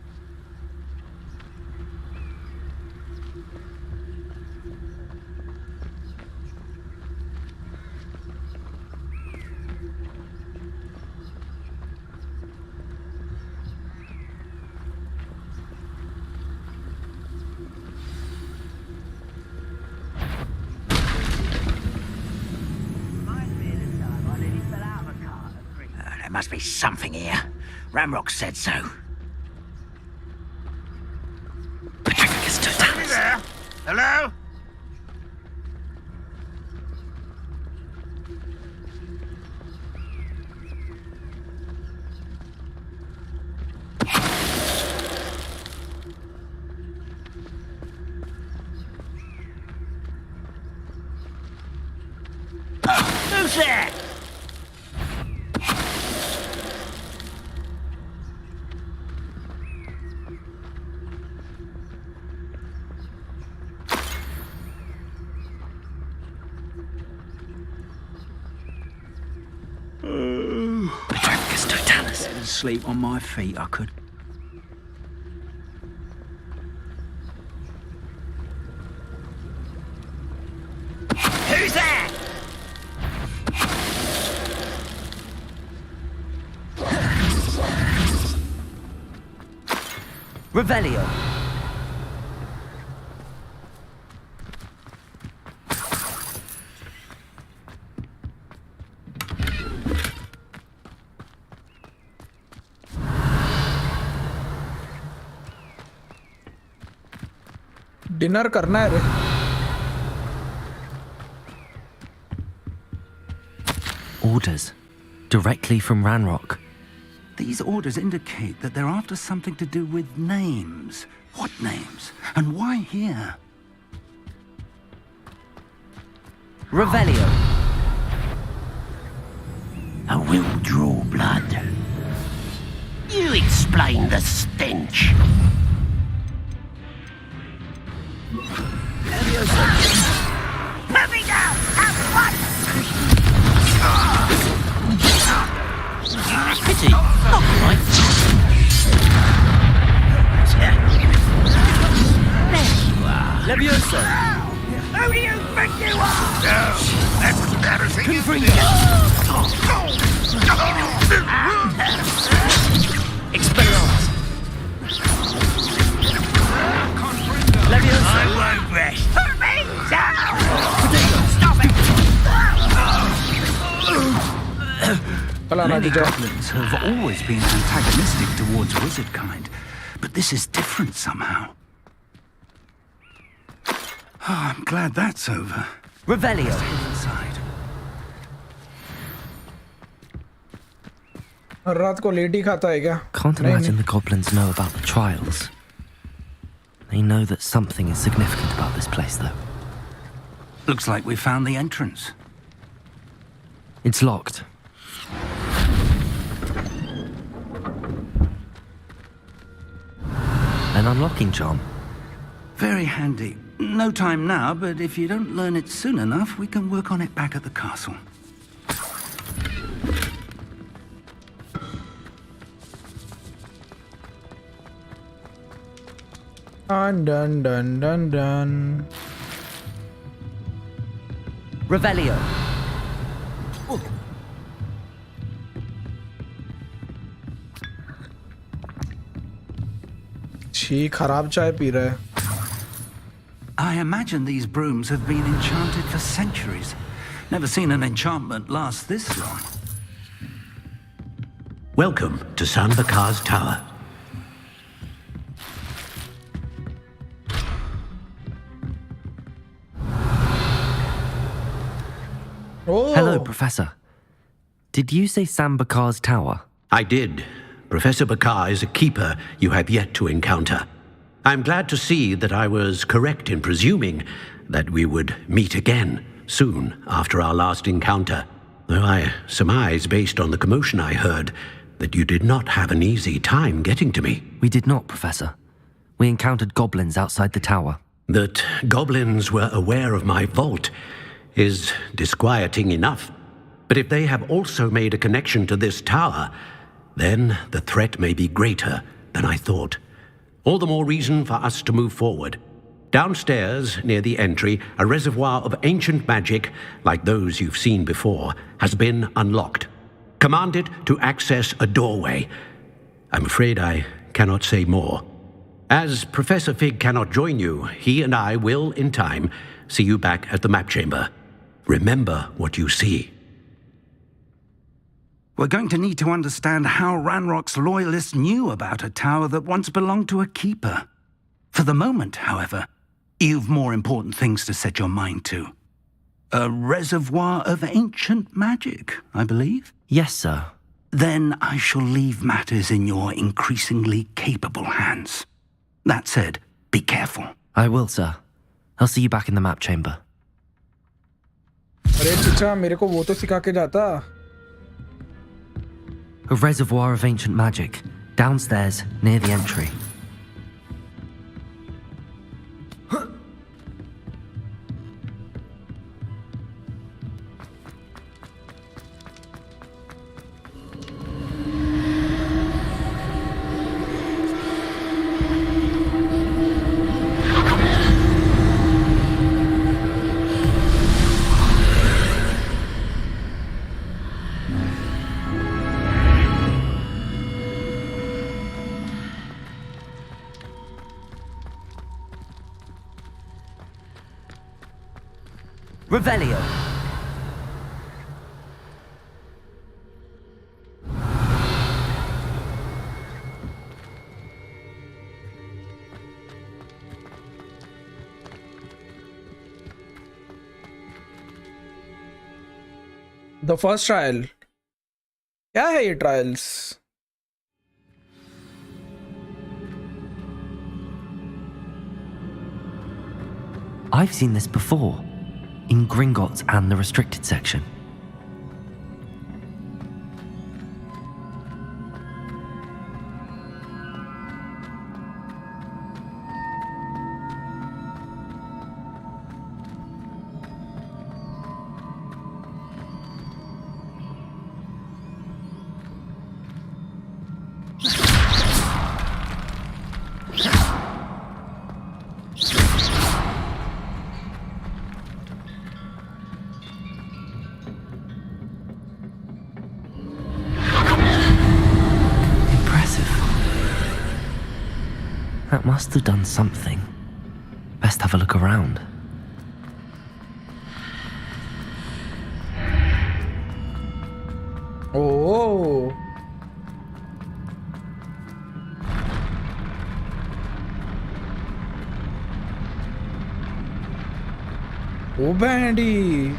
There must be something here. Ramrock said so. Petrificus Totalis. There? Hello? Who's there? Petrificus Totalis. Better sleep on my feet, I could. Who's there? Revelio. Dinner करना है रे। Orders. Directly from Ranrock. These orders indicate that they're after something to do with names. What names? And why here? Revelio. I will draw blood. You explain the stench. Let me go! Levioso! Who do you think you are? No, that's embarrassing. Expelliarmus! Levioso! I won't rest. Hurt me! Stop it! Many goblins have always been antagonistic towards wizard kind, but this is different somehow. Oh, I'm glad that's over. Revelio! Inside. रात को late ही खाता है क्या? Can't imagine the goblins know about the trials. They know that something is significant about this place, though. Looks like we found the entrance. It's locked. An unlocking charm. Very handy. No time now, but if you don't learn it soon enough, we can work on it back at the castle. Dun. Revelio. छी खराब चाय P रहा है. I imagine these brooms have been enchanted for centuries. Never seen an enchantment last this long. Welcome to San Bakar's Tower. Oh. Hello, Professor. Did you say San Bakar's Tower? I did. Professor Bakar is a keeper you have yet to encounter. I'm glad to see that I was correct in presuming that we would meet again soon after our last encounter, though I surmise, based on the commotion I heard, that you did not have an easy time getting to me. We did not, Professor. We encountered goblins outside the tower. That goblins were aware of my vault is disquieting enough. But if they have also made a connection to this tower, then the threat may be greater than I thought. All the more reason for us to move forward. Downstairs, near the entry, a reservoir of ancient magic, like those you've seen before, has been unlocked. Command it to access a doorway. I'm afraid I cannot say more. As Professor Fig cannot join you, he and I will, in time, see you back at the map chamber. Remember what you see. We're going to need to understand how Ranrock's loyalists knew about a tower that once belonged to a keeper. For the moment, however, you've more important things to set your mind to. A reservoir of ancient magic, I believe? Yes, sir. Then I shall leave matters in your increasingly capable hands. That said, be careful. I will, sir. I'll see you back in the map chamber. अरे चिचा मेरे को वो तो सिखा के जाता. A reservoir of ancient magic, downstairs near the entry. Revelio. The first trial. क्या है ये trials? I've seen this before. In Gringotts and the restricted section. must have done something. Best have a look around. Oh. Oh, Bandy.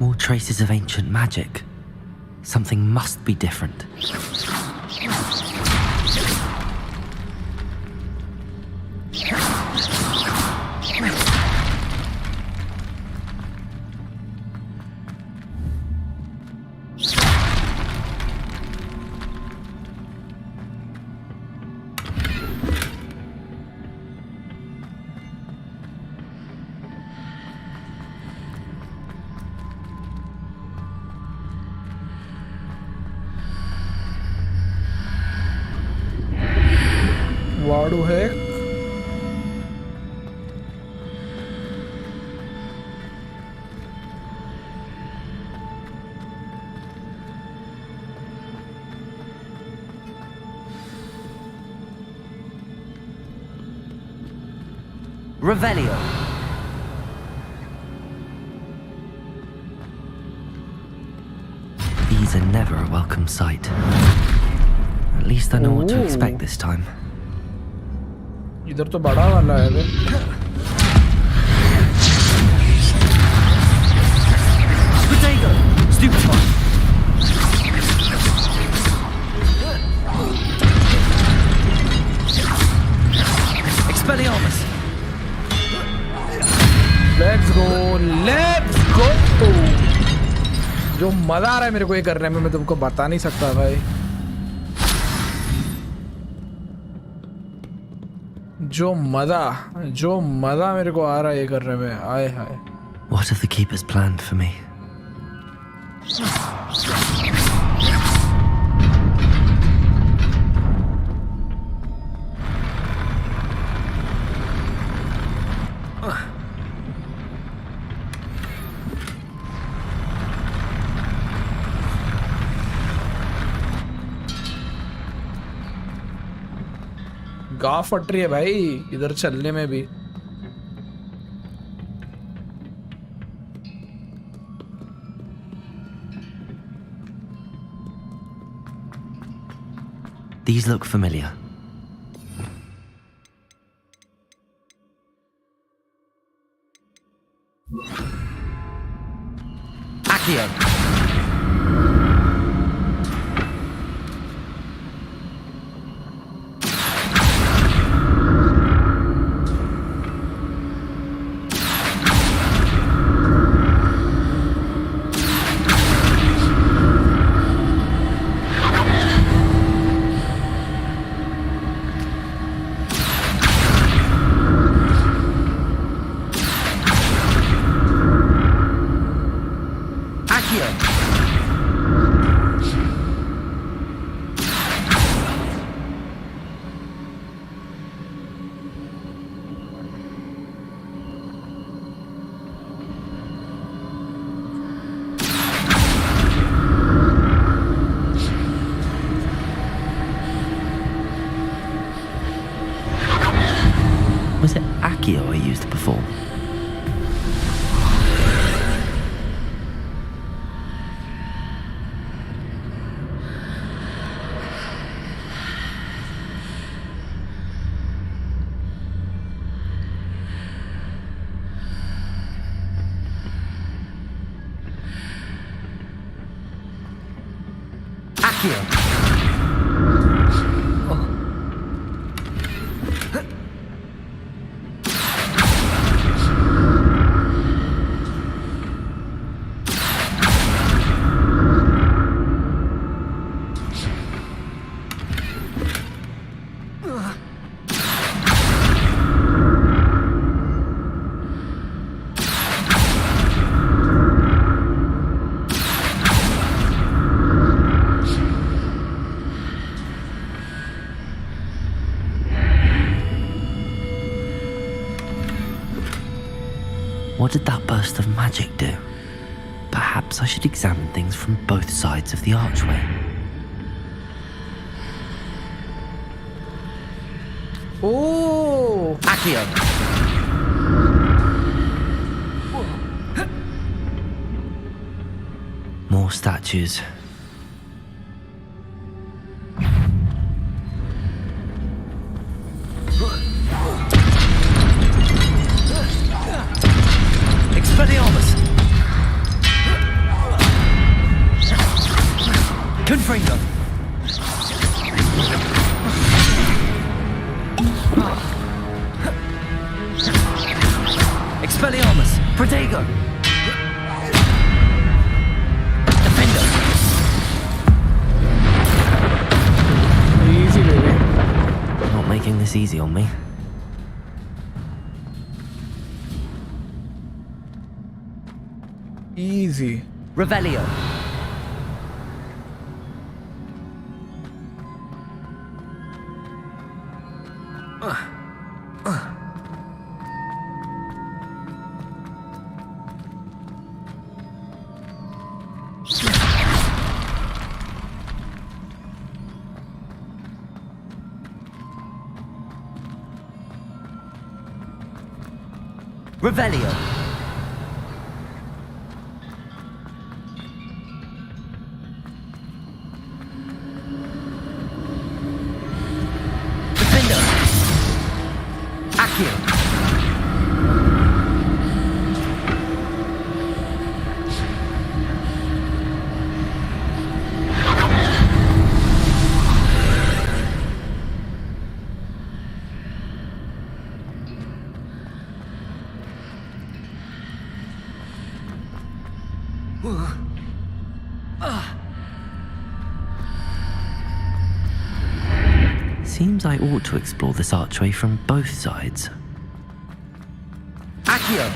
More traces of ancient magic. Something must be different. What the heck? Revelio. These are never a welcome sight. At least I know what to expect this time. इधर तो बड़ा वाला है बे. Potato! Stupid one! Expelliarmus! Let's go! Let's go! जो मजा आ रहा है मेरे को ये करने में मैं तुमको बता नहीं सकता भाई. जो मजा मेरे को आ रहा है ये करने में. आए हाय. What have the keepers planned for me? गाँव फट रही है भाई इधर चलने में भी. These look familiar. Accio. Was it Accio I used before? Accio! What did that burst of magic do? Perhaps I should examine things from both sides of the archway. Oh! Accio! More statues. Expelliarmus! Confringo! Expelliarmus! Protego! Defender! Easy, baby. Not making this easy on me. Easy. Revelio! Revelio! Defender! Accio! Seems I ought to explore this archway from both sides. Accio!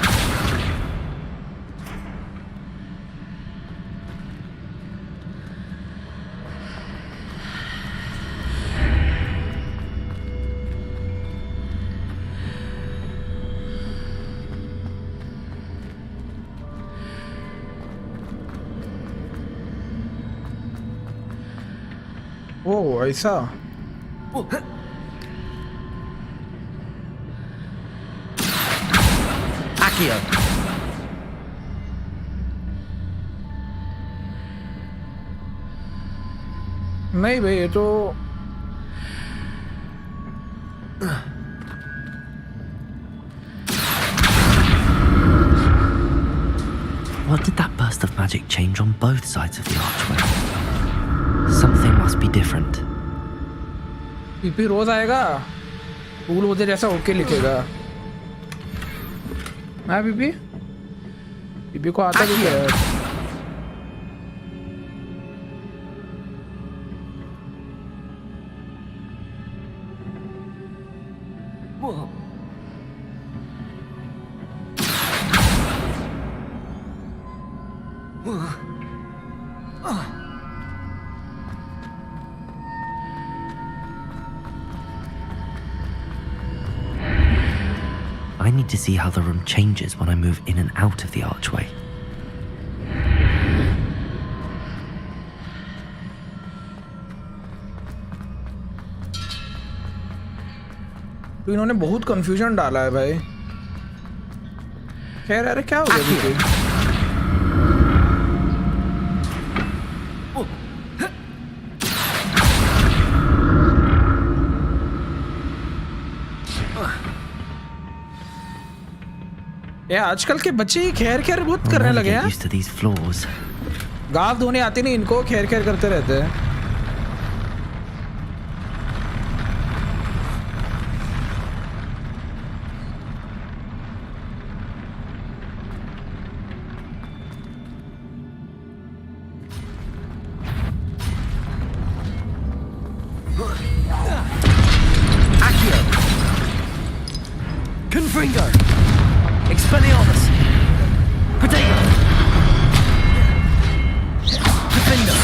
Oh, ऐसा. Accio! नहीं भाई ये तो What did that burst of magic change on both sides of the archway? Something must be different. पीपी रोज आएगा फूल होते जैसा ओके लिखेगा हाँ पीपी पीपी को आता भी है I need to see how the room changes when I move in and out of the archway. तो इन्होंने बहुत कंफ्यूजन डाला है भाई खैर अरे क्या हो गया ये आजकल के बच्चे ही खैर खैर बहुत करने लगे हैं गाल धोने आती नहीं इनको खैर खैर करते रहते हैं Confringo! Expelliarmus! Protego! Defender!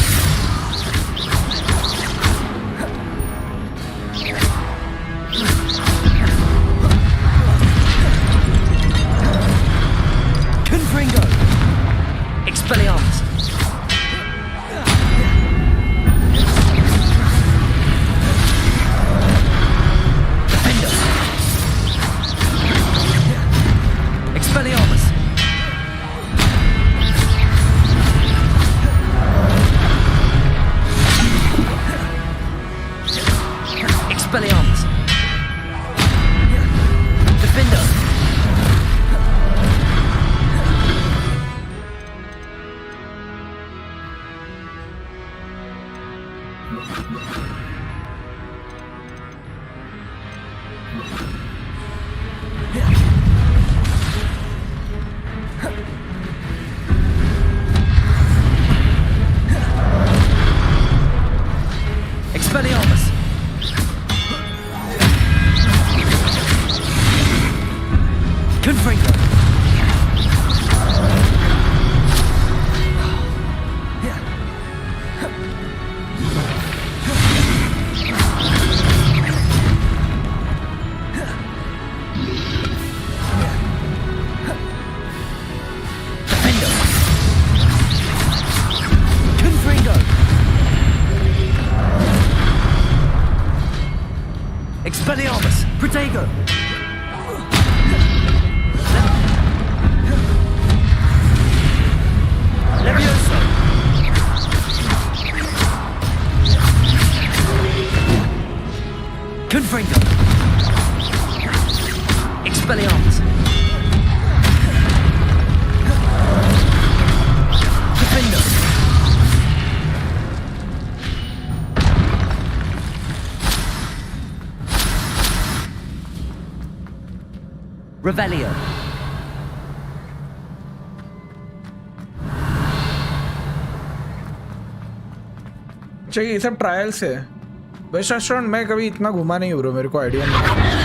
Expelliarmus. Defender. Expelliarmus. Confringo. Defendo. Confringo. Expelliarmus! Protego! Levioso! Confringo! Expelliarmus! Defendo! Revelio. चाहिए ये सब ट्रायल्स है। बेस्ट रेस्टोरेंट मैं कभी इतना घुमा नहीं हूँ ब्रो, मेरे को आइडिया नहीं।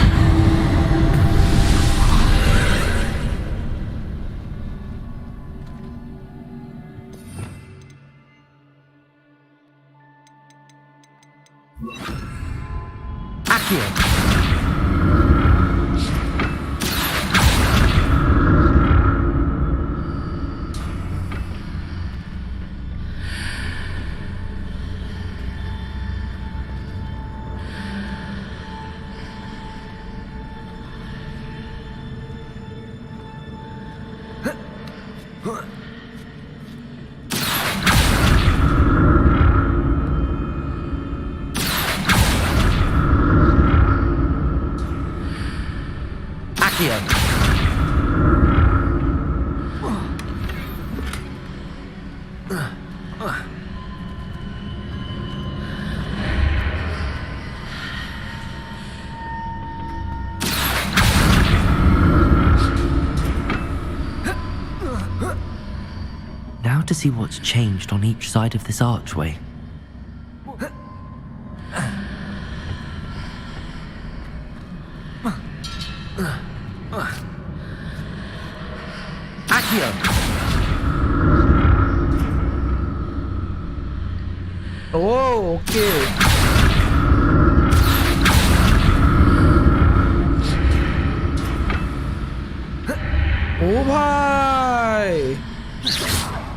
Accio. Now to see what's changed on each side of this archway. Accio. Oh, okay. ओ भाई,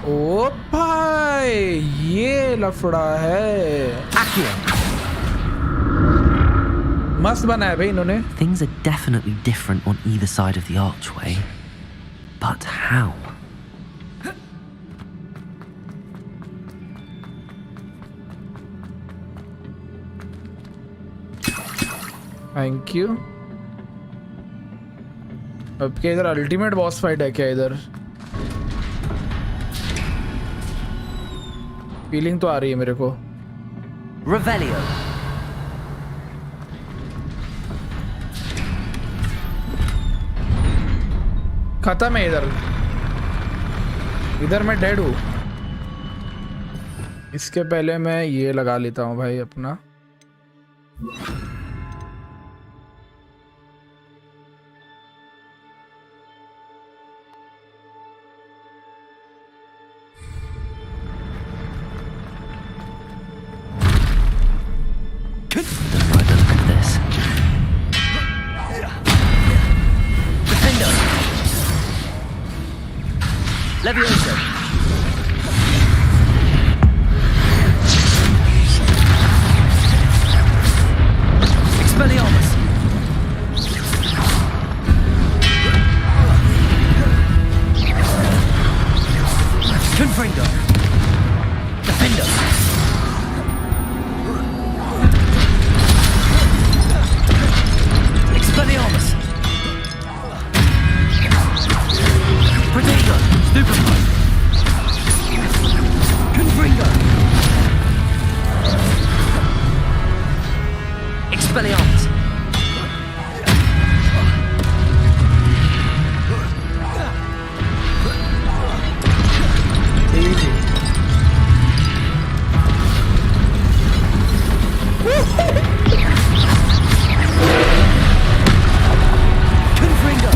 ओ भाई, ये लफड़ा है। मस्त बना है भाई इन्होंने। Things are definitely different on either side of the archway. But how? Thank you. अब क्या इधर अल्टीमेट बॉस फाइट है क्या? इधर फीलिंग तो आ रही है मेरे को। Revelio. खत्म है इधर। इधर मैं डेड हूँ। इसके पहले मैं ये लगा लेता हूँ भाई अपना। Levioso. Expelliarmus. Confringo. Defender. Expelliarmus! Easy. Confringo!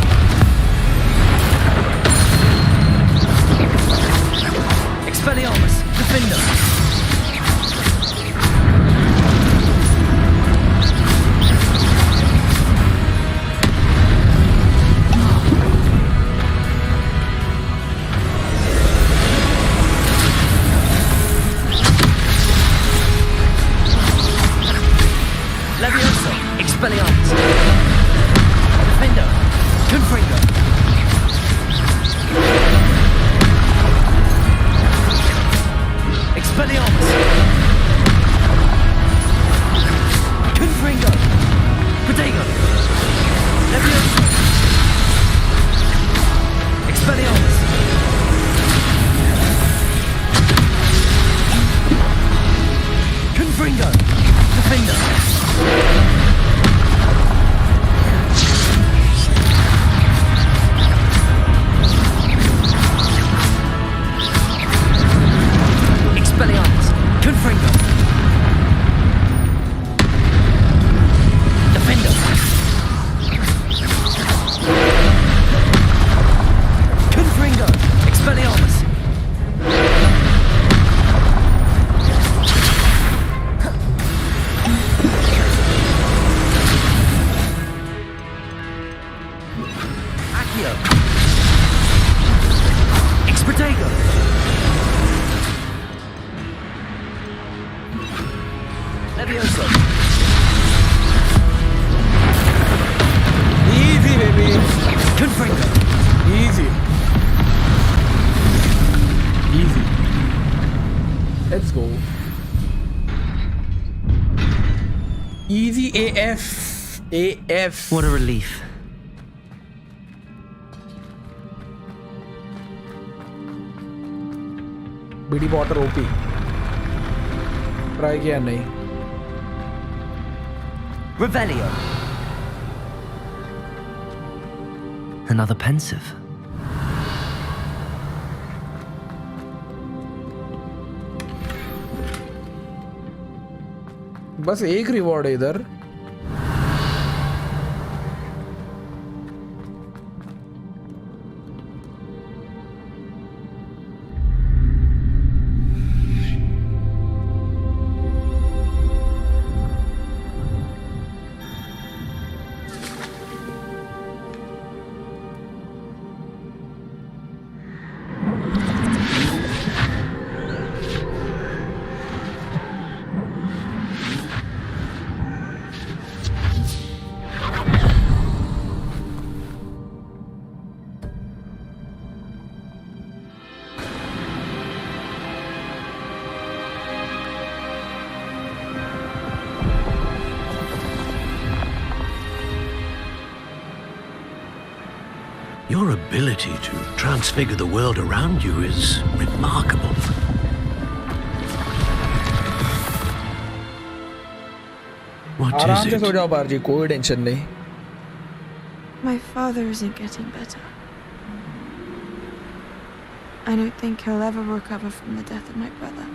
Expelliarmus! Defender! Levioso! Expelliarmus! Defender! Confringo! Expelliarmus! Confringo! Protego! Levioso! Expelliarmus! Confringo! Defender! Expelliarmus! Confringo! Defender! Confringo! Expelliarmus! Accio! Expedego! Levioso! Easy, baby. Confringo! Easy. Easy. Let's go. Easy AF. AF. What a relief. BD Potter OP. Try किया नहीं. Revelio! Another pensive. बस एक reward है इधर. Your ability to transfigure the world around you is remarkable. What आराम is से it? सो जाओ बारजी, कोई टेंशन नहीं. My father isn't getting better. I don't think he'll ever recover from the death of my brother.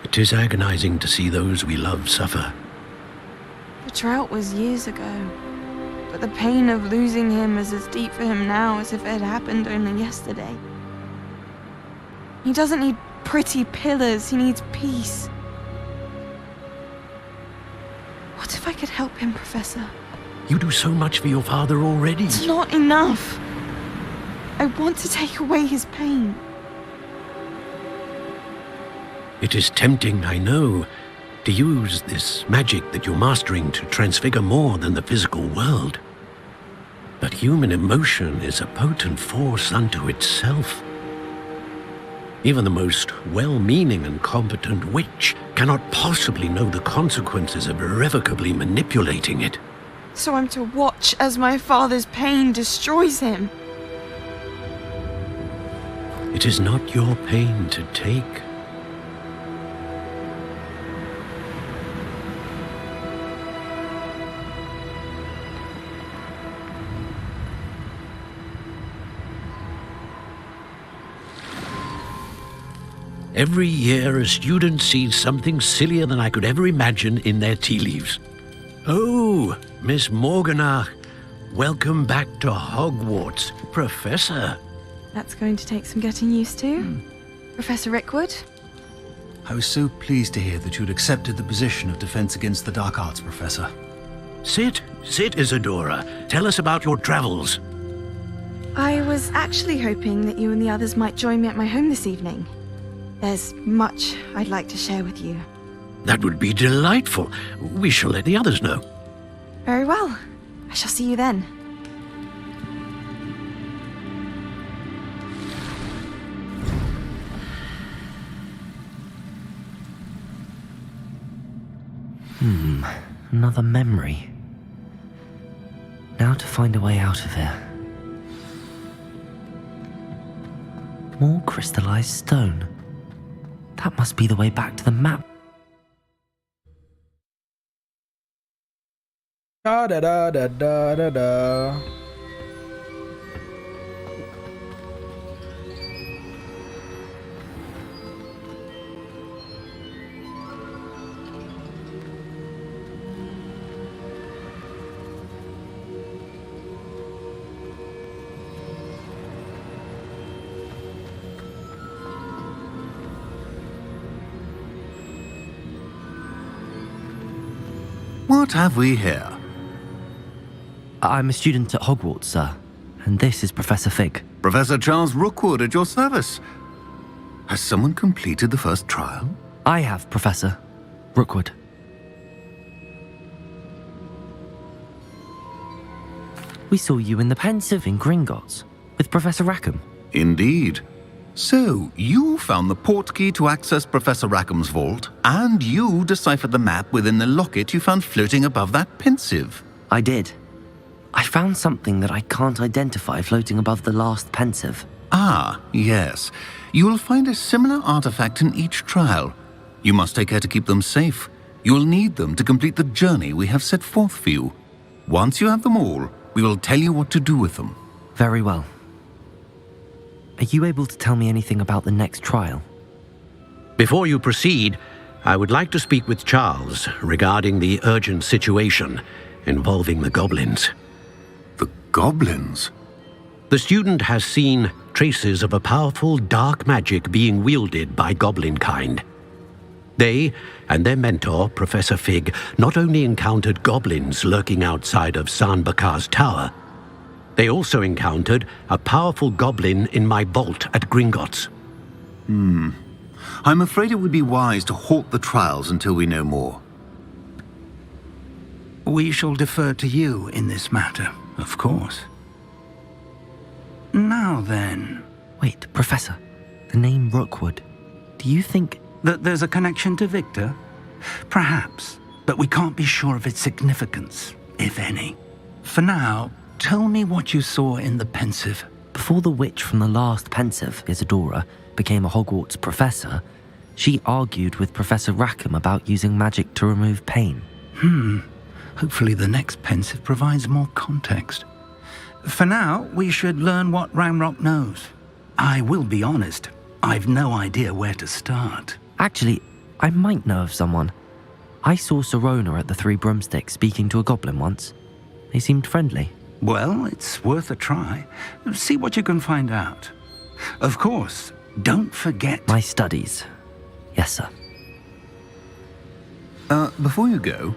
It is agonizing to see those we love suffer. The drought was years ago, but the pain of losing him is as deep for him now as if it had happened only yesterday. He doesn't need pretty pillars, he needs peace. What if I could help him, Professor? You do so much for your father already. It's not enough. I want to take away his pain. It is tempting, I know, to use this magic that you're mastering to transfigure more than the physical world. But human emotion is a potent force unto itself. Even the most well-meaning and competent witch cannot possibly know the consequences of irrevocably manipulating it. So I'm to watch as my father's pain destroys him. It is not your pain to take. Every year, a student sees something sillier than I could ever imagine in their tea leaves. Oh, Miss Morganach, welcome back to Hogwarts, Professor. That's going to take some getting used to. Professor Rickwood? I was so pleased to hear that you'd accepted the position of Defense Against the Dark Arts, Professor. Sit, Isadora. Tell us about your travels. I was actually hoping that you and the others might join me at my home this evening. There's much I'd like to share with you. That would be delightful. We shall let the others know. Very well. I shall see you then. Another memory. Now to find a way out of here. More crystallized stone. That must be the way back to the map. Da da da da da da da. What have we here? I'm a student at Hogwarts, sir, and this is Professor Fig. Professor Charles Rookwood at your service. Has someone completed the first trial? I have, Professor Rookwood. We saw you in the Pensive in Gringotts with Professor Rackham. Indeed. So, you found the portkey to access Professor Rackham's vault, and you deciphered the map within the locket you found floating above that Pensive. I did. I found something that I can't identify floating above the last Pensive. Ah, yes. You will find a similar artifact in each trial. You must take care to keep them safe. You will need them to complete the journey we have set forth for you. Once you have them all, we will tell you what to do with them. Very well. Are you able to tell me anything about the next trial? Before you proceed, I would like to speak with Charles regarding the urgent situation involving the goblins. The goblins? The student has seen traces of a powerful dark magic being wielded by goblin kind. They and their mentor, Professor Fig, not only encountered goblins lurking outside of Sanbakar's tower, they also encountered a powerful goblin in my vault at Gringotts. I'm afraid it would be wise to halt the trials until we know more. We shall defer to you in this matter, of course. Now then... Wait, Professor. The name Rookwood. Do you think... that there's a connection to Victor? Perhaps, but we can't be sure of its significance, if any. For now, tell me what you saw in the Pensive. Before the witch from the last Pensive, Isadora, became a Hogwarts professor, she argued with Professor Rackham about using magic to remove pain. Hopefully the next Pensive provides more context. For now, we should learn what Ranrock knows. I will be honest, I've no idea where to start. Actually, I might know of someone. I saw Serona at the Three Broomsticks speaking to a goblin once. They seemed friendly. Well, it's worth a try. See what you can find out. Of course, don't forget... My studies. Yes, sir. Before you go...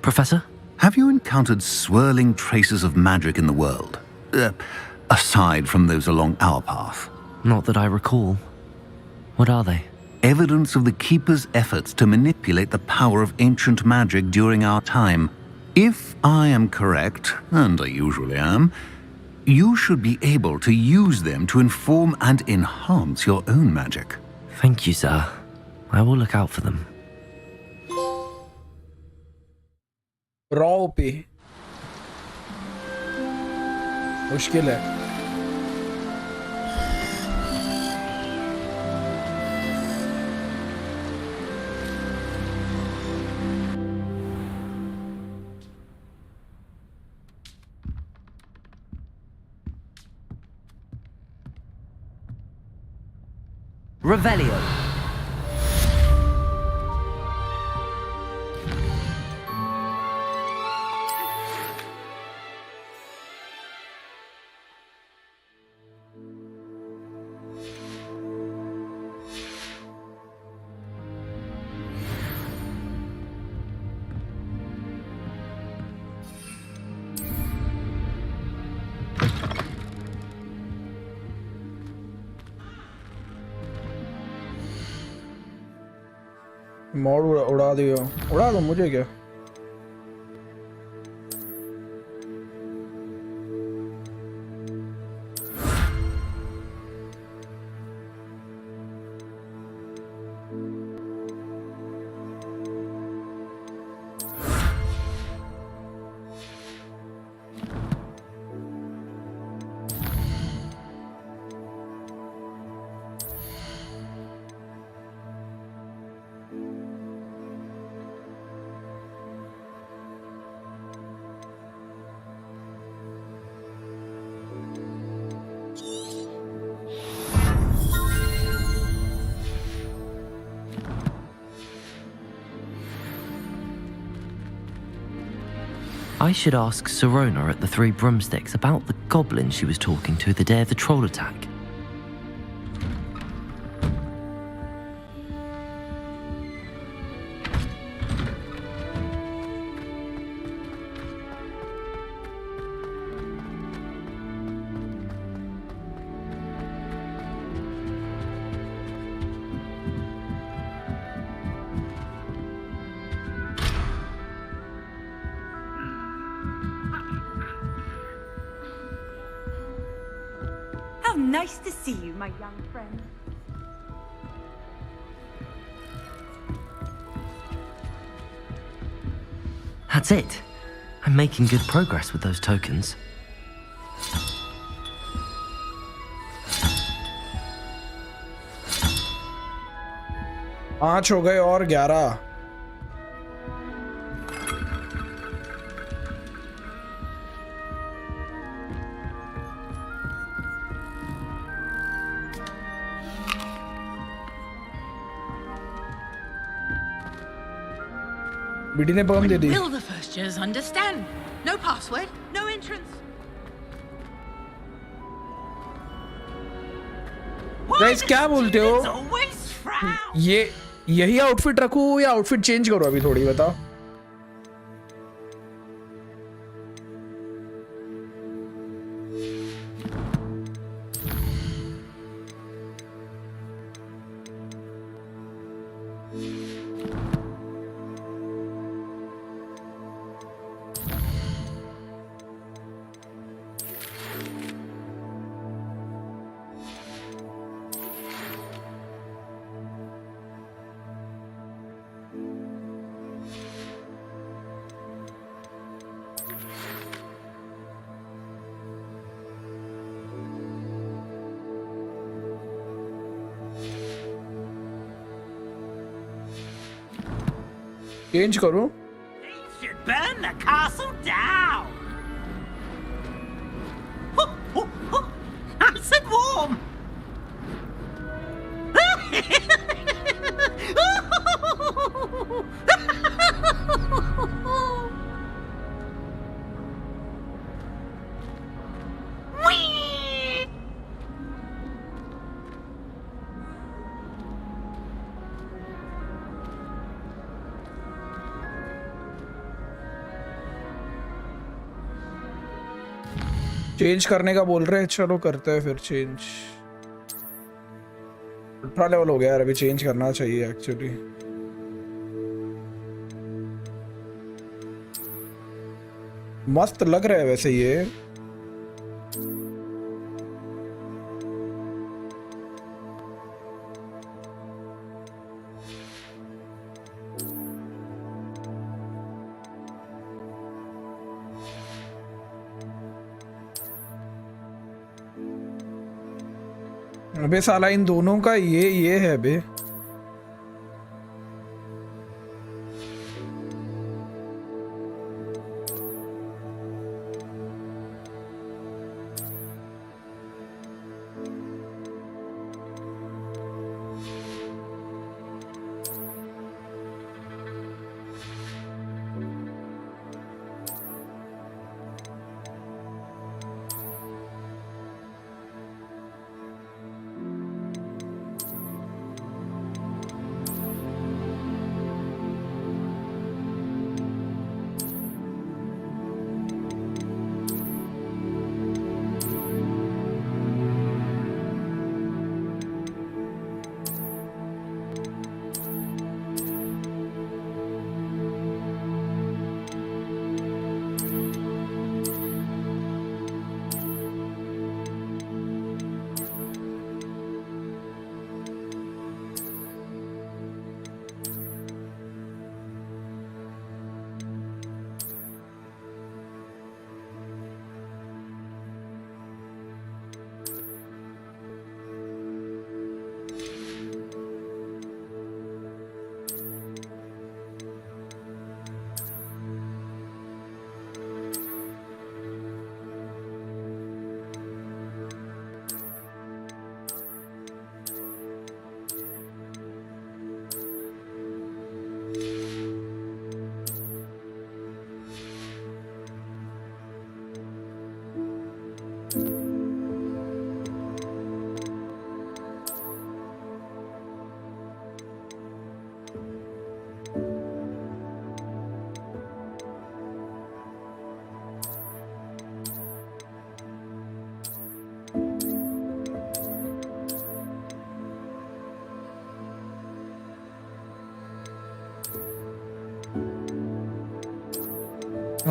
Professor? Have you encountered swirling traces of magic in the world? Aside from those along our path? Not that I recall. What are they? Evidence of the Keeper's efforts to manipulate the power of ancient magic during our time. If I am correct, and I usually am, you should be able to use them to inform and enhance your own magic. Thank you, sir. I will look out for them. Raw पे मुश्किल है. Revelio. Mod उड़ा दियो, उड़ा दो मुझे क्या। I should ask Sirona at the Three Broomsticks about the goblin she was talking to the day of the troll attack. How nice to see you, my young friend. That's it. I'm making good progress with those tokens. 5 हो गए और 11। BD ने बम दे दी। Will the first years understand? No password, no entrance. Guys क्या बोलते हो? ये यही outfit रखूं या आउटफिट चेंज करो अभी थोड़ी बताओ। चेंज करूं? Should burn the castle down. Nice and warm. Change करने का बोल रहे हैं, चलो करते हैं फिर चेंज। अल्ट्रा लेवल हो गया यार, अभी चेंज करना चाहिए एक्चुअली। मस्त लग रहा है वैसे ये। अबे साला इन दोनों का ये है बे।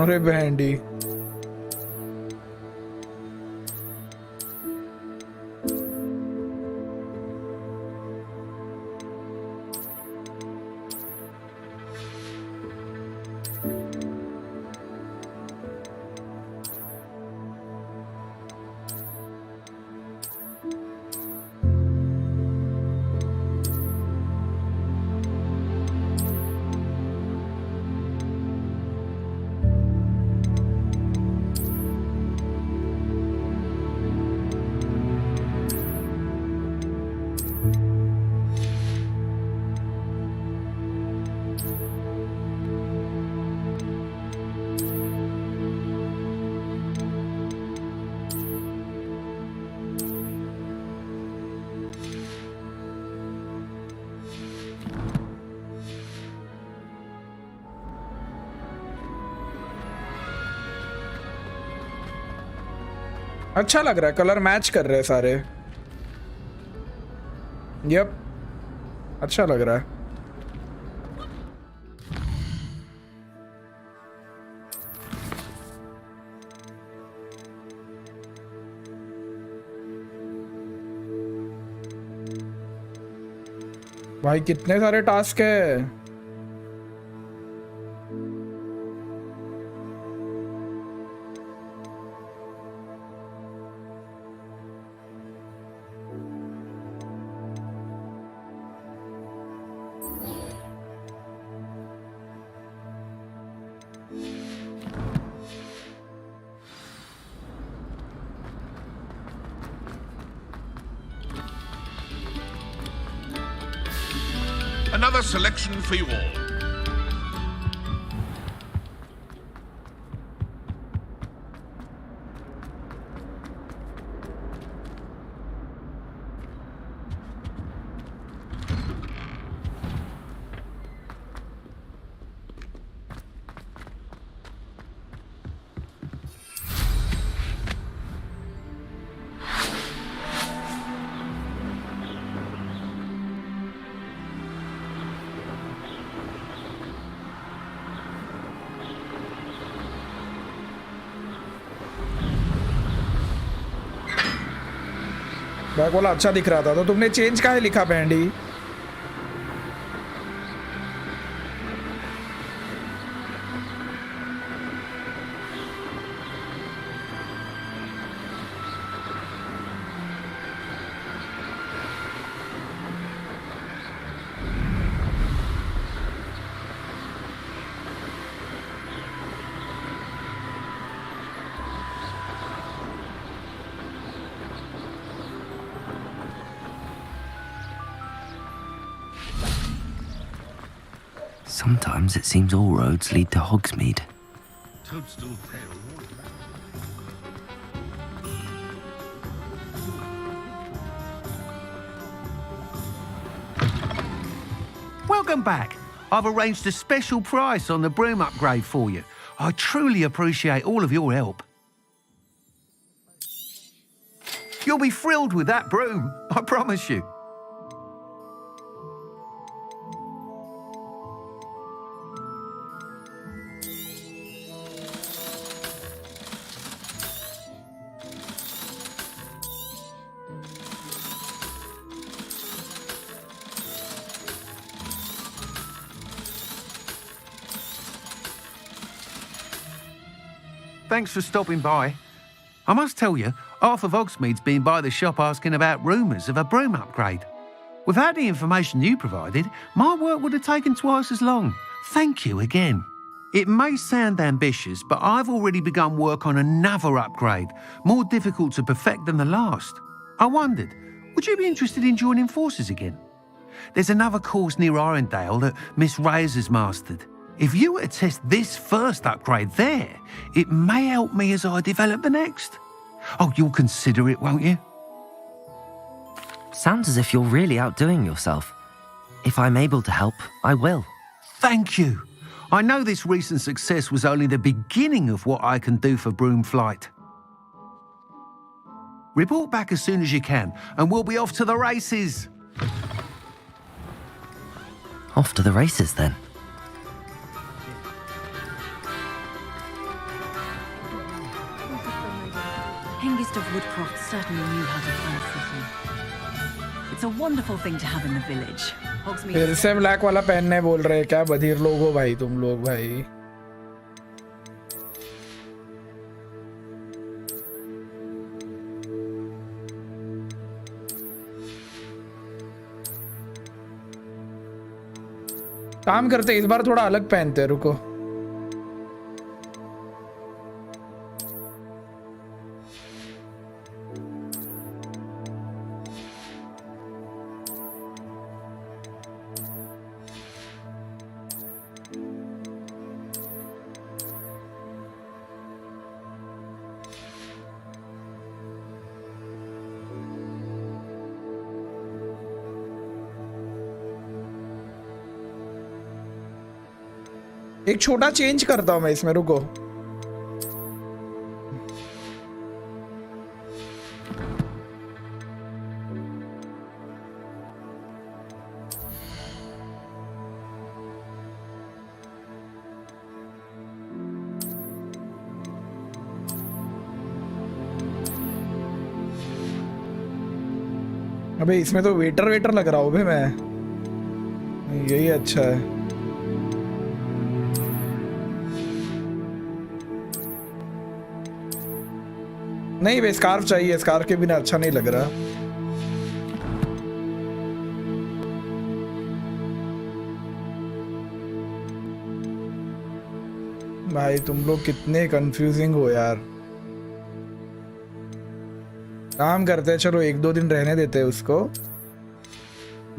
अरे बैंडी अच्छा लग रहा है, कलर मैच कर रहे हैं सारे। यप, अच्छा लग रहा है। भाई कितने सारे टास्क है। Another selection for you all. Back वाला अच्छा दिख रहा था तो तुमने चेंज काहे लिखा bandy? Sometimes it seems all roads lead to Hogsmeade. Toadstool tail. Welcome back. I've arranged a special price on the broom upgrade for you. I truly appreciate all of your help. You'll be thrilled with that broom, I promise you. Thanks for stopping by. I must tell you, half of Hogsmeade's been by the shop asking about rumours of a broom upgrade. Without the information you provided, my work would have taken twice as long. Thank you again. It may sound ambitious, but I've already begun work on another upgrade, more difficult to perfect than the last. I wondered, would you be interested in joining forces again? There's another course near Irondale that Miss Reyes has mastered. If you were to test this first upgrade there, it may help me as I develop the next. Oh, you'll consider it, won't you? Sounds as if you're really outdoing yourself. If I'm able to help, I will. Thank you. I know this recent success was only the beginning of what I can do for Broom Flight. Report back as soon as you can, and we'll be off to the races. Off to the races, then. certainly knew how to find footing. It's a wonderful thing to have in the village. Hogsmeade फिर से black वाला पहनने बोल रहे हैं, क्या बधिर लोग हो भाई तुम लोग भाई। काम करते इस बार थोड़ा अलग पहनते हैं, रुको। एक छोटा चेंज करता हूं मैं इसमें, रुको। अबे इसमें तो वेटर लग रहा हूँ भाई मैं, यही अच्छा है। नहीं वे स्कार्फ चाहिए, स्कार्फ के बिना अच्छा नहीं लग रहा। भाई तुम लोग कितने कंफ्यूजिंग हो यार। काम करते हैं, चलो 1-2 दिन रहने देते हैं उसको।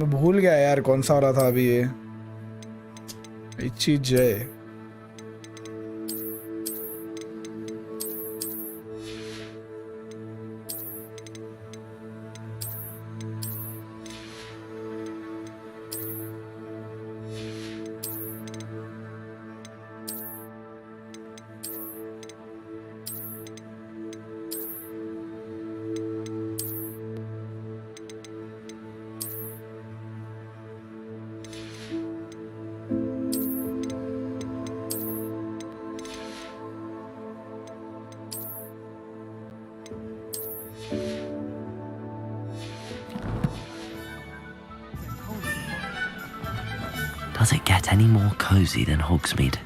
मैं भूल गया यार कौन सा वाला था अभी ये चीज है। Does it get any more cozy than Hogsmeade?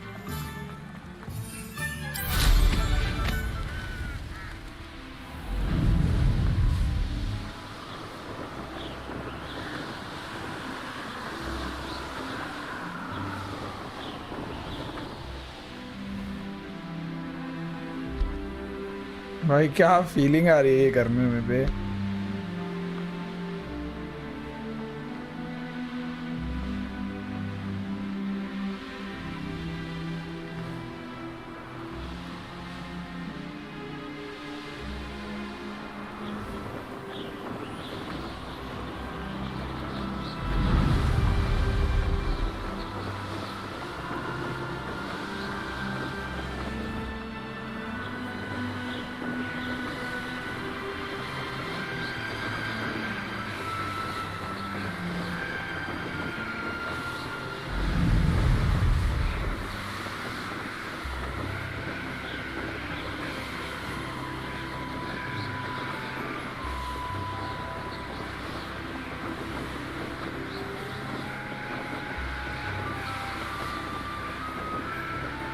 भाई क्या फीलिंग आ रही है ये करने में पे।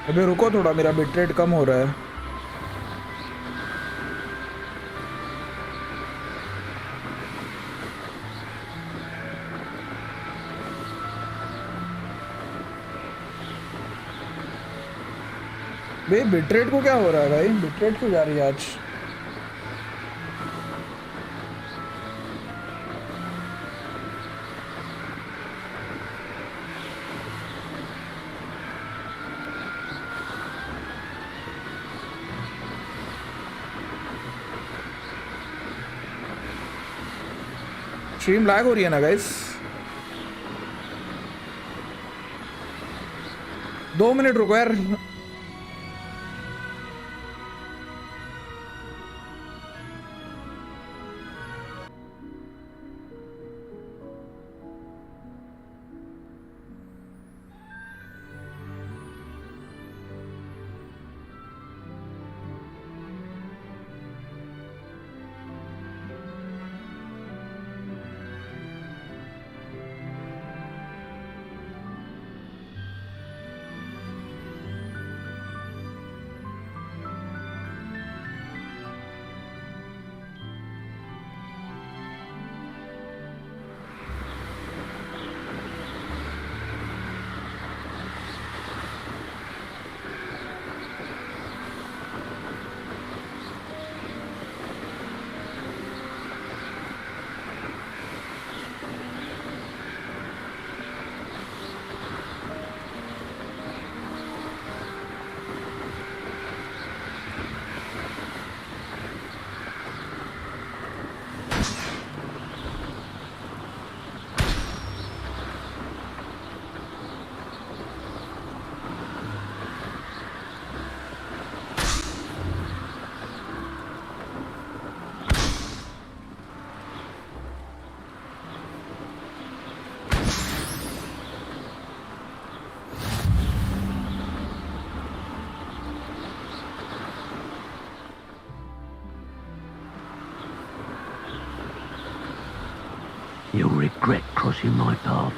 अबे रुको थोड़ा, मेरा बिट रेट कम हो रहा है। भाई बिट रेट को क्या हो रहा है भाई, बिट रेट क्यों जा रही है आज? स्ट्रीम लैग हो रही है ना गाइस? 2 मिनट रुको यार। crossing my path.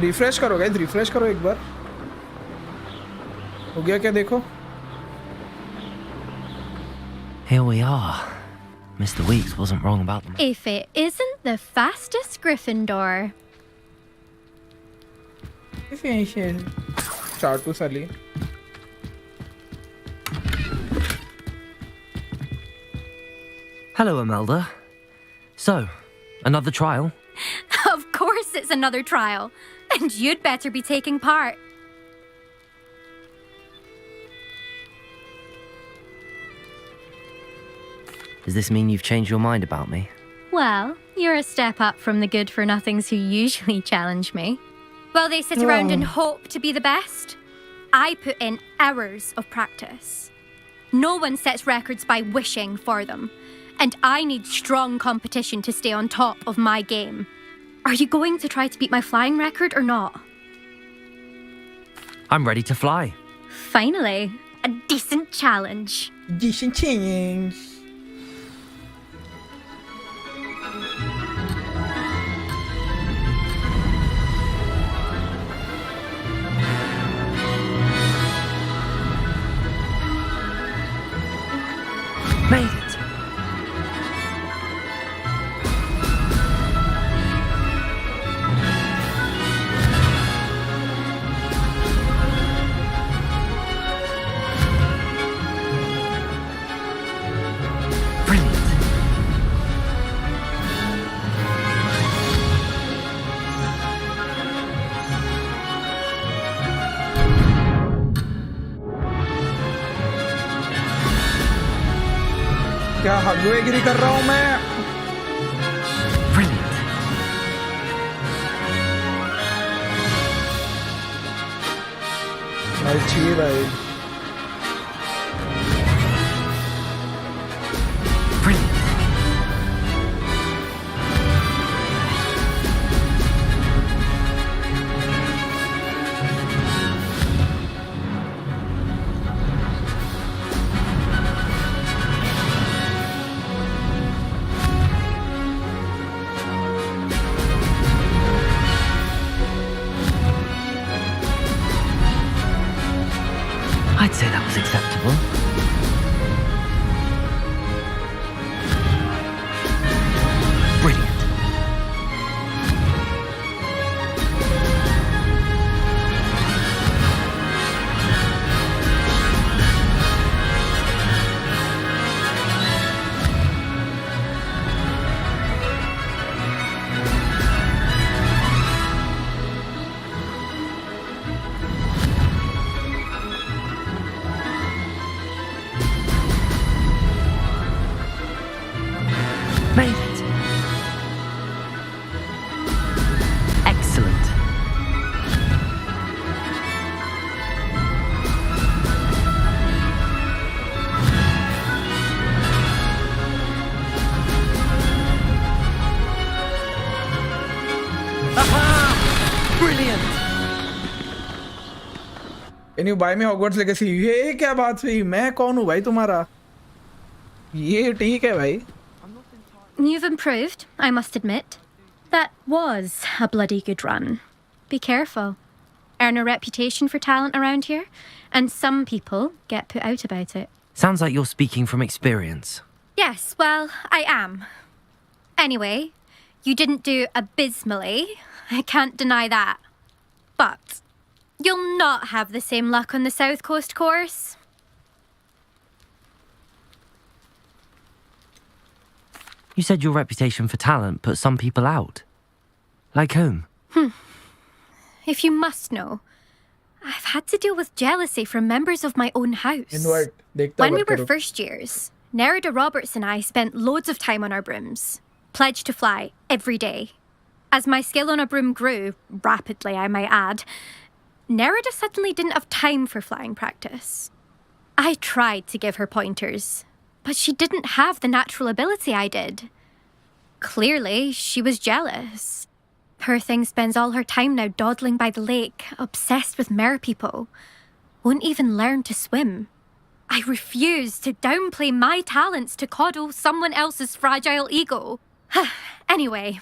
रिफ्रेश करो गाइस, रिफ्रेश करो एक बार. हो गया क्या देखो? Here we are. Mr. Weeks wasn't wrong about them. If it isn't the fastest Gryffindor. Chartu Sally. Hello, Imelda. So, another trial? Of course it's another trial. And you'd better be taking part. Does this mean you've changed your mind about me? Well, you're a step up from the good-for-nothings who usually challenge me. While they sit around and hope to be the best, I put in hours of practice. No one sets records by wishing for them, and I need strong competition to stay on top of my game. Are you going to try to beat my flying record or not? I'm ready to fly. Finally, a decent challenge. Decent challenge. Made it. क्या हगवेगिरी कर रहा हूँ मैं? अच्छी भाई. I'd say that was acceptable. Brilliant. Made it. Excellent. Aha! Brilliant. Can you buy me Hogwarts Legacy? ये क्या बात हुई? मैं कौन हूँ भाई तुम्हारा? ये ठीक है भाई. You've improved, I must admit. That was a bloody good run. Be careful. Earn a reputation for talent around here, and some people get put out about it. Sounds like you're speaking from experience. Yes, well, I am. Anyway, you didn't do abysmally. I can't deny that. But you'll not have the same luck on the South Coast course. You said your reputation for talent put some people out. Like whom? If you must know, I've had to deal with jealousy from members of my own house. When we were first years, Nerida Roberts and I spent loads of time on our brooms, pledged to fly every day. As my skill on a broom grew, rapidly I might add, Nerida suddenly didn't have time for flying practice. I tried to give her pointers, but she didn't have the natural ability I did. Clearly, she was jealous. Poor thing spends all her time now dawdling by the lake, obsessed with mer people. Won't even learn to swim. I refuse to downplay my talents to coddle someone else's fragile ego. Anyway,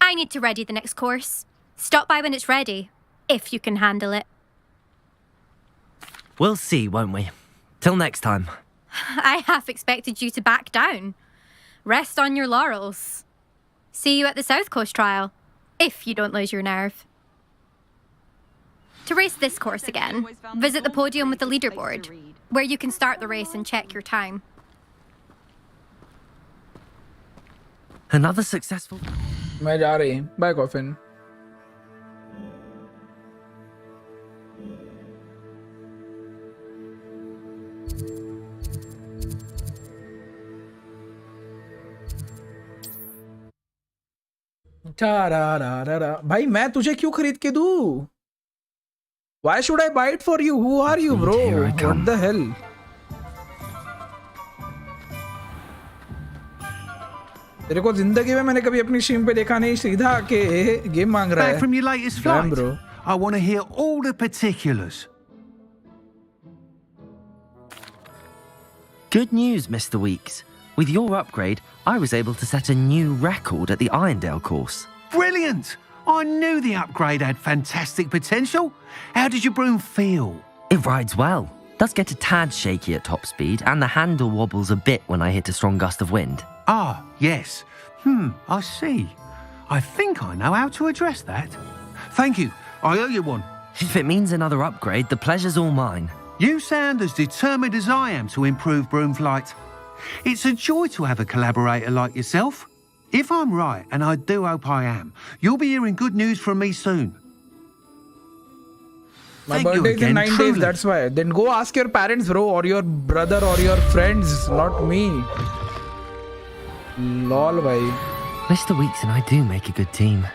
I need to ready the next course. Stop by when it's ready, if you can handle it. We'll see, won't we? Till next time. I half expected you to back down. Rest on your laurels. See you at the South Coast trial, if you don't lose your nerve. To race this course again, visit the podium with the leaderboard, where you can start the race and check your time. Another successful... मैं जा रही bye coffin भाई मैं तुझे क्यों खरीद के दूं? Why should I buy it for you? Who are you, bro? What the hell? तेरे को जिंदगी में मैंने कभी अपनी स्ट्रीम पे देखा नहीं, सीधा आके गेम मांग रहा है. Back from your latest flight, bro. I want to hear all the particulars. Good news, Mr. Weeks. With your upgrade, I was able to set a new record at the Irondale course. Brilliant! I knew the upgrade had fantastic potential. How did your broom feel? It rides well. Does get a tad shaky at top speed, and the handle wobbles a bit when I hit a strong gust of wind. Ah, yes. I see. I think I know how to address that. Thank you. I owe you one. If it means another upgrade, the pleasure's all mine. You sound as determined as I am to improve broom flight. It's a joy to have a collaborator like yourself. If I'm right, and I do hope I am, you'll be hearing good news from me soon. My birthday is in 9 days, that's why. Then go ask your parents, bro, or your brother, or your friends, not me. Lol, bhai. Mr. Weeks and I do make a good team.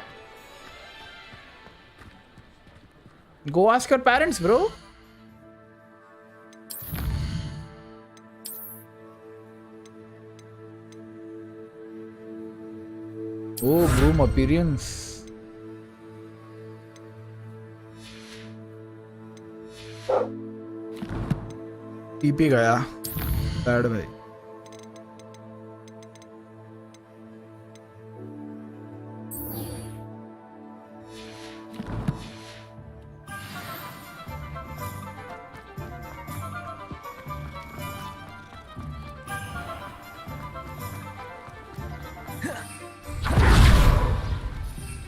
Go ask your parents, bro. Oh, BROOM appearance. TP गया. Bad भाई.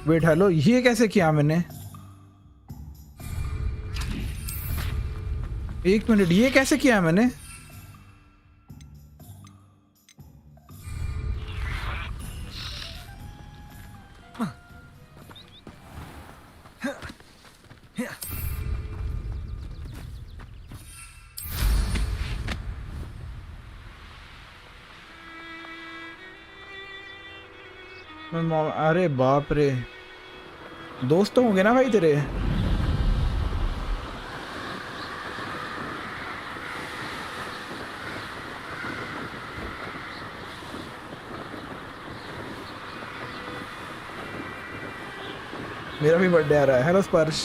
Wait hello ये कैसे किया मैंने? एक minute, ये कैसे किया मैंने? अरे बाप रे, दोस्त तो होंगे ना भाई तेरे? मेरा भी बर्थडे आ रहा है. हेलो स्पर्श.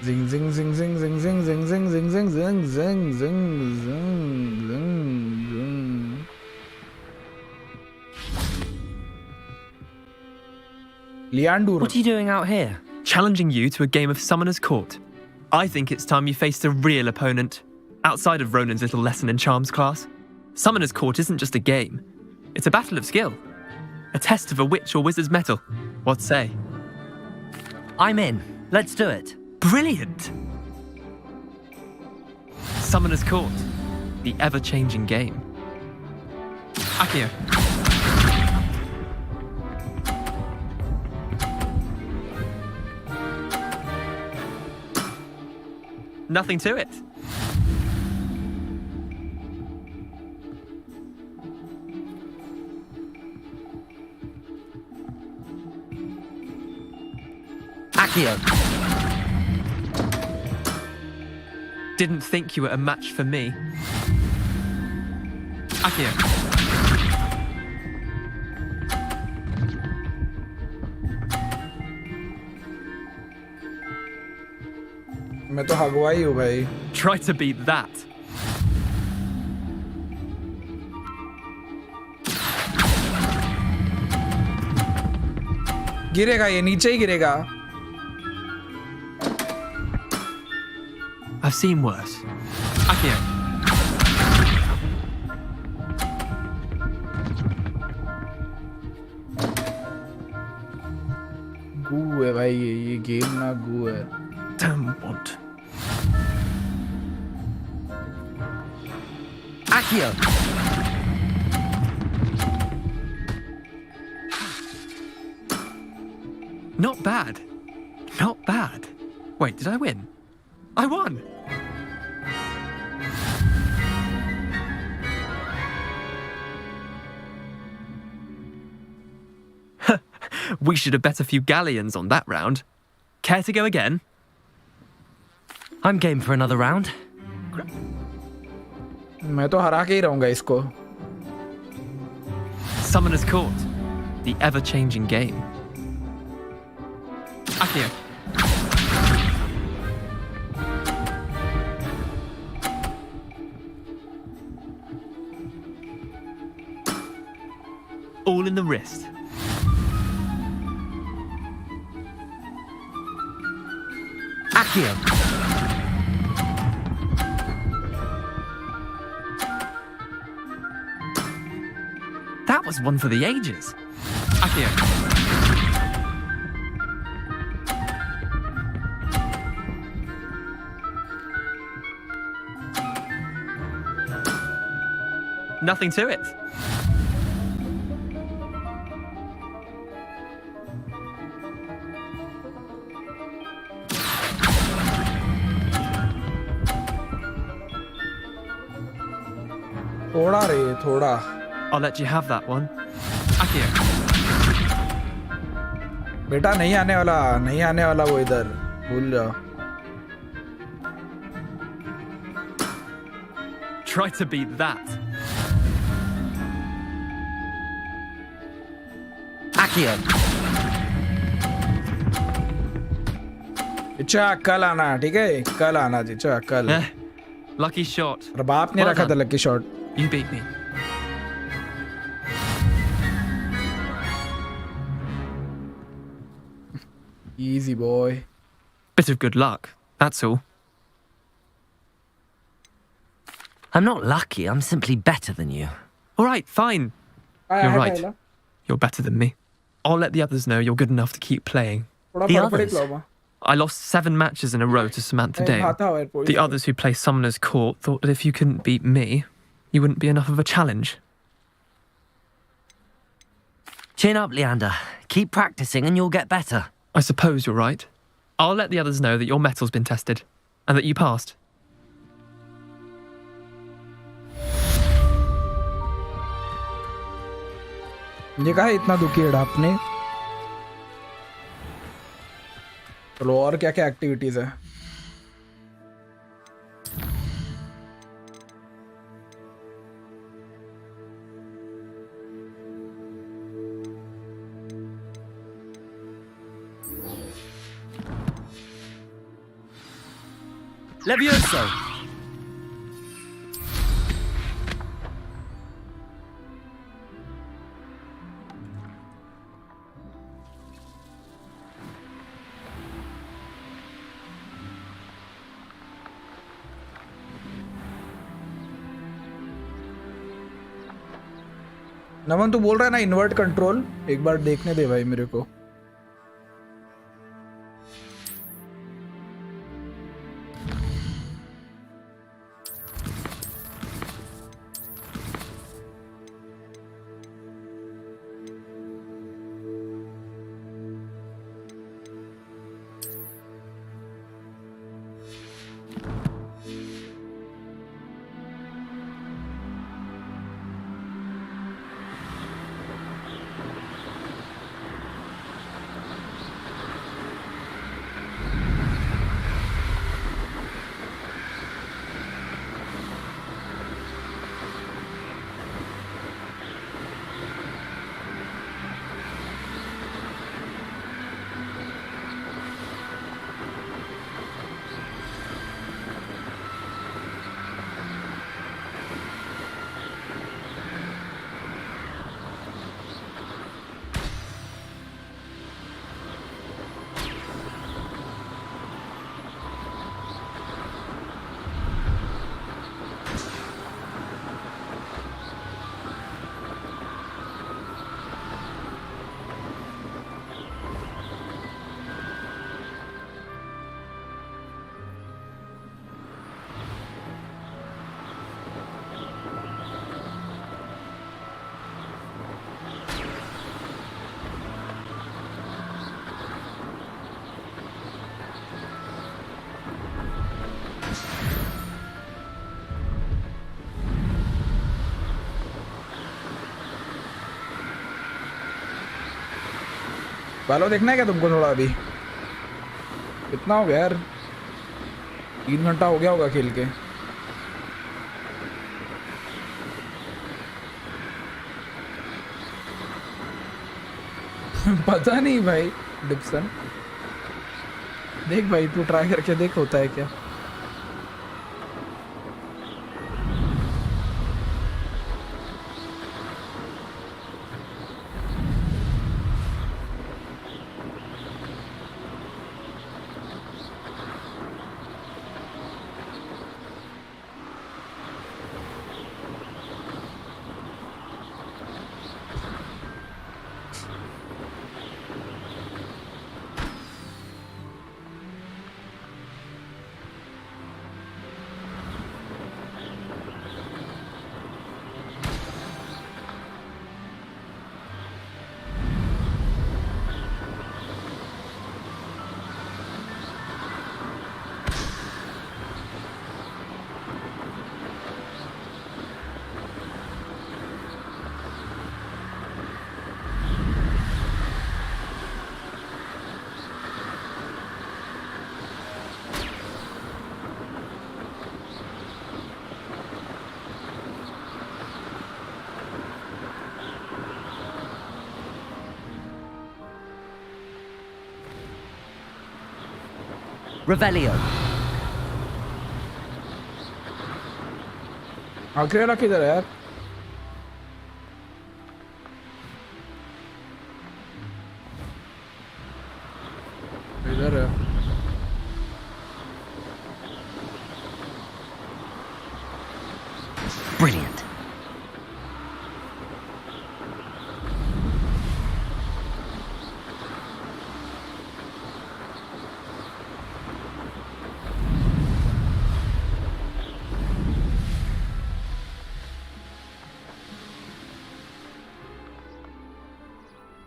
जिंग जिंग जिंग जिंग जिंग जिंग जिंग जिंग जिंग जिंग जिंग जिंग जिंग जिंग जिंग. Leandur. What are you doing out here? Challenging you to a game of Summoner's Court. I think it's time you faced a real opponent, outside of Ronan's little lesson in charms class. Summoner's Court isn't just a game. It's a battle of skill. A test of a witch or wizard's mettle. What say? I'm in. Let's do it. Brilliant! Summoner's Court. The ever-changing game. Akio. Nothing to it. Akio. Didn't think you were a match for me. Akio. मैं तो हगवाई हूँ भाई. Try to beat that. गिरेगा ये, नीचे ही गिरेगा. I've seen worse. Akio. गू है भाई, ये गेम ना गू है. Damn want. Akio. Not bad. Not bad. Wait, did I win? I won! We should have bet a few galleons on that round. Care to go again? I'm game for another round. मैं तो हरा के ही रहूंगा इसको. Summoner's Court. The ever-changing game. Akio. All in the wrist. Akio. That was one for the ages. Akio. Nothing to it. थोड़ा रे, थोड़ा. I'll let you have that one. Akio. बेटा नहीं आने वाला वो इधर. भूल जाओ. Try to beat that. Akio. अच्छा कल आना, ठीक है? कल आना जी, अच्छा कल. Lucky shot. और बाप ने रखा था lucky shot. You beat me. Easy boy. Bit of good luck, that's all. I'm not lucky, I'm simply better than you. All right, fine. You're right. You're better than me. I'll let the others know you're good enough to keep playing. The others? I lost 7 matches in a row to Samantha Dale. The others who play Summoner's Court thought that if you couldn't beat me, you wouldn't be enough of a challenge. Chin up, Leander. Keep practicing and you'll get better. I suppose you're right. I'll let the others know that your metal's been tested, and that you passed. ये कहा इतना दुखी है आपने. चलो और क्या क्या एक्टिविटीज है. Levioso. नमन तू बोल रहा है ना इन्वर्ट कंट्रोल, एक बार देखने दे भाई मेरे को. वालो देखना है क्या तुमको थोड़ा अभी? कितना हो गया यार? 3 घंटा हो गया होगा खेल के। पता नहीं भाई डिप्सन, देख भाई तू ट्राई करके देख होता है क्या। Revelio. आखिरी वाला किधर है यार? इधर है। Brilliant.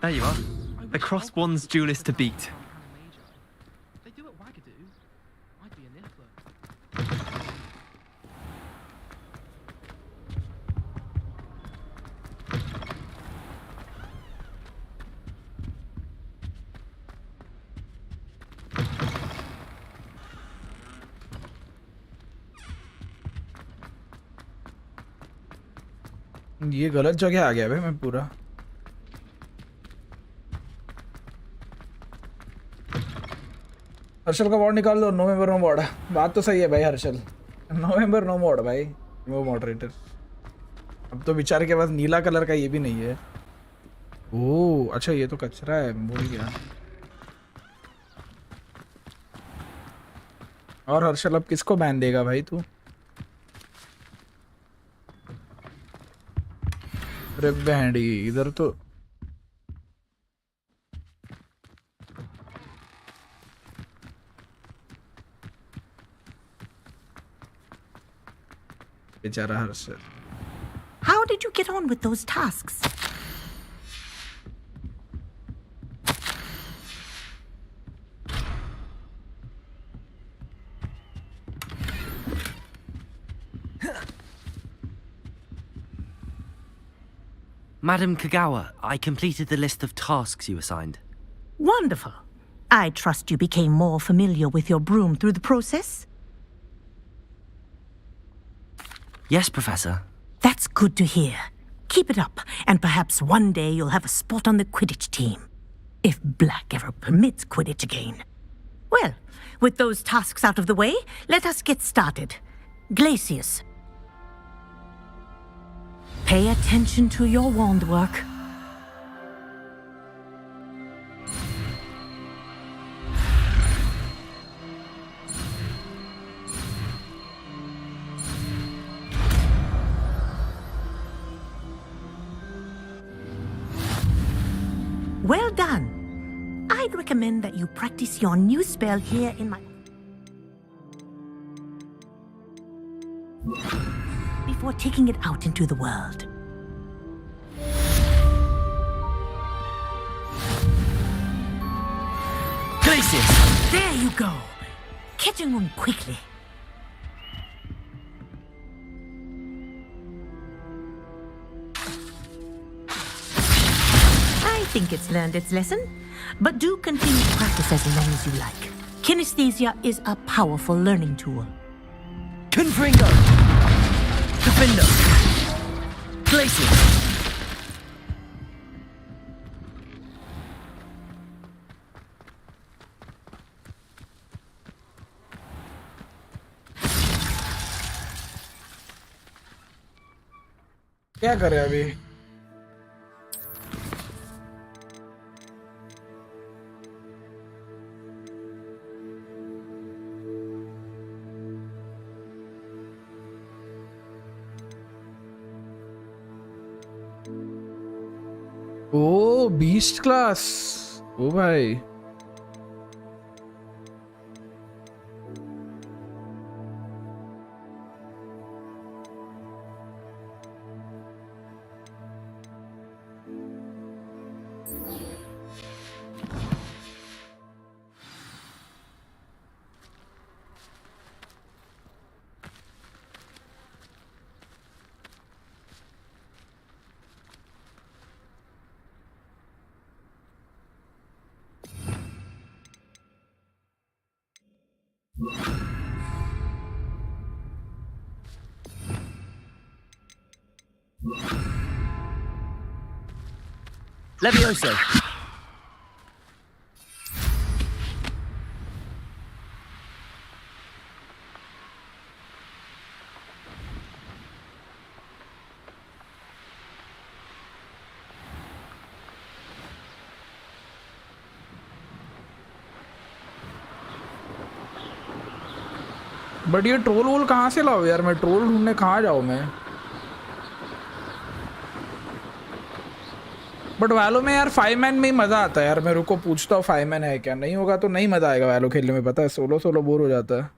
There you are. The cross one's duelist to beat. They do at Wagadoo. I'd be a niffler. ये गलत जगह आ गया भाई मैं पूरा। हर्षल का वॉर्ड निकाल दो, नवंबर नो वॉर्ड। बात तो सही है भाई हर्षल, नवंबर नो वॉर्ड भाई, वो मॉडरेटर। अब तो बेचारे के पास नीला कलर का ये भी नहीं है। ओह अच्छा ये तो कचरा है, भूल गया। और हर्षल अब किसको बैन देगा भाई तू? अरे बैंडी इधर तो बेचारा Harshal. How did you get on with those tasks? Madam Kagawa, I completed the list of tasks you assigned. Wonderful. I trust you became more familiar with your broom through the process? Yes, Professor. That's good to hear. Keep it up, and perhaps one day you'll have a spot on the Quidditch team. If Black ever permits Quidditch again. Well, with those tasks out of the way, let us get started. Glacius. Pay attention to your wand work. Well done. I'd recommend that you practice your new spell here in my... before taking it out into the world. Glacius! There you go. Catching on quickly. I think it's learned its lesson. But do continue to practice as long as you like. Kinesthesia is a powerful learning tool. Confringo! Defender! Places! क्या करें अभी? ओ beast class, ओ भाई Levioso! But ये troll वोल कहाँ से लाओ यार? मैं ट्रोल ढूंढने कहाँ जाऊँ मैं? बट वैलो में यार 5 मैन में ही मज़ा आता है यार। मेरे को पूछता हूँ 5 मैन है क्या? नहीं होगा तो नहीं मज़ा आएगा वैलो खेलने में, पता है। सोलो सोलो बोर हो जाता है।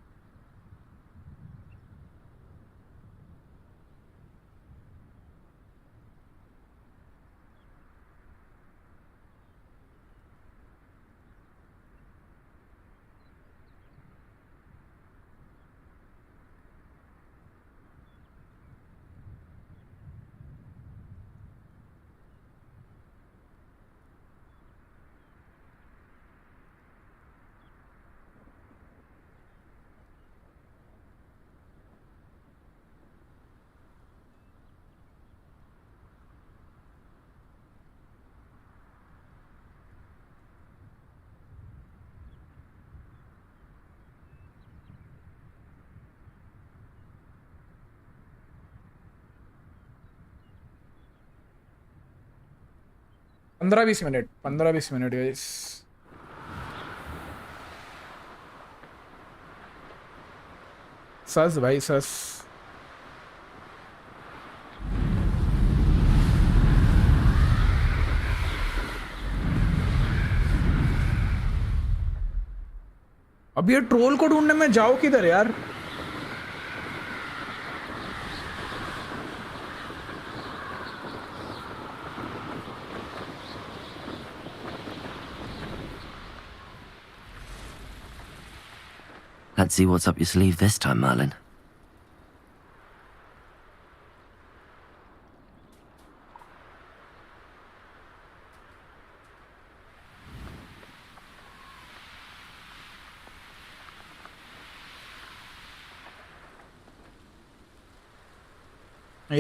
पंद्रह बीस मिनट गाइस। सस भाई सस। अब ये ट्रोल को ढूंढने में जाओ किधर यार? Let's see what's up your sleeve this time, Merlin.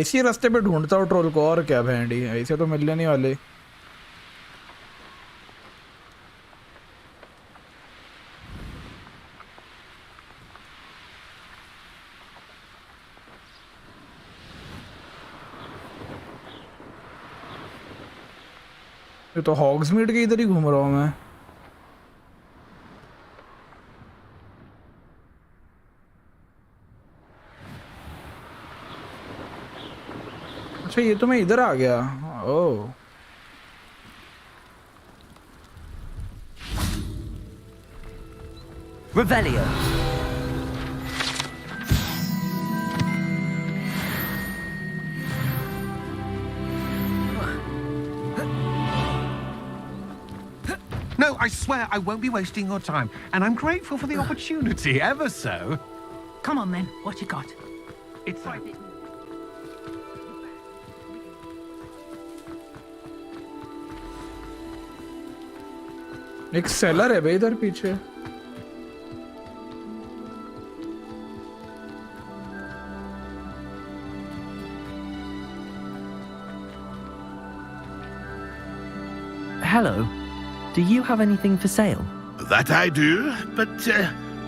इसी रास्ते पे ढूंढता हूँ ट्रोल को, और क्या भेंडी, ऐसे तो मिलने नहीं वाले। ये तो हॉग्समीड के इधर ही घूम रहा हूँ मैं। अच्छा ये तो मैं इधर आ गया। ओह Revelio. No, I swear I won't be wasting your time, and I'm grateful for the opportunity, ever so. Come on then, what you got? It's एक सेलर है भाई इधर पीछे. Hello. Do you have anything for sale? That I do, but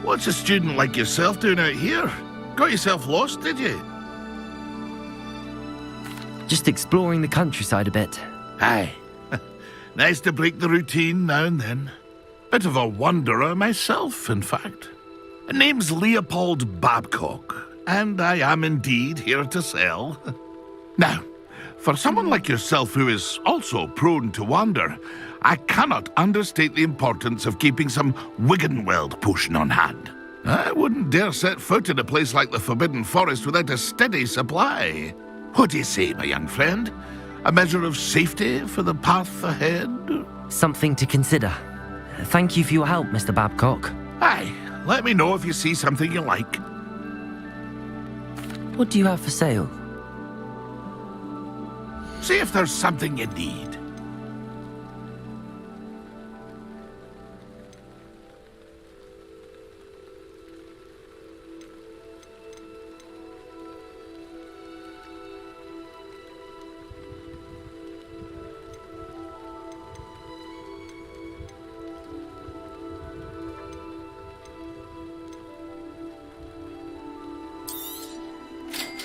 what's a student like yourself doing out here? Got yourself lost, did you? Just exploring the countryside a bit. Aye. Nice to break the routine now and then. Bit of a wanderer myself, in fact. Name's Leopold Babcock, and I am indeed here to sell. Now, for someone like yourself who is also prone to wander, I cannot understate the importance of keeping some Wiggenweld potion on hand. I wouldn't dare set foot in a place like the Forbidden Forest without a steady supply. What do you say, my young friend? A measure of safety for the path ahead? Something to consider. Thank you for your help, Mr. Babcock. Aye, let me know if you see something you like. What do you have for sale? See if there's something you need.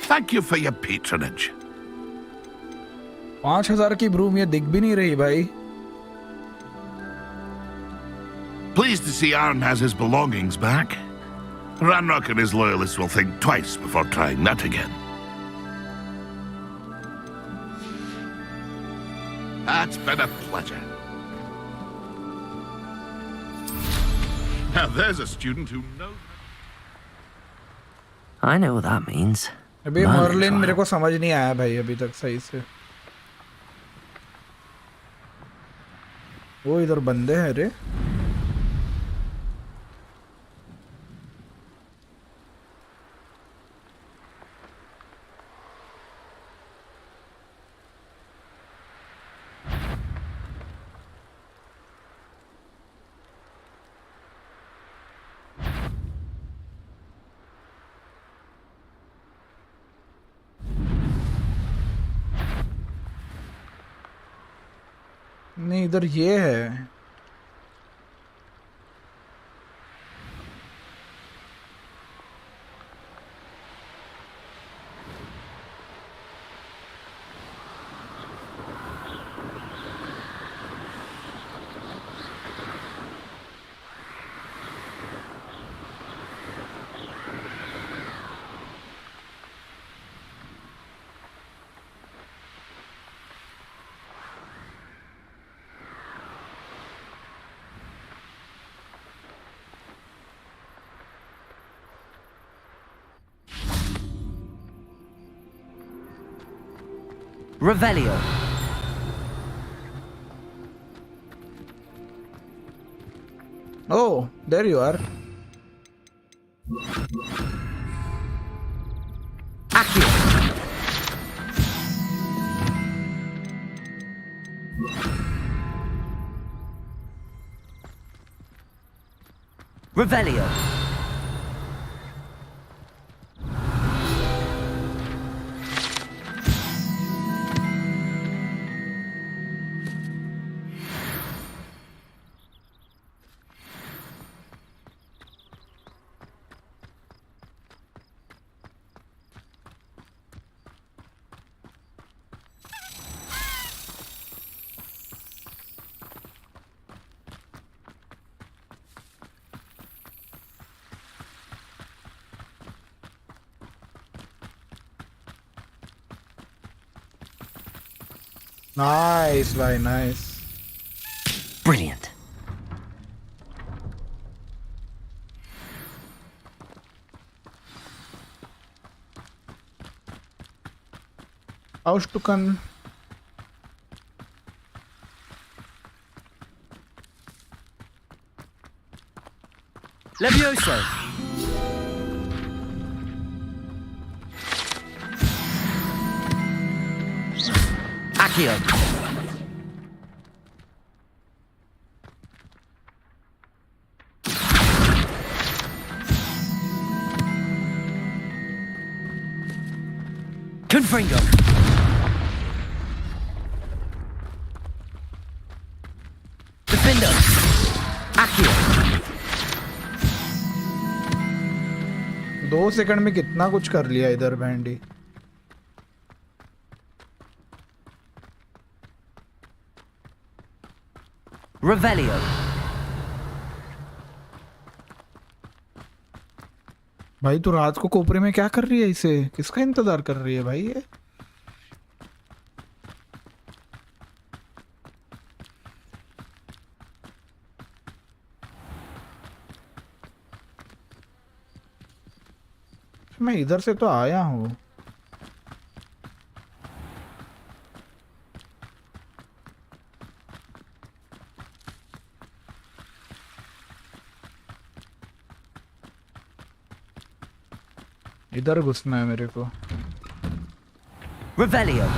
Thank you for your patronage. 5,000 की broom ये दिख भी नहीं रही भाई. Pleased to see Arn has his belongings back. Ranrock and his loyalists will think twice before trying that again. That's been a pleasure. Now there's a student who knows. I know what that means. अभी Merlin मेरे को समझ नहीं आया भाई अभी तक सही से. वो इधर बंदे हैं रे. नहीं इधर ये है. Revelio. Oh, there you are. Accio. Revelio. Nice, very nice. Brilliant. Ausstuckern. Levioso. Accio. Confringo. Defender. Accio. 2 second में कितना कुछ कर लिया इधर बैंडी। Revelio. भाई तू रात को कोपरे में क्या कर रही है? इसे किसका इंतजार कर रही है भाई ये? मैं इधर से तो आया हूँ। इधर घुसना है मेरे को। Revelio.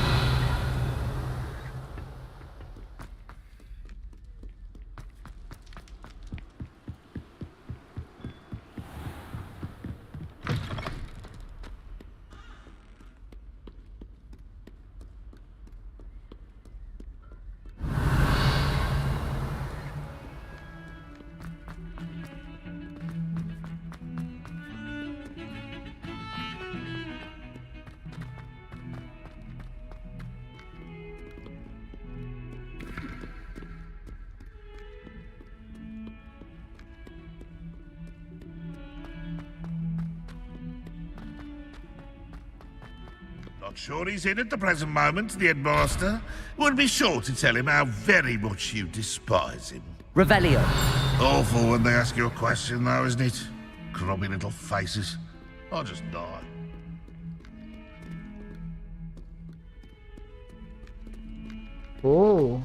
Not sure he's in at the present moment, the headmaster. Would be sure to tell him how very much you despise him. Revelio. Awful when they ask you a question, though, isn't it? Grubby little faces. I'll just die. Oh.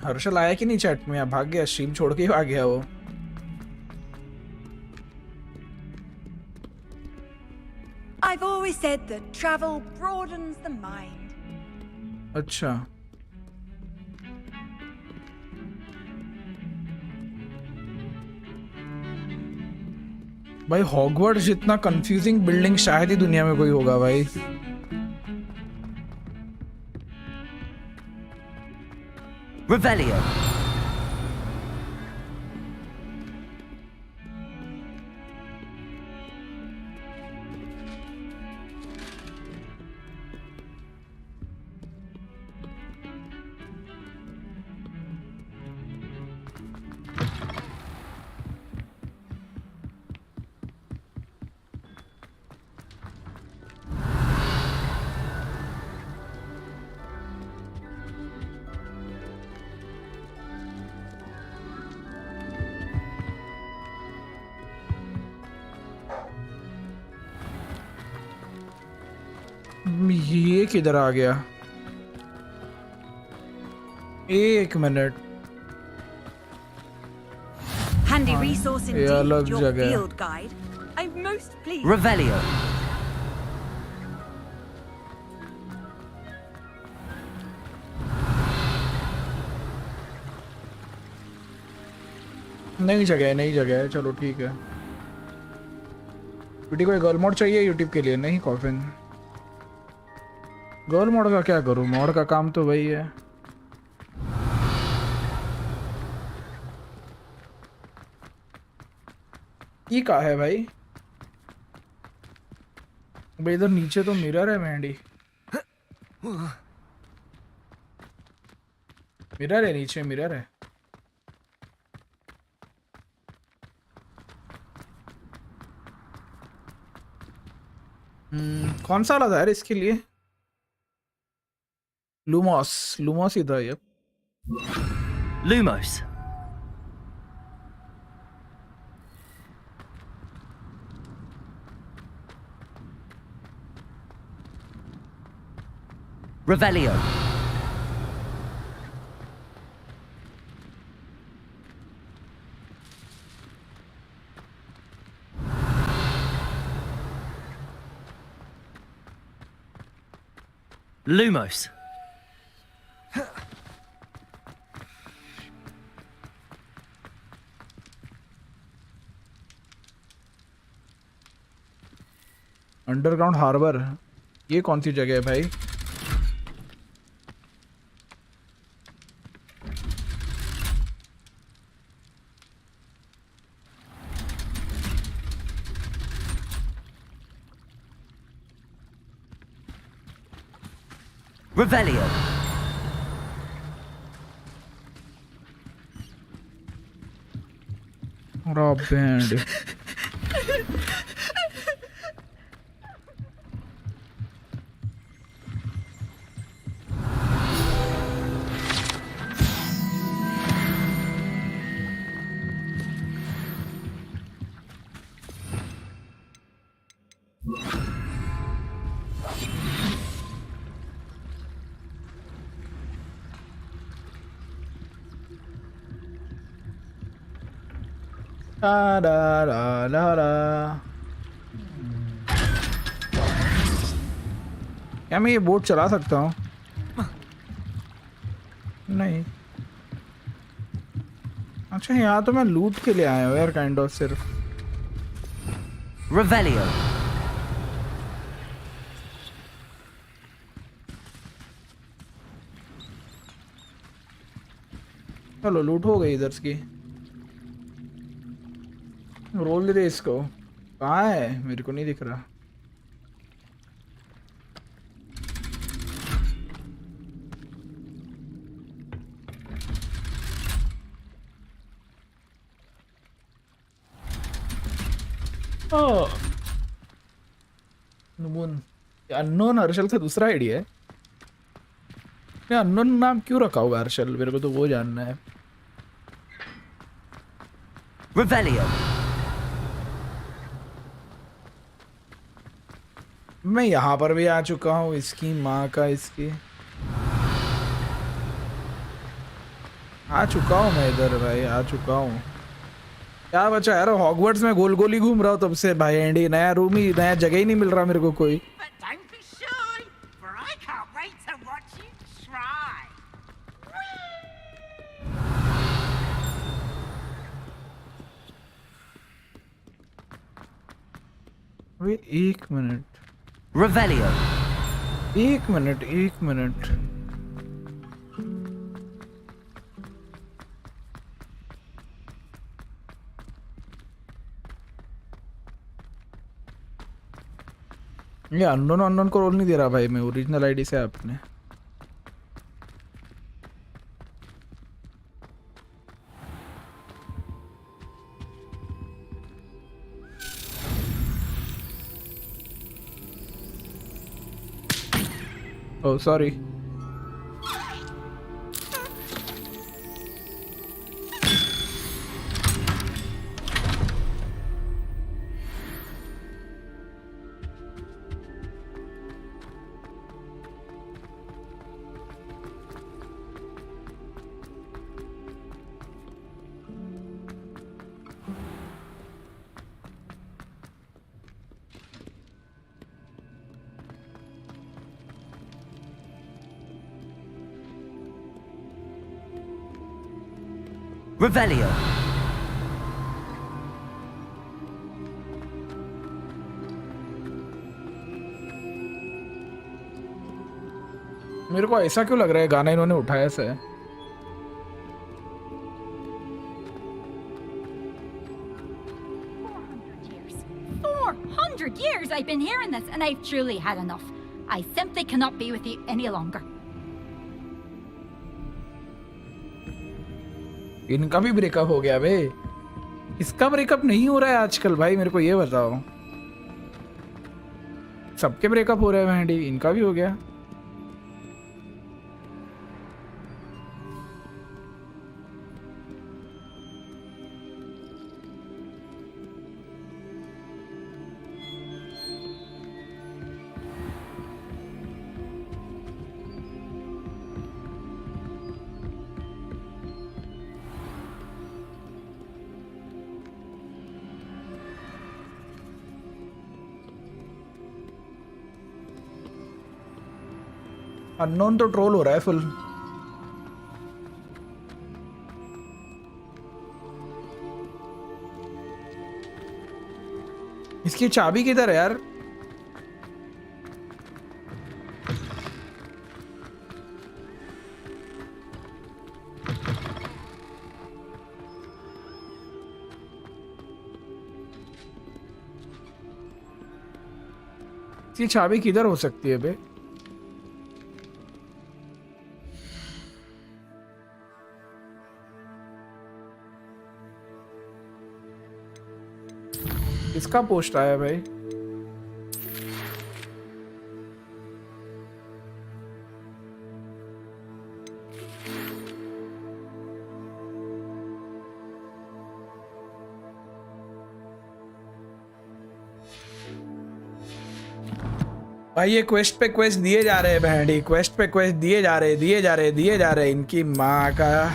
Harshal आया कि नहीं chat में? भाग गया, stream छोड़ के ही भाग गया वो। I've always said that travel broadens the mind. अच्छा। भाई हॉगवर्ट्स जितना कंफ्यूजिंग बिल्डिंग शायद ही दुनिया में कोई होगा भाई। Revelio. ये किधर आ गया? एक मिनट। Handy resource ये अलग indeed, your जगह। field guide. I'm most pleased. Revelio. नई जगह है, नई जगह है। चलो ठीक है। बेटी कोई गर्ल मोड चाहिए यूट्यूब के लिए? नहीं कॉफिन। गर्ल मोड का क्या करूं? मोड का काम तो वही है। ये कहाँ है भाई? भाई इधर नीचे तो मिरर है मेहंदी। मिरर है नीचे, मिरर है। कौन सा वाला था यार इसके लिए? लूमॉस, लूमॉस ही था ये। Lumos. Revelio. Lumos. Underground harbour, ये कौन सी जगह है भाई? Revelio. Rob band. Da da da da da. क्या मैं ये बोट चला सकता हूँ? नहीं। अच्छा, यहाँ तो मैं लूट के लिए आया हूँ यार, काइंड ऑफ सिर्फ। Revelio. चलो लूट हो गई इधर की। रोल दे इसको। कहाँ है? मेरे को नहीं दिख रहा। अननोन हर्षल का दूसरा आइडिया है। अननोन नाम क्यों रखा हुआ हर्षल? मेरे को तो वो जानना है। Revelio. मैं यहाँ पर भी आ चुका हूँ। इसकी माँ का इसकी आ चुका हूँ मैं इधर भाई, आ चुका हूँ। क्या बचा यार? हॉगवर्ट्स में गोल गोल ही घूम रहा हूँ तब से भाई। एंडी नया रूम ही, नया जगह ही नहीं मिल रहा मेरे को कोई। अभी एक मिनट। Revelio. एक मिनट। ये अननोन को रोल नहीं दे रहा भाई। मैं ओरिजिनल आईडी से आपने Oh, sorry. Revelio. मेरे को ऐसा क्यों लग रहा है गाना इन्होंने उठाया से? 400 years I've been hearing this, and I've truly had enough. I simply cannot be with you any longer. इनका भी ब्रेकअप हो गया बे। इसका ब्रेकअप नहीं हो रहा है आजकल भाई, मेरे को ये बताओ। सबके ब्रेकअप हो रहे हैं वेंडी, इनका भी हो गया। अननोन तो ट्रोल हो रहा है फुल। इसकी चाबी किधर है यार? इसकी चाबी किधर हो सकती है बे? किसका पोस्ट आया भाई? भाई ये क्वेस्ट पे क्वेस्ट दिए जा रहे हैं बहनी, क्वेस्ट पे क्वेस्ट दिए जा रहे इनकी माँ का।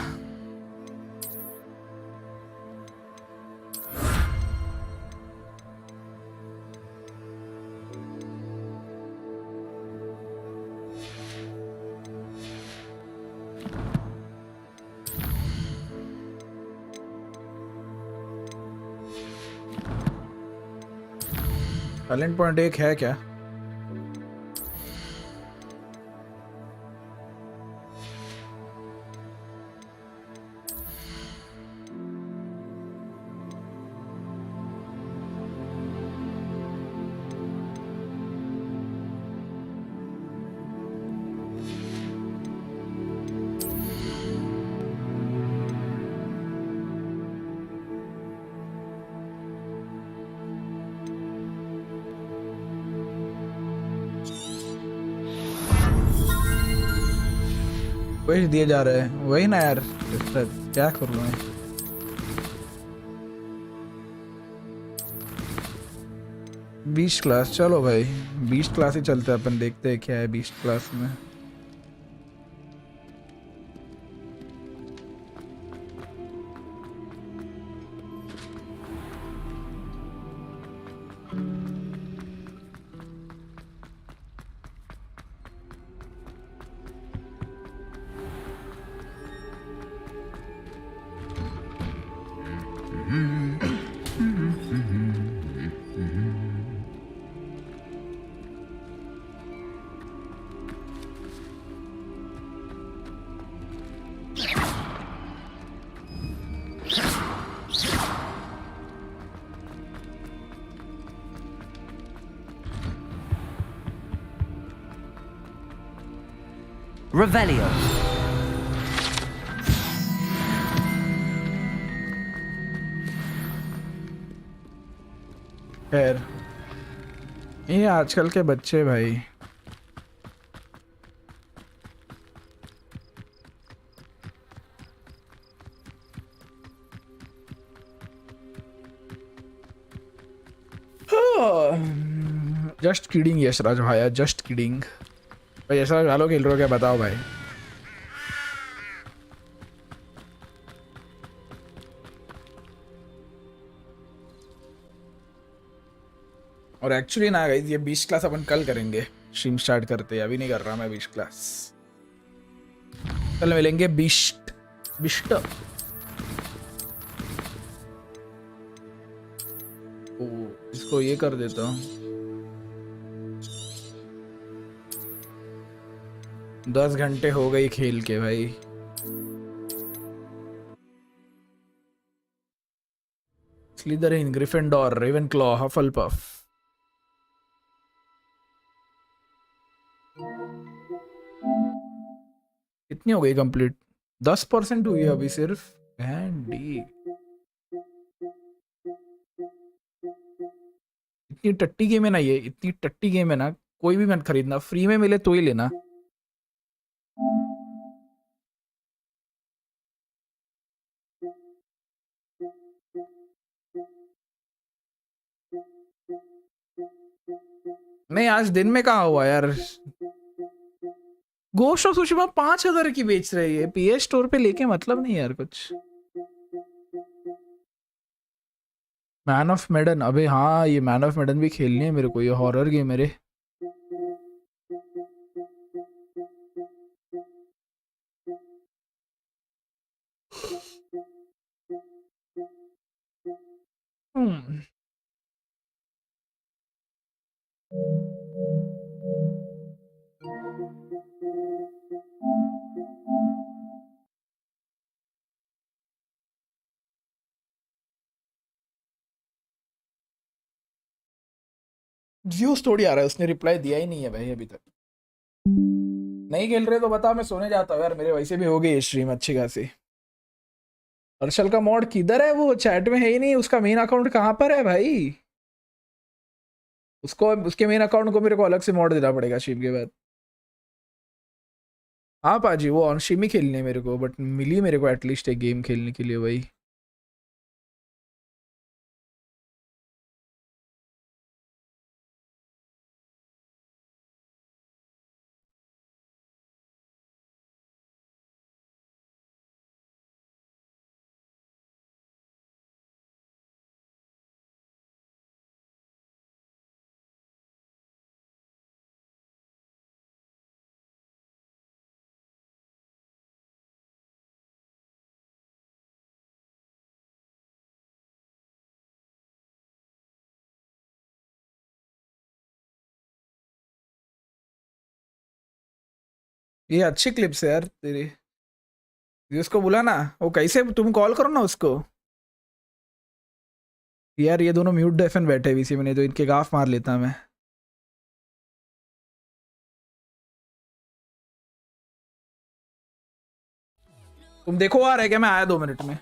टैलेंट पॉइंट 1 है क्या? वही दिए जा रहे हैं, वही ना यार, क्या करूँ मैं? बीस क्लास, चलो भाई 20 क्लास ही चलते हैं अपन, देखते हैं क्या है 20 क्लास में। Revelio. खैर ये आजकल के बच्चे भाई, जस्ट किडिंग यशराज भाई, जस्ट किडिंग भाई। यशराज वालों खेल रहे हो क्या बताओ भाई? और एक्चुअली ना गाइस, ये 20 क्लास अपन कल करेंगे, स्ट्रीम स्टार्ट करते हैं, अभी नहीं कर रहा मैं 20 क्लास। कल मिलेंगे बिस्ट बिस्ट। ओ इसको ये कर देता हूँ, 10 घंटे हो गई खेल के भाई। Slytherin, Gryffindor, Ravenclaw, Hufflepuff. कितनी हो गई कंप्लीट? 10% हुई है अभी सिर्फ। हैंडी इतनी टट्टी गेम है ना ये, इतनी टट्टी गेम है ना, कोई भी मत खरीदना, फ्री में मिले तो ही लेना। नहीं आज दिन में कहा हुआ यार, गोश्त ऑफ सुशिमा 5000 की बेच रही है, पीएस स्टोर पे लेके मतलब नहीं यार कुछ। मैन ऑफ मेडन, अबे हाँ ये मैन ऑफ मेडन भी खेलनी है मेरे को, ये हॉरर गेम है रे। व्यूज थोड़ी आ रहा है, उसने रिप्लाई दिया ही नहीं है भाई अभी तक। नहीं खेल रहे तो बता, मैं सोने जाता हूँ यार, मेरे वैसे भी हो गई स्ट्रीम अच्छी खासी। हर्षल का मॉड किधर है? वो चैट में है ही नहीं। उसका मेन अकाउंट कहाँ पर है भाई? उसको, उसके मेन अकाउंट को मेरे को अलग से मॉड देना पड़ेगा स्ट्रीम के बाद। हाँ पाजी, वो ऑन स्ट्रीम ही खेलनी है मेरे को, बट मिली मेरे को एटलीस्ट एक गेम खेलने के लिए भाई। ये अच्छी क्लिप्स है यार तेरी। ये उसको बुला ना, वो कैसे, तुम कॉल करो ना उसको। यार ये दोनों म्यूट डेफन बैठे हुए इसी में, नहीं तो इनके गाफ मार लेता मैं। तुम देखो आ रहा है क्या? मैं आया 2 मिनट में।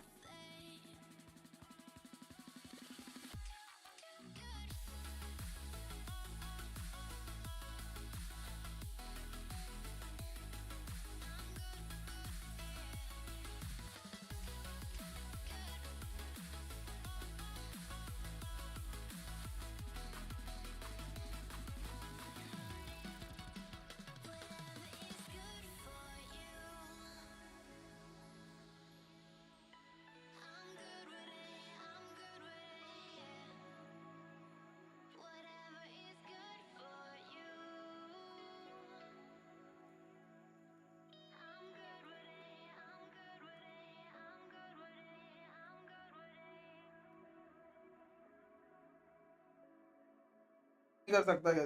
कर सकता है।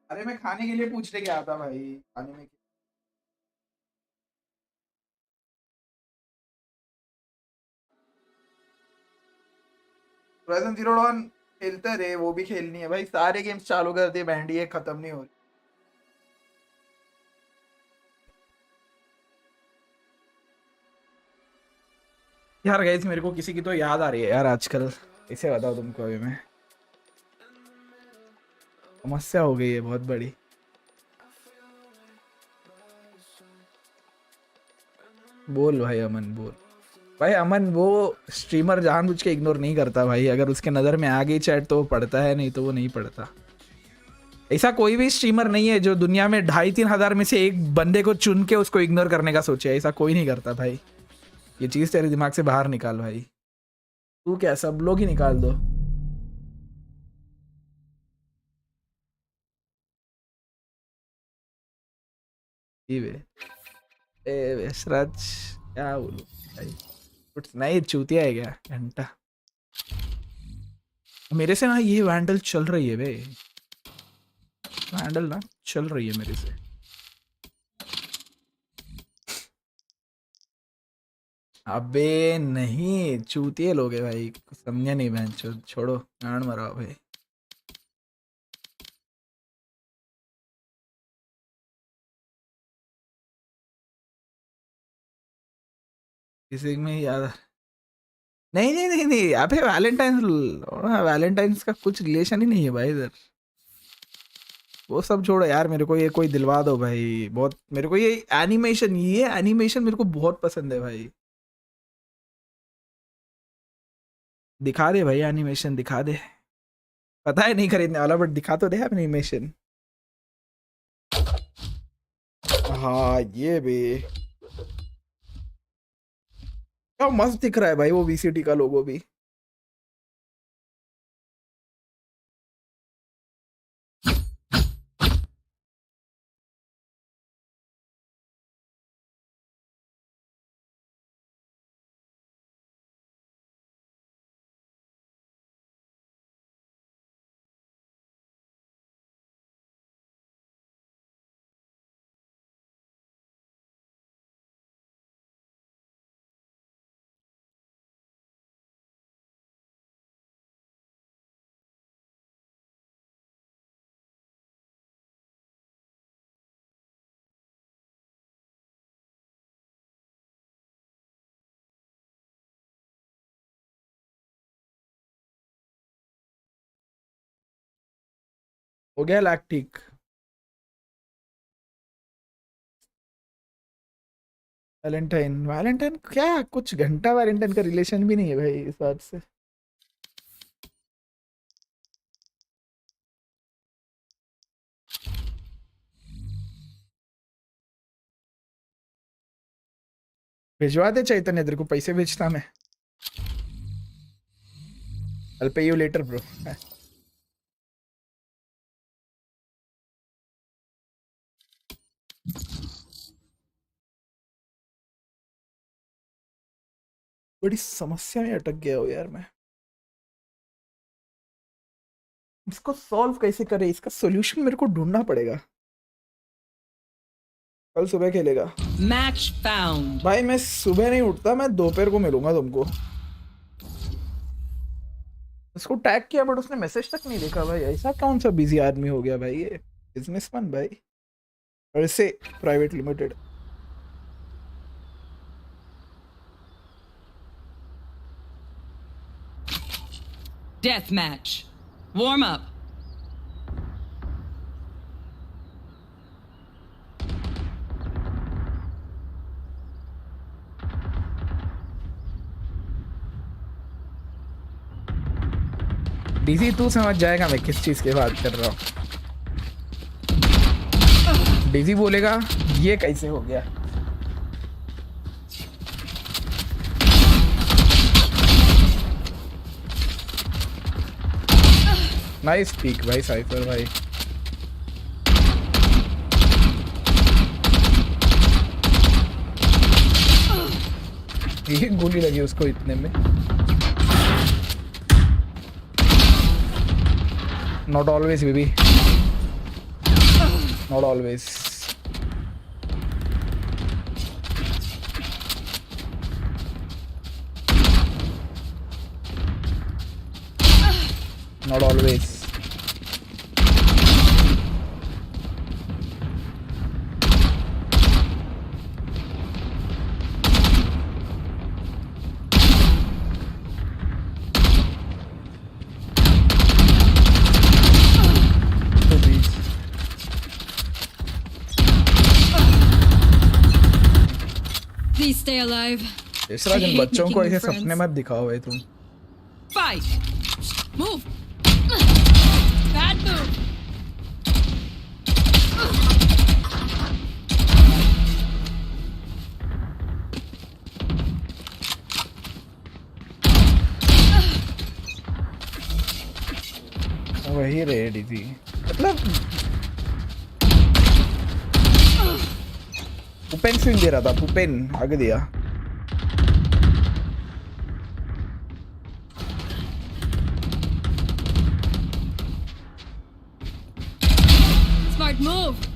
अरे मैं खाने के लिए पूछने गया था भाई, खाने में। Ryzen 0 Dawn खेलते रहे, वो भी खेलनी है भाई। सारे गेम्स चालू कर दिए, बैंडी एक खत्म नहीं हो रही। यार गाइस मेरे को किसी की तो याद आ रही है यार आजकल, कैसे बताऊं तुमको। अभी मैं, समस्या हो गई है बहुत बड़ी। बोल भाई अमन, बोल भाई अमन। वो स्ट्रीमर जानबूझ के इग्नोर नहीं करता भाई, अगर उसके नज़र में आ गई चैट तो वो पढ़ता है, नहीं तो वो नहीं पढ़ता। ऐसा कोई भी स्ट्रीमर नहीं है जो दुनिया में 2,500-3 हज़ार में से एक बंदे को चुन के उसको इग्नोर करने का सोचे। ऐसा कोई नहीं करता भाई। ये चीज़ तेरे दिमाग से बाहर निकाल भाई। तू क्या, सब लोग ही निकाल दो। सराज क्या बोलूं भाई, कुछ नहीं। चूतिया है क्या घंटा? मेरे से ना ये वैंडल चल रही है बे, वैंडल ना चल रही है मेरे से। अबे नहीं, चूतिए लोग है भाई, कुछ समझा नहीं बहन। छोड़ो, गांड मराओ भाई। किसी में याद, नहीं नहीं नहीं नहीं, अबे वैलेंटाइंस, वैलेंटाइंस का कुछ रिलेशन ही नहीं है भाई इधर। वो सब छोड़ो यार, मेरे को ये कोई दिलवा दो भाई। बहुत मेरे को ये एनिमेशन मेरे को बहुत पसंद है भाई। दिखा दे भाई एनिमेशन, दिखा दे। पता है नहीं खरीदने वाला, बट दिखा तो दे एनिमेशन। हाँ ये भी क्या मस्त दिख रहा है भाई, वो वीसीटी का लोगो भी। हो गया लैग ठीक। वैलेंटाइन क्या, कुछ घंटा वैलेंटाइन का रिलेशन भी नहीं है भाई इस बात से। भिजवा दे चैतन्य, तेरे को पैसे भेजता मैं। I'll pay you later bro। बड़ी समस्या में अटक गया हो यार मैं। इसको सॉल्व कैसे करे, इसका सॉल्यूशन मेरे को ढूंढना पड़ेगा। कल सुबह खेलेगा। Match found. भाई मैं सुबह नहीं उठता, मैं दोपहर को मिलूंगा तुमको। उसको टैग किया बट उसने मैसेज तक नहीं देखा भाई। ऐसा कौन सा बिजी आदमी हो गया भाई, ये बिजनेसमैन भाई, और इससे private limited. Death match. Warm up. DG तू समझ जाएगा मैं किस चीज की बात कर रहा हूँ। डीजी बोलेगा ये कैसे हो गया। नाइस पीक भाई साइफर भाई। ये गोली लगी उसको इतने में। Not always baby, not always। Not always। Please stay alive. इस तरह जिन बच्चों को ऐसे सपने मत दिखाओ भाई तुम। Fight. Move. Bad move. वही रेडी थी मतलब। पुपेन स्विंग दे रहा था, पुपेन आगे दिया। Smart move.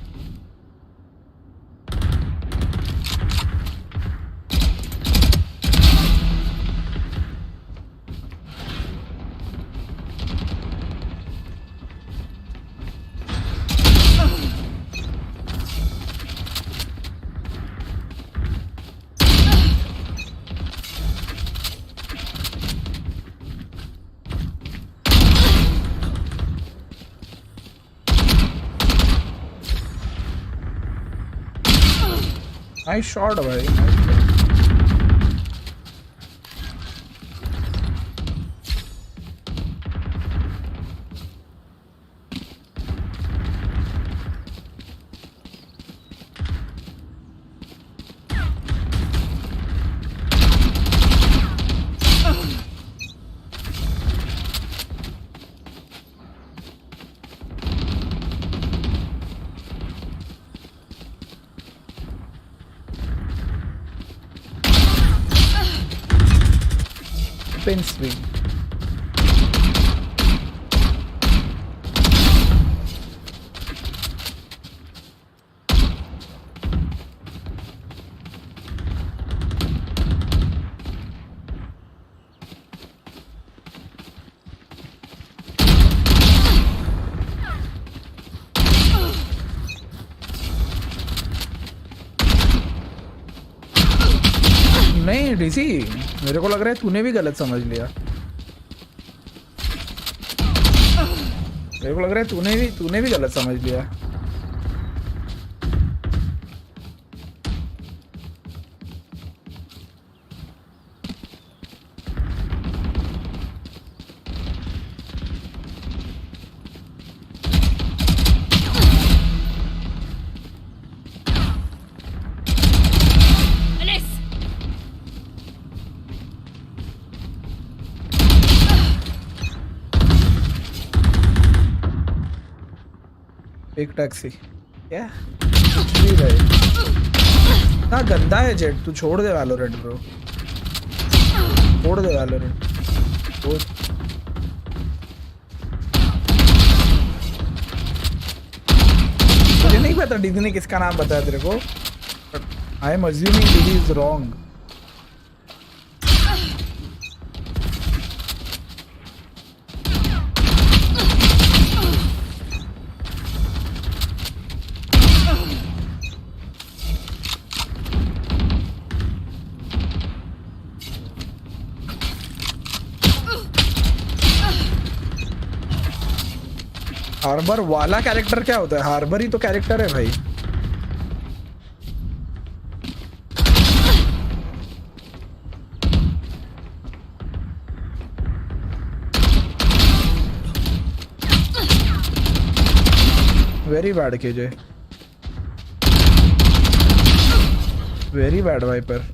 नाइस शॉट भाई। Spin swing। नहीं डीसी, मेरे को लग रहा है तूने भी गलत समझ लिया। मेरे को लग रहा है तूने भी गलत समझ लिया। एक टैक्सी क्या जी भाई ना गंदा है जेट। तू छोड़ दे वैलोरेंट ब्रो, छोड़ दे वैलोरेंट। मुझे नहीं पता दीदी ने किसका नाम बताया तेरे को, आई एम अज्यूमिंग दीदी इज रॉन्ग। हार्बर वाला कैरेक्टर क्या होता है? हार्बर ही तो कैरेक्टर है भाई। Very bad KJ, very bad viper.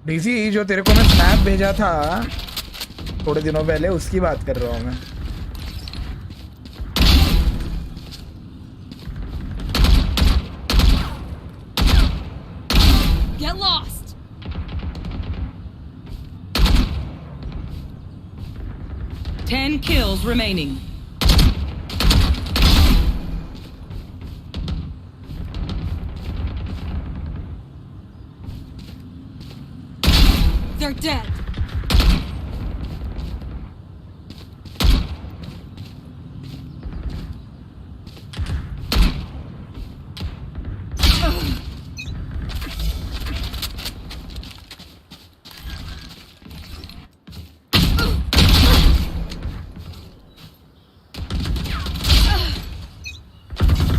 DC जो तेरे को मैं स्नैप भेजा था थोड़े दिनों पहले, उसकी बात कर रहा हूँ मैं। Get lost. Ten kills remaining. They're dead.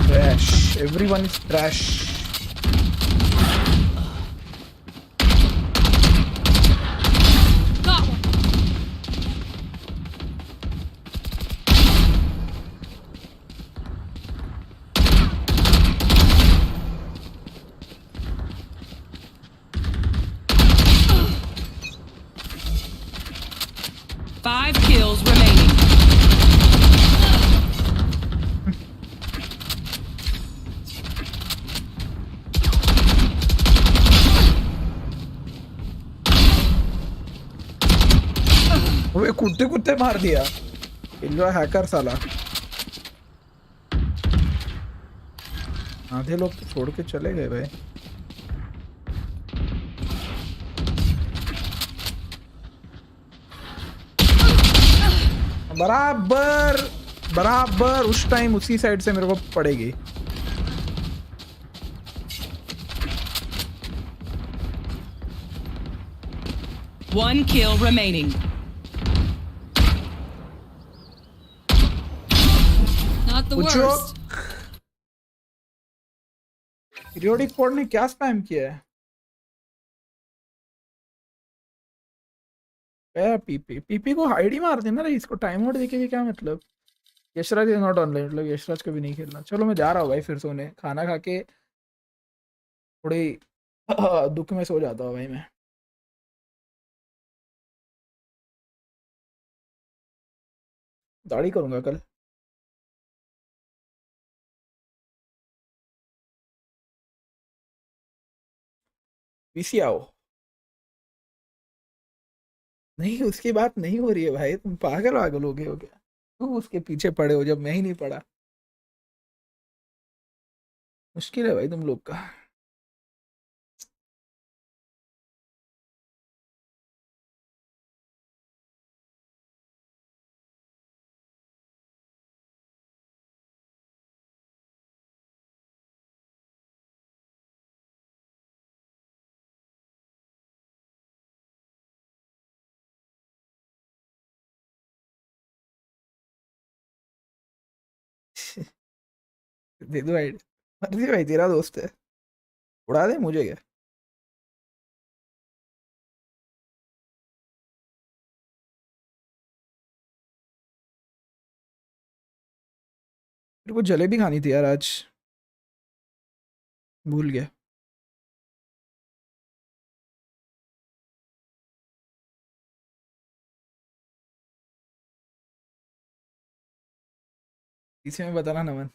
Trash. Everyone is trash. Five kills remaining. वो कुत्ते कुत्ते मार दिया इल्लो हैकर साला। आधे लोग तो छोड़ के चले गए भाई। बराबर बराबर उस टाइम उसी साइड से मेरे को पड़ेगी। One kill remaining. Not the worst. Periodic code ने क्या स्पैम किया है? पीपी को हाइड ही मार देना रही, इसको टाइम आउट देके भी क्या मतलब। यशराज इज नॉट ऑनलाइन, मतलब यशराज को भी नहीं खेलना। चलो मैं जा रहा हूँ भाई फिर सोने, खाना खा के थोड़ी दुख में सो जाता हूँ भाई मैं। दाढ़ी करूंगा कल। पीसी आओ। नहीं उसकी बात नहीं हो रही है भाई, तुम पागल वागल हो गए हो क्या? तुम उसके पीछे पड़े हो जब मैं ही नहीं पड़ा। मुश्किल है भाई तुम लोग का। दे दो आइड। मर्जी भाई, तेरा दोस्त है, उड़ा दे मुझे क्या। मेरे को जलेबी खानी थी यार आज, भूल गया। इसी में बताना Naman.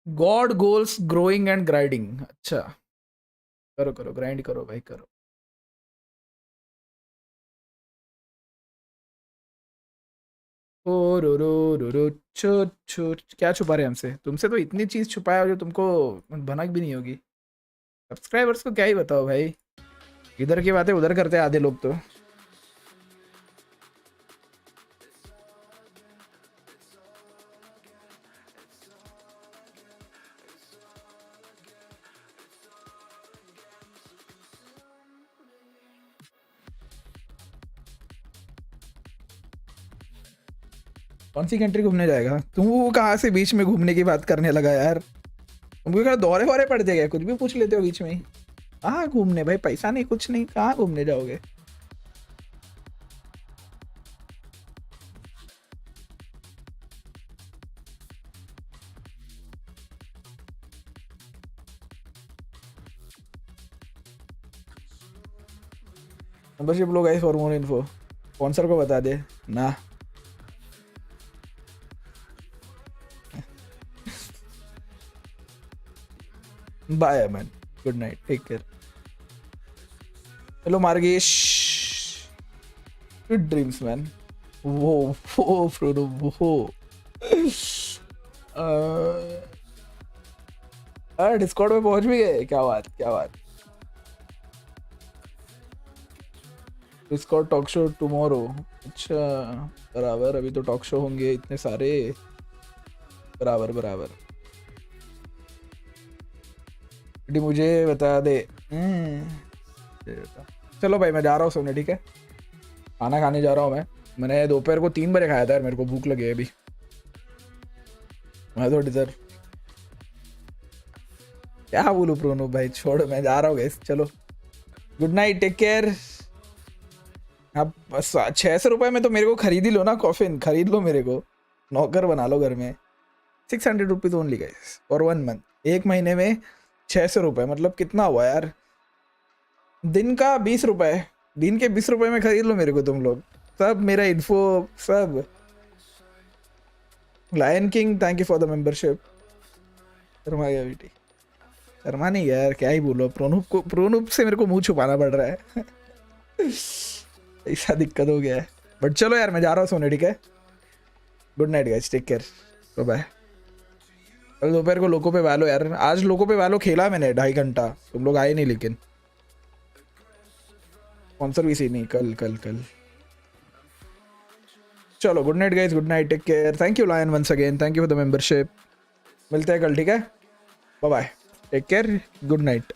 God goals growing and grinding. अच्छा करो करो, ग्राइंड करो भाई करो। ओ रो रो रो रो छो छो, क्या छुपा रहे हैं हमसे? तुमसे तो इतनी चीज छुपाया जो तुमको भनक भी नहीं होगी। सब्सक्राइबर्स को क्या ही बताओ भाई, इधर की बातें उधर करते हैं आधे लोग तो। कौन सी कंट्री घूमने जाएगा तू? कहाँ से बीच में घूमने की बात करने लगा यार? तुमको क्या दौरे वौरे पड़ जाएगा? कुछ भी पूछ लेते हो बीच में ही। कहाँ घूमने भाई? पैसा नहीं कुछ नहीं, कहाँ घूमने जाओगे? मेंबरशिप लो guys for more info. Sponsor को बता दे ना। Bye man, good night, take care. Hello Margesh, good dreams man. वो फ्रोडो वो डिस्कॉर्ड में पहुंच भी गए? क्या बात क्या बात। Discord talk show tomorrow. अच्छा बराबर, अभी तो टॉक शो होंगे इतने सारे। बराबर बराबर, मुझे बता दे। चलो भाई मैं जा रहा हूँ सोने, ठीक है? खाना खाने जा रहा हूँ मैंने दोपहर को 3 बजे खाया था यार, मेरे को भूख लगी है अभी। मैं तो डिजर्व, क्या बोलूँ प्रोनो भाई, छोड़ मैं जा रहा हूँ गाइस, चलो गुड नाइट, टेक केयर। अब 600 रुपये में तो मेरे को खरीद ही लो ना, कॉफिन खरीद लो, मेरे को नौकर बना लो घर में। 600 rupees only guys for 1 month. 1 महीने में 600 रुपये, मतलब कितना हुआ यार? दिन का 20 रुपये, दिन के 20 रुपये में खरीद लो मेरे को तुम लोग सब, मेरा इन्फो सब। Lion king thank you for the membership. शर्मा गया बेटी, शर्मा नहीं यार, क्या ही बोलो। प्रोनूप से मेरे को मुंह छुपाना पड़ रहा है ऐसा दिक्कत हो गया है। बट चलो यार मैं जा रहा हूँ सोने, ठीक है? Good night guys, take care, bye bye. कल दोपहर को लोको पे वालो यार, आज लोको पे वालो खेला मैंने 2.5 घंटा, तुम लोग आए नहीं लेकिन। स्पॉन्सर भी सी नहीं, कल। चलो good night guys, good night, take care. Thank you lion once again, thank you for the membership. मिलते हैं कल, ठीक है? Bye bye, take care, good night.